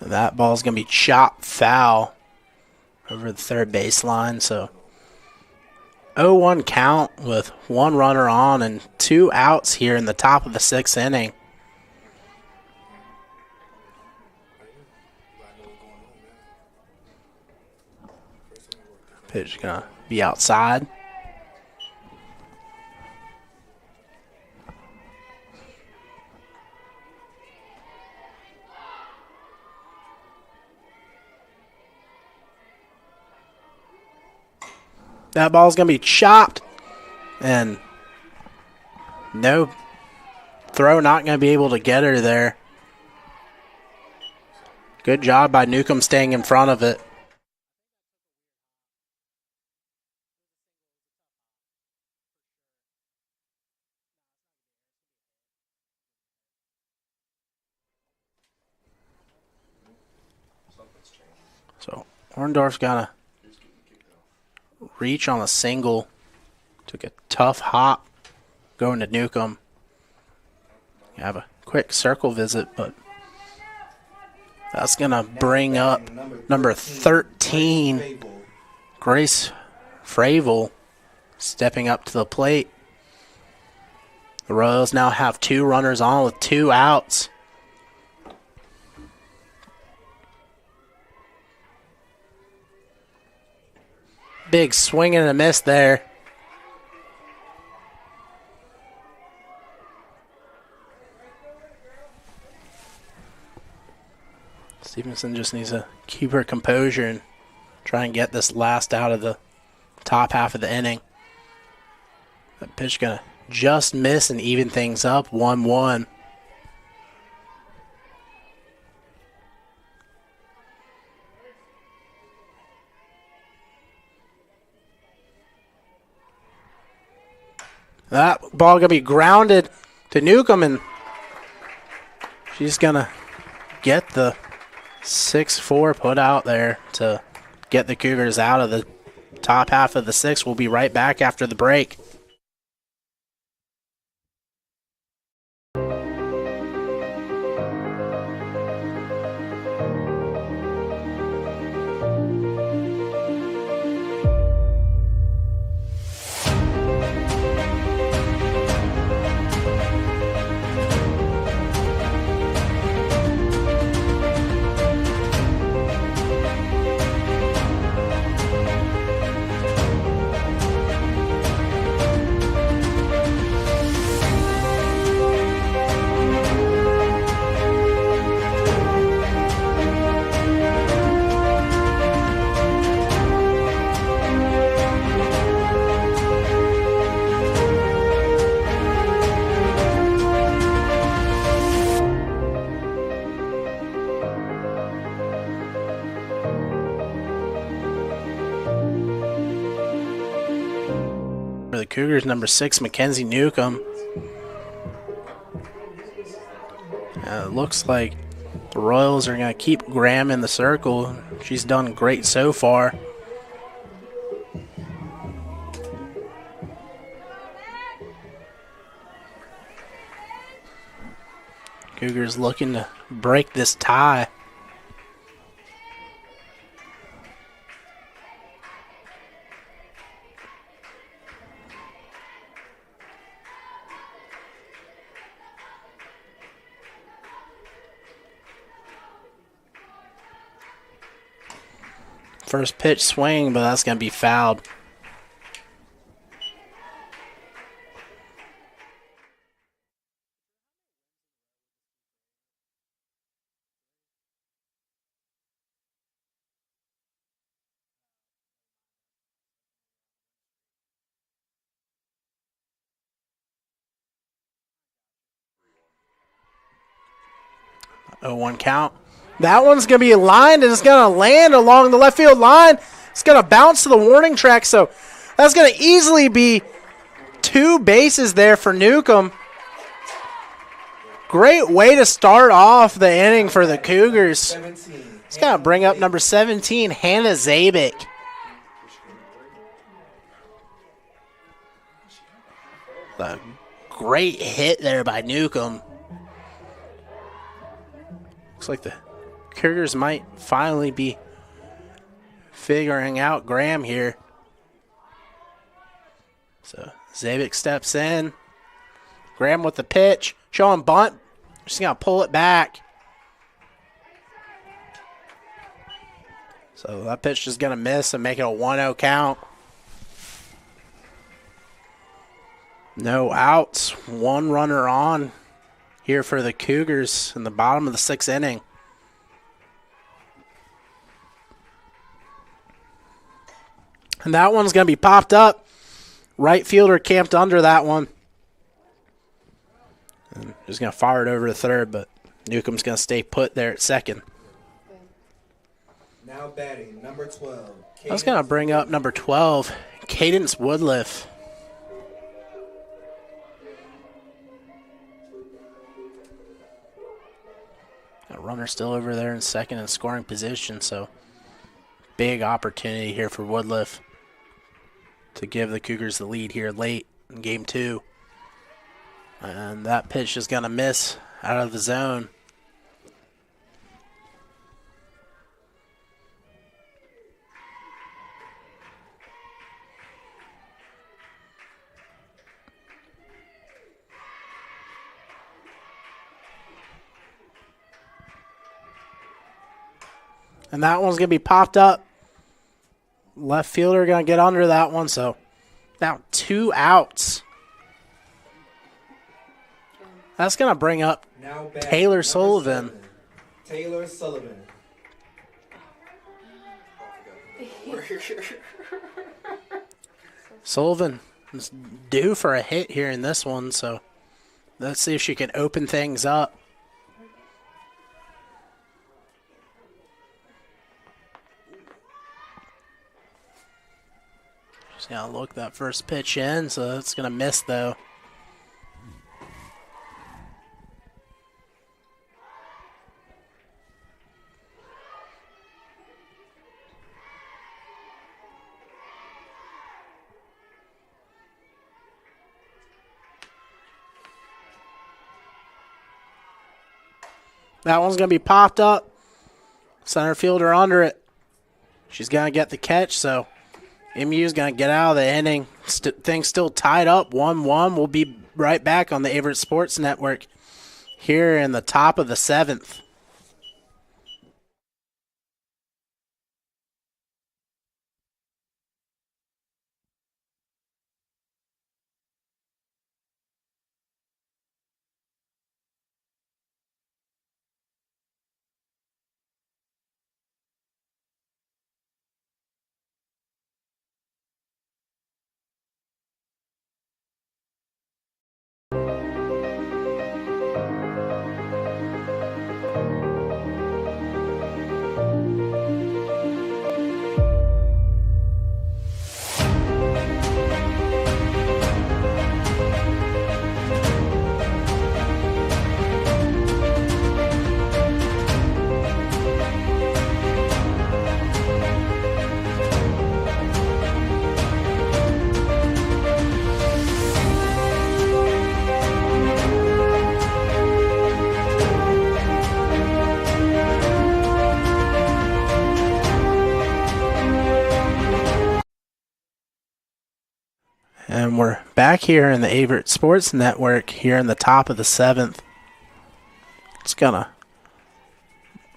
That ball's going to be chopped foul over the third baseline. So 0-1 count with 1 runner on and 2 outs here in the top of the 6th inning. Pitch going to be outside. That ball's going to be chopped, and no throw, not going to be able to get her there. Good job by Newcomb staying in front of it. So Orndorff's got to reach on a single. Took a tough hop going to Newcomb. Have a quick circle visit, but that's going to bring up number 13, Grace Fravel, stepping up to the plate. The Royals now have 2 runners on with 2 outs. Big swing and a miss there. Stevenson just needs to keep her composure and try and get this last out of the top half of the inning. That pitch gonna just miss and even things up, 1-1. That ball going to be grounded to Newcomb, and she's going to get the 6-4 put out there to get the Cougars out of the top half of the 6th. We'll be right back after the break. For the Cougars, number 6, Mackenzie Newcomb. It looks like the Royals are going to keep Graham in the circle. She's done great so far. Cougars looking to break this tie. First pitch swing, but that's going to be fouled. Oh, 1 count. That one's going to be lined, and it's going to land along the left field line. It's going to bounce to the warning track, so that's going to easily be 2 bases there for Newcomb. Great way to start off the inning for the Cougars. It's going to bring up number 17, Hannah Zabik. A great hit there by Newcomb. Looks like the Cougars might finally be figuring out Graham here. So Zabik steps in. Graham with the pitch. Showing bunt. Just going to pull it back. So that pitch is going to miss and make it a 1-0 count. No outs. 1 runner on here for the Cougars in the bottom of the 6th inning. And that one's going to be popped up. Right fielder camped under that one. And just going to fire it over to third, but Newcomb's going to stay put there at second. Now batting, number 12. I was going to bring up number 12, Cadence Woodliff. A runner still over there in second in scoring position, so big opportunity here for Woodliff to give the Cougars the lead here late in game 2. And that pitch is going to miss out of the zone. And that one's going to be popped up. Left fielder going to get under that one. So now 2 outs. That's going to bring up Taylor Sullivan. Taylor Sullivan. Sullivan is due for a hit here in this one. So let's see if she can open things up. Just going to look that first pitch in, so that's going to miss, though. That one's going to be popped up. Center fielder under it. She's going to get the catch, so MU's going to get out of the inning. Things still tied up, 1-1. We'll be right back on the Averett Sports Network here in the top of the 7th. And we're back here in the Averett Sports Network here in the top of the 7th. It's going to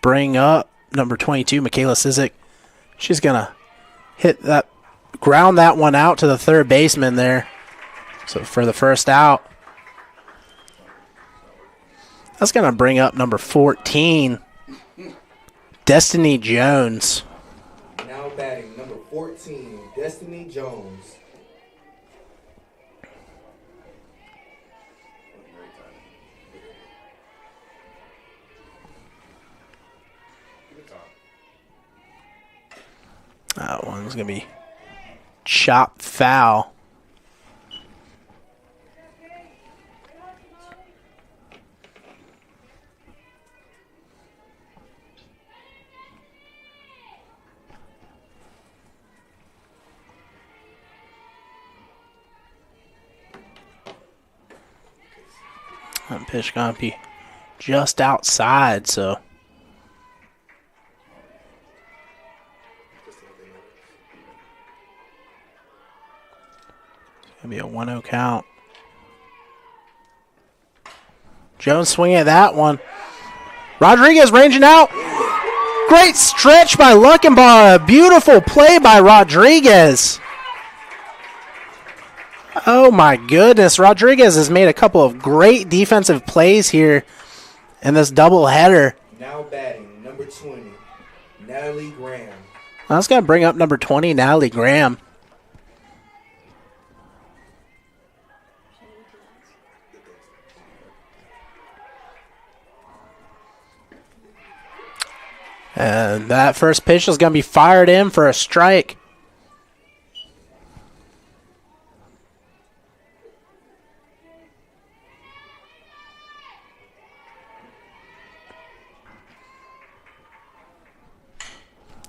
bring up number 22, Michaela Sizik, She's going to ground that one out to the third baseman there. So for the first out. That's going to bring up number 14, Destiny Jones. Now batting number 14, Destiny Jones. That one's going to be chopped foul. That pitch going to be just outside, so. It's going to be a 1-0 count. Jones swinging at that one. Rodriguez ranging out. Great stretch by Luckenbaugh. A beautiful play by Rodriguez. Oh my goodness. Rodriguez has made a couple of great defensive plays here in this doubleheader. Now batting number 20, Natalie Graham. I was going to bring up number 20, Natalie Graham. And that first pitch is going to be fired in for a strike.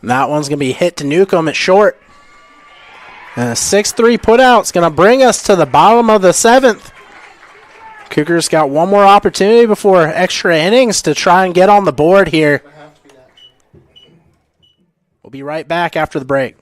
And that one's going to be hit to Newcomb at short. And a 6-3 putout is going to bring us to the bottom of the 7th. Cougars got one more opportunity before extra innings to try and get on the board here. We'll be right back after the break.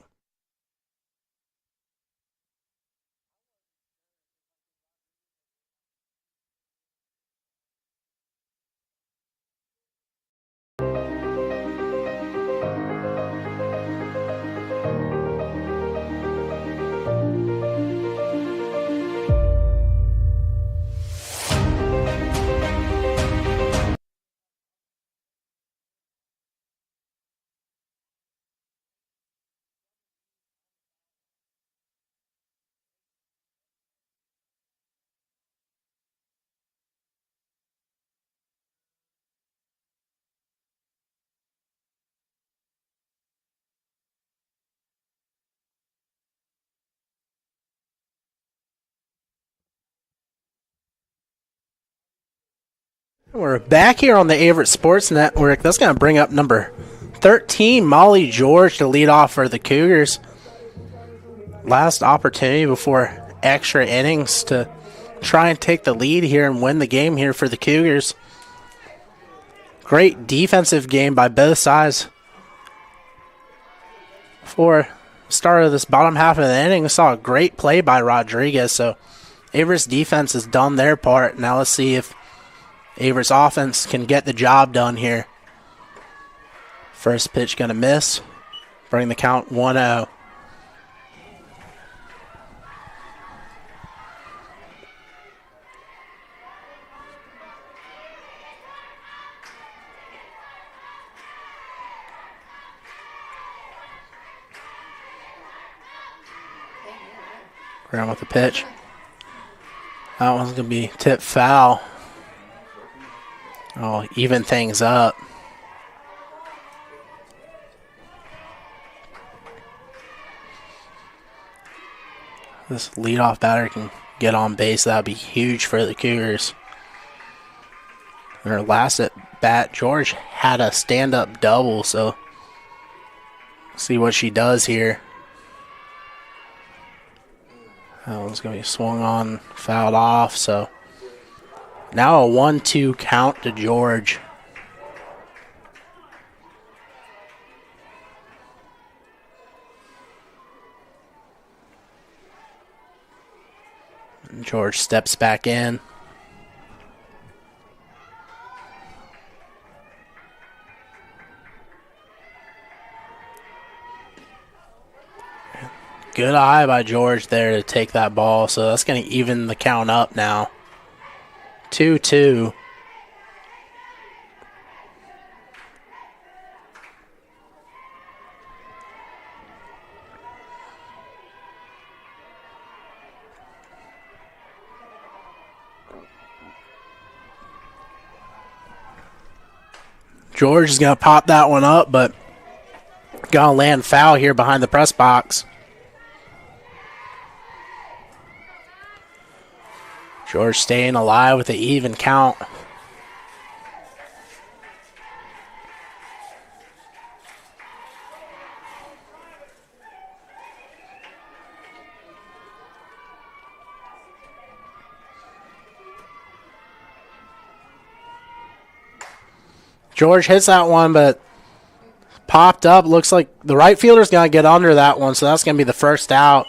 We're back here on the Averett Sports Network. That's going to bring up number 13, Molly George, to lead off for the Cougars. Last opportunity before extra innings to try and take the lead here and win the game here for the Cougars. Great defensive game by both sides. For the start of this bottom half of the inning, we saw a great play by Rodriguez. So Averett's defense has done their part. Now let's see if Averett's offense can get the job done here. First pitch going to miss. Bring the count 1-0. Graham with the pitch. That one's going to be tipped foul. Oh, even things up. This leadoff batter can get on base. That would be huge for the Cougars. In her last at bat, George had a stand-up double, so see what she does here. That one's going to be swung on, fouled off, so now a 1-2 count to George. And George steps back in. Good eye by George there to take that ball, so that's going to even the count up now. 2-2. George is going to pop that one up, but going to land foul here behind the press box. George staying alive with the even count. George hits that one, but popped up. Looks like the right fielder's going to get under that one, so that's going to be the first out.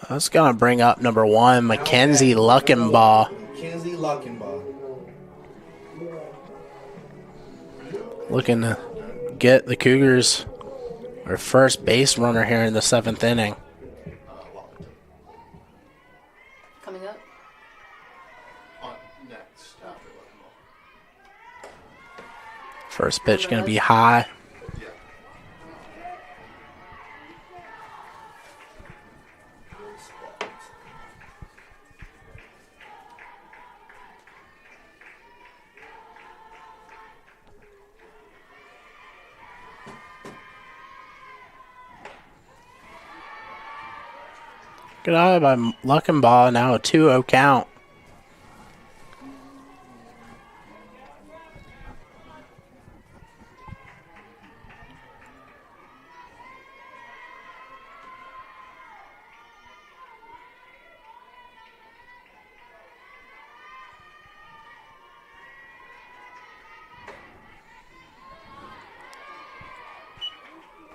That's going to bring up number 1, Mackenzie Luckenbaugh. Mackenzie Luckenbaugh. Looking to get the Cougars their first base runner here in the 7th inning. Coming up. Next after First pitch going to be high. Good eye by Luckenbaugh, now a 2-0 count.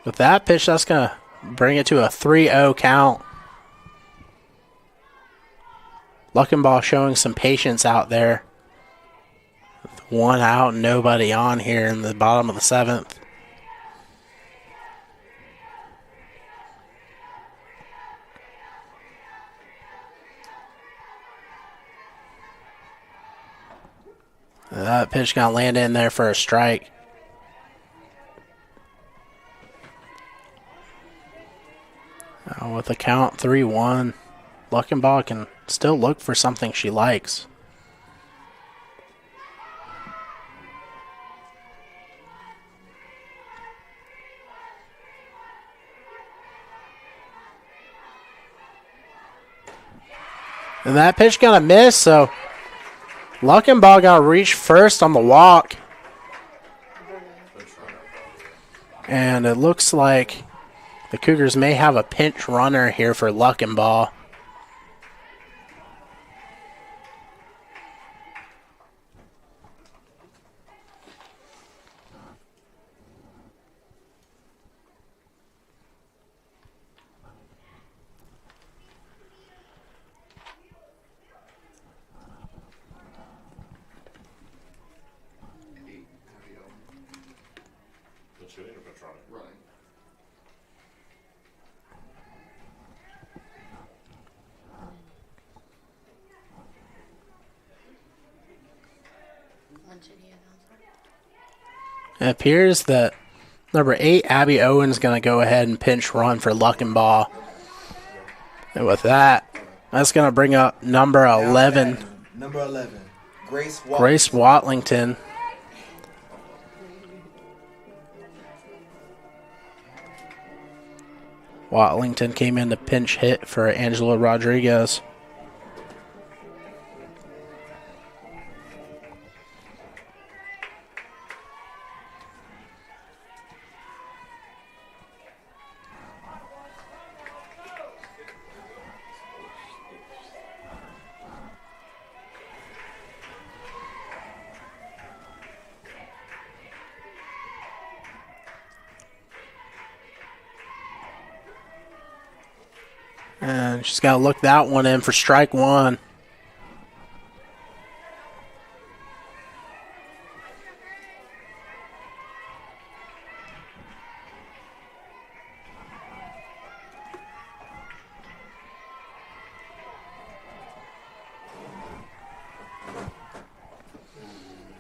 With that pitch, that's going to bring it to a 3-0 count. Luckenbaugh showing some patience out there. With 1 out, nobody on here in the bottom of the 7th. That pitch going to land in there for a strike. Now with the count 3-1, Luckenbaugh can still look for something she likes. And that pitch gonna miss, so Luckenbaugh gonna reach first on the walk. And it looks like the Cougars may have a pinch runner here for Luckenbaugh. It appears that number 8, Abby Owen's going to go ahead and pinch run for Luckenbaugh. And with that, that's going to bring up number 11. Number 11, Grace Watlington. Grace Watlington. Watlington came in to pinch hit for Angela Rodriguez. And she's got to look that one in for strike 1.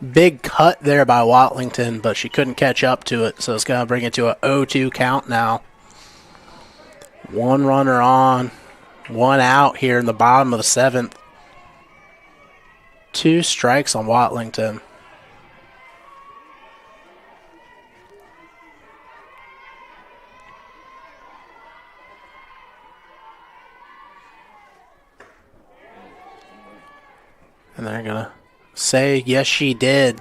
Big cut there by Watlington, but she couldn't catch up to it, so it's going to bring it to a 0-2 count now. One runner on, one out here in the bottom of the 7th. 2 strikes on Watlington. And they're going to say, yes, she did.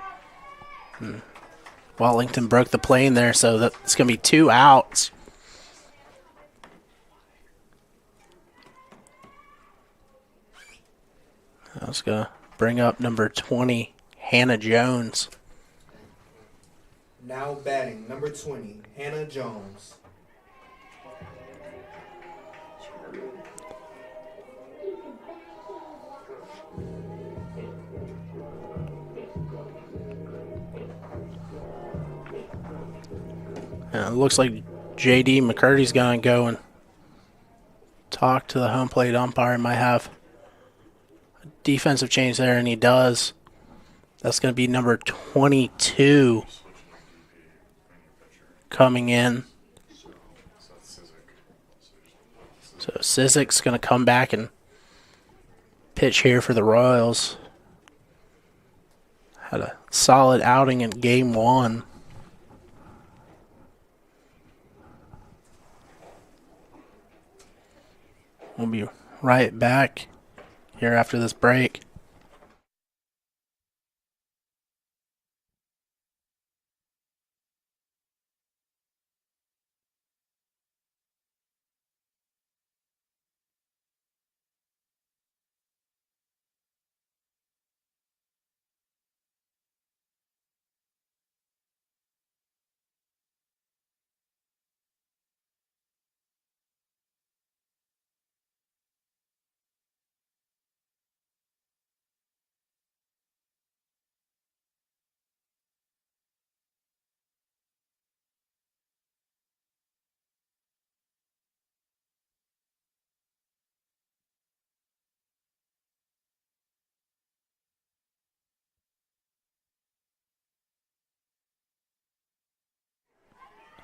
Watlington broke the plane there, so that's going to be 2 outs. I was going to bring up number 20, Hannah Jones. Now batting, number 20, Hannah Jones. And it looks like J.D. McCurdy's going to go and talk to the home plate umpire. Might have a defensive change there, and he does. That's going to be number 22 coming in. So Sizek's going to come back and pitch here for the Royals. Had a solid outing in Game 1. We'll be right back here after this break.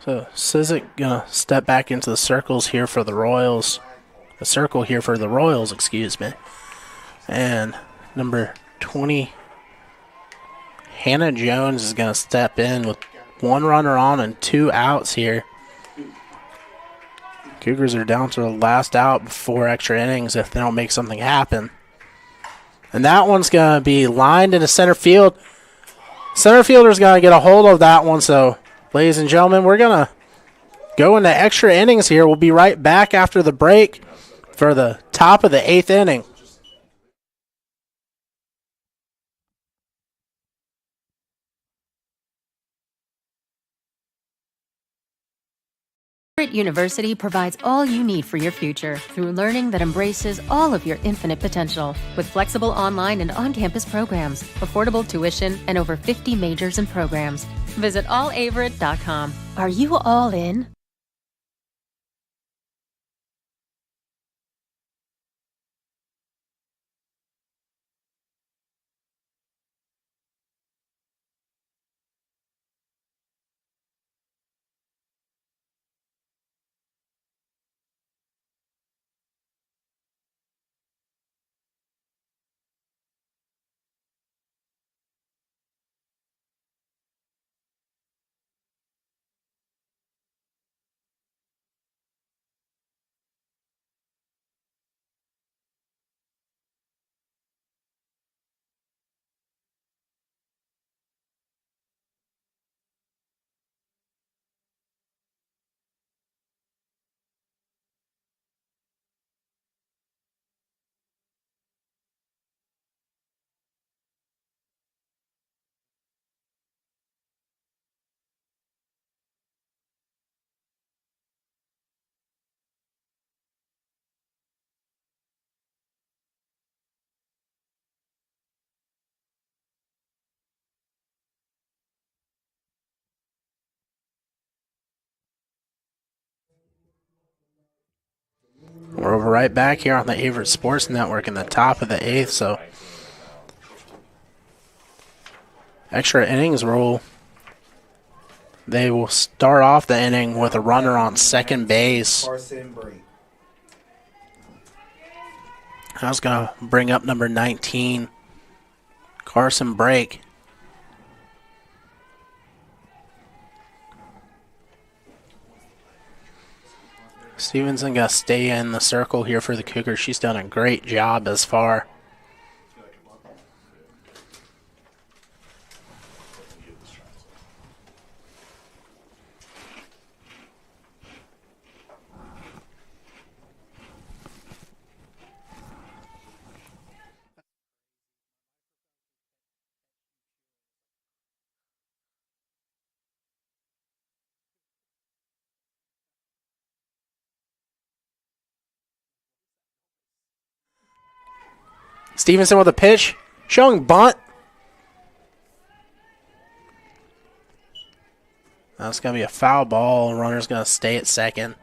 So Sizek gonna step back into the circles here for the Royals. A circle here for the Royals, excuse me. And number 20, Hannah Jones is gonna step in with 1 runner on and 2 outs here. Cougars are down to the last out before extra innings if they don't make something happen. And that one's gonna be lined into center field. Center fielder's gonna get a hold of that one, so ladies and gentlemen, we're going to go into extra innings here. We'll be right back after the break for the top of the 8th inning. Averett University provides all you need for your future through learning that embraces all of your infinite potential. With flexible online and on-campus programs, affordable tuition, and over 50 majors and programs. Visit allaverett.com. Are you all in? We're right back here on the Averett Sports Network in the top of the 8th, so extra innings rule. They will start off the inning with a runner on second base. Carson Brake. I was going to bring up number 19, Carson Brake. Stevenson got to stay in the circle here for the Cougars. She's done a great job as far. Stevenson with a pitch, showing bunt. That's going to be a foul ball. Runner's going to stay at second.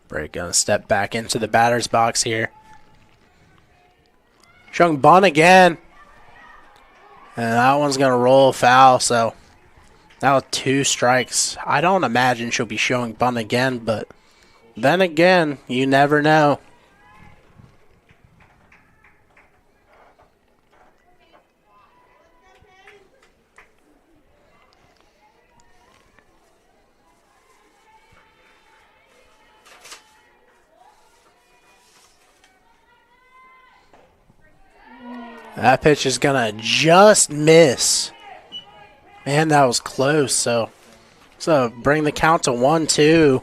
Brake going to step back into the batter's box here. Showing bunt again. And that one's going to roll foul, so now 2 strikes. I don't imagine she'll be showing bunt again, but then again, you never know. That pitch is going to just miss. Man, that was close. So bring the count to 1-2.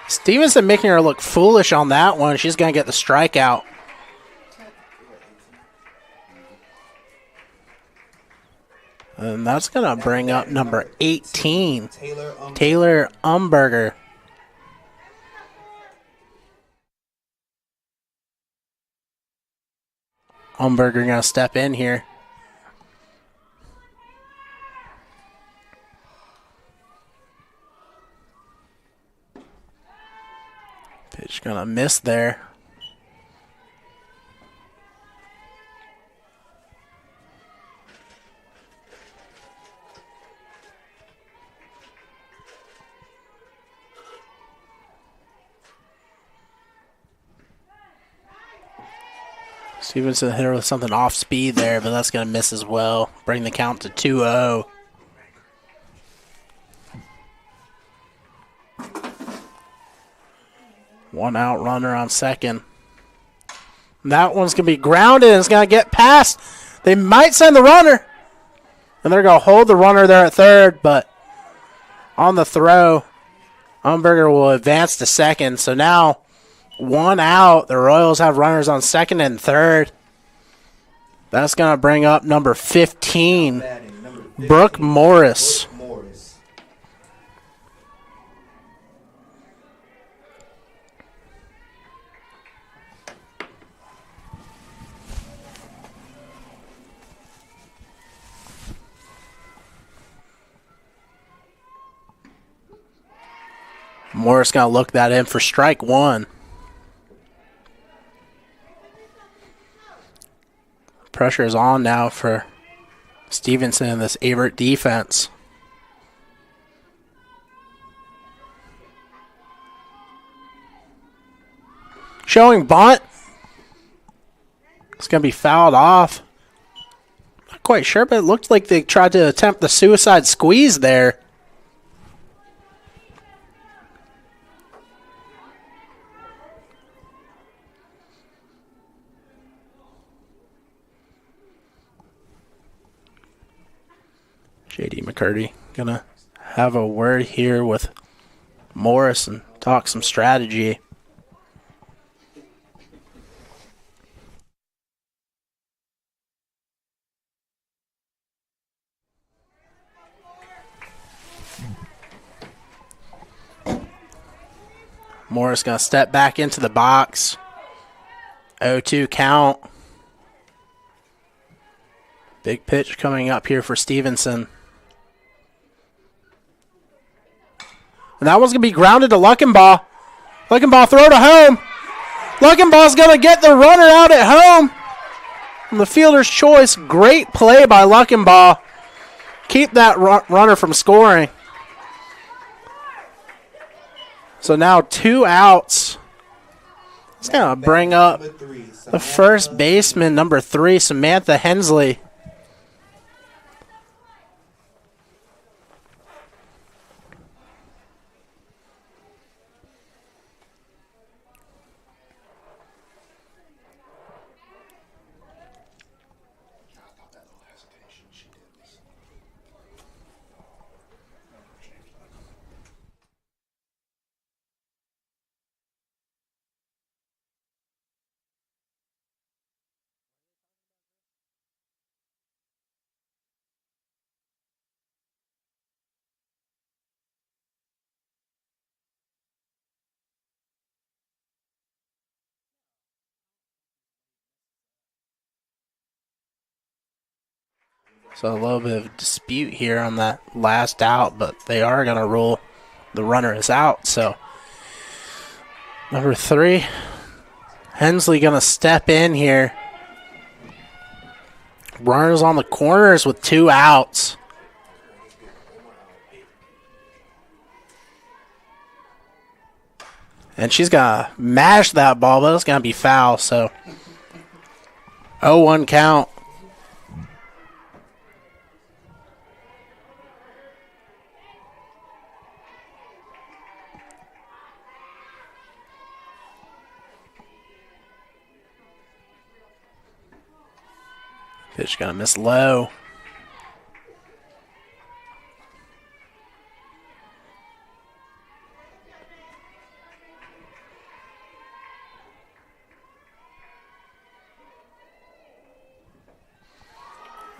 Stevenson making her look foolish on that one. She's going to get the strikeout. And that's going to bring up number 18, Taylor Umberger. Umberger going to step in here. Pitch going to miss there. Stevenson hit her with something off speed there, but that's going to miss as well. Bring the count to 2-0. One out runner on second. That one's going to be grounded and it's going to get past. They might send the runner. And they're going to hold the runner there at third, but on the throw, Umberger will advance to second. So now 1 out. The Royals have runners on second and third. That's going to bring up number 15, Brooke Morris. Morris going to look that in for strike 1. Pressure is on now for Stevenson in this Averett defense. Showing bunt. It's going to be fouled off. Not quite sure, but it looked like they tried to attempt the suicide squeeze there. J.D. McCurdy gonna have a word here with Morris and talk some strategy. Morris gonna step back into the box. 0-2 count. Big pitch coming up here for Stevenson. And that one's going to be grounded to Luckenbaugh. Luckenbaugh throw to home. Luckenbaugh's going to get the runner out at home. And the fielder's choice. Great play by Luckenbaugh. Keep that runner from scoring. So now 2 outs. It's going to bring up the first baseman, number 3, Samantha Hensley. So a little bit of dispute here on that last out, but they are going to rule the runner is out. So number 3, Hensley going to step in here. Runners on the corners with 2 outs. And she's going to mash that ball, but it's going to be foul. So 0-1 count. Pitch gonna miss low.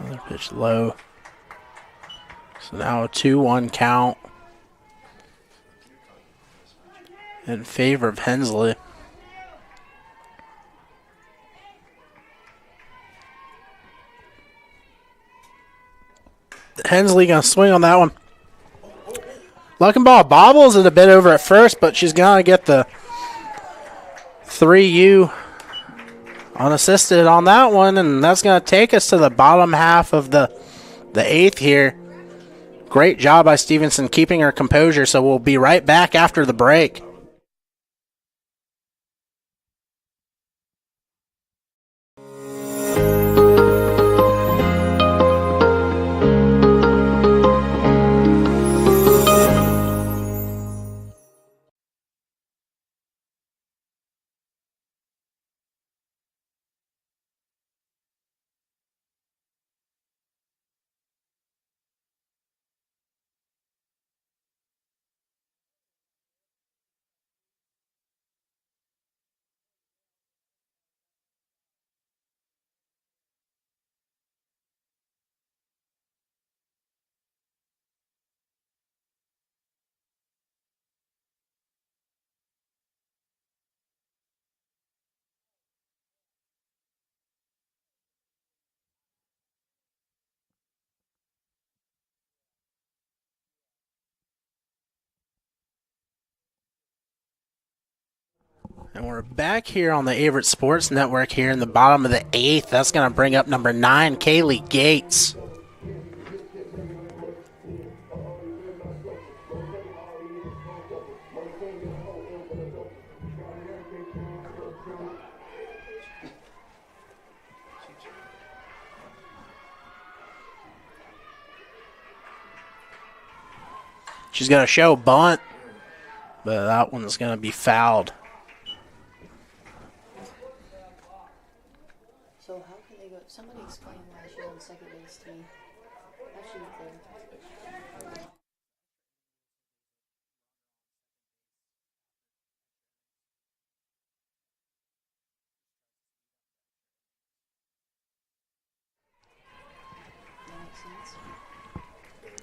Another pitch low. So now a 2-1 count in favor of Hensley. Hensley going to swing on that one. Luckenbaugh bobbles it a bit over at first, but she's going to get the 3U unassisted on that one, and that's going to take us to the bottom half of the 8th here. Great job by Stevenson keeping her composure, so we'll be right back after the break. And we're back here on the Averett Sports Network here in the bottom of the 8th. That's going to bring up number 9, Kaylee Gates. She's going to show bunt, but that one's going to be fouled. So how can they go? Somebody explain why she's on second base to me. How's she there? That makes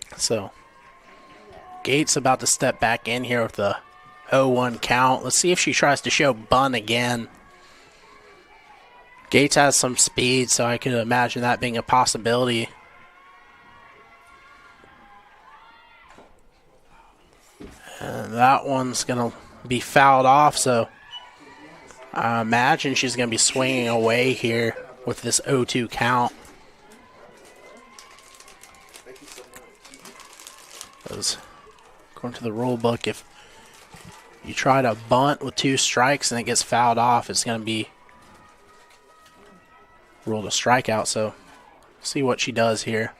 sense. So Gates about to step back in here with the 0-1 count. Let's see if she tries to show bunt again. Gates has some speed, so I can imagine that being a possibility. And That one's going to be fouled off, so I imagine she's going to be swinging away here with this 0-2 count. Because according to the rule book, if you try to bunt with 2 strikes and it gets fouled off, it's going to be ruled a strikeout. So see what she does here.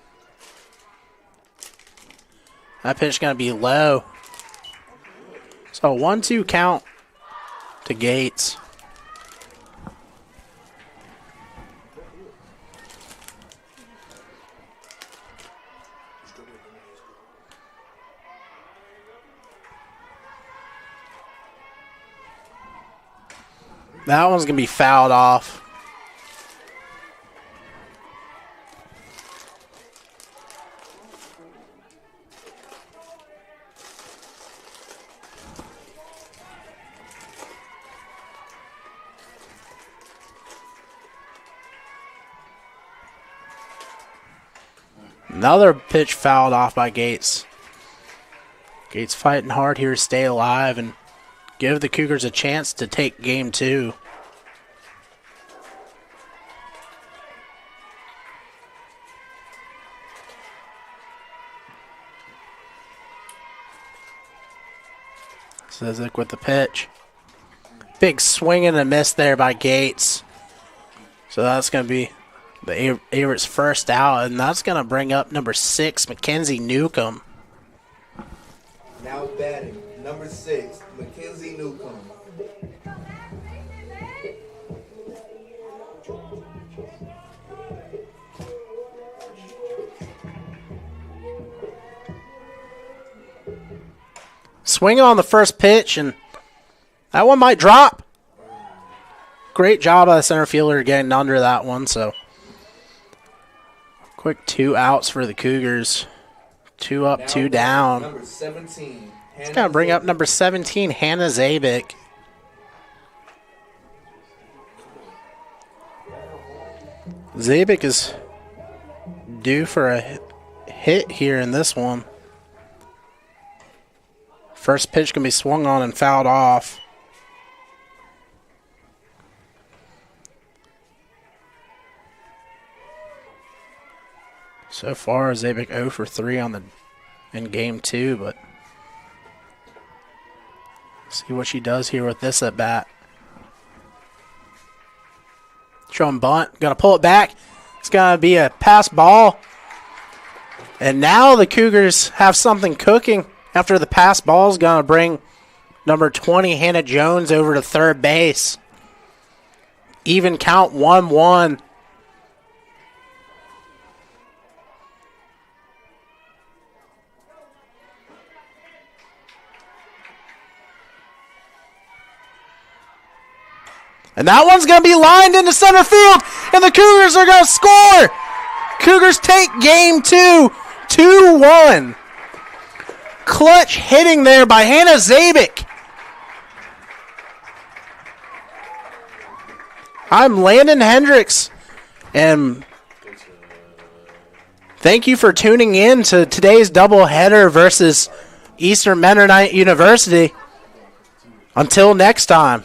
That pitch is going to be low. So 1-2 count to Gates. That one's going to be fouled off. Another pitch fouled off by Gates. Gates fighting hard here to stay alive and give the Cougars a chance to take game 2. Zizik with the pitch. Big swing and a miss there by Gates. So that's going to be the Averett's first out, and that's going to bring up number 6, Mackenzie Newcomb. Now batting, number 6, Mackenzie Newcomb. Swinging on the first pitch, and that one might drop. Great job by the center fielder getting under that one. So quick 2 outs for the Cougars. 2 up, 2 down. Number 17. It's going to bring up number 17, Hannah Zabik. Zabik is due for a hit here in this one. First pitch can be swung on and fouled off. So far, Zabik 0 for 3 in game 2, but see what she does here with this at bat. Showing bunt, gonna pull it back. It's gonna be a pass ball, and now the Cougars have something cooking. After the pass ball is going to bring number 20, Hannah Jones, over to third base. Even count 1-1. And that one's going to be lined into center field, and the Cougars are going to score. Cougars take game 2, 2-1. Clutch hitting there by Hannah Zabik. I'm Landon Hendricks, and thank you for tuning in to today's doubleheader versus Eastern Mennonite University. Until next time.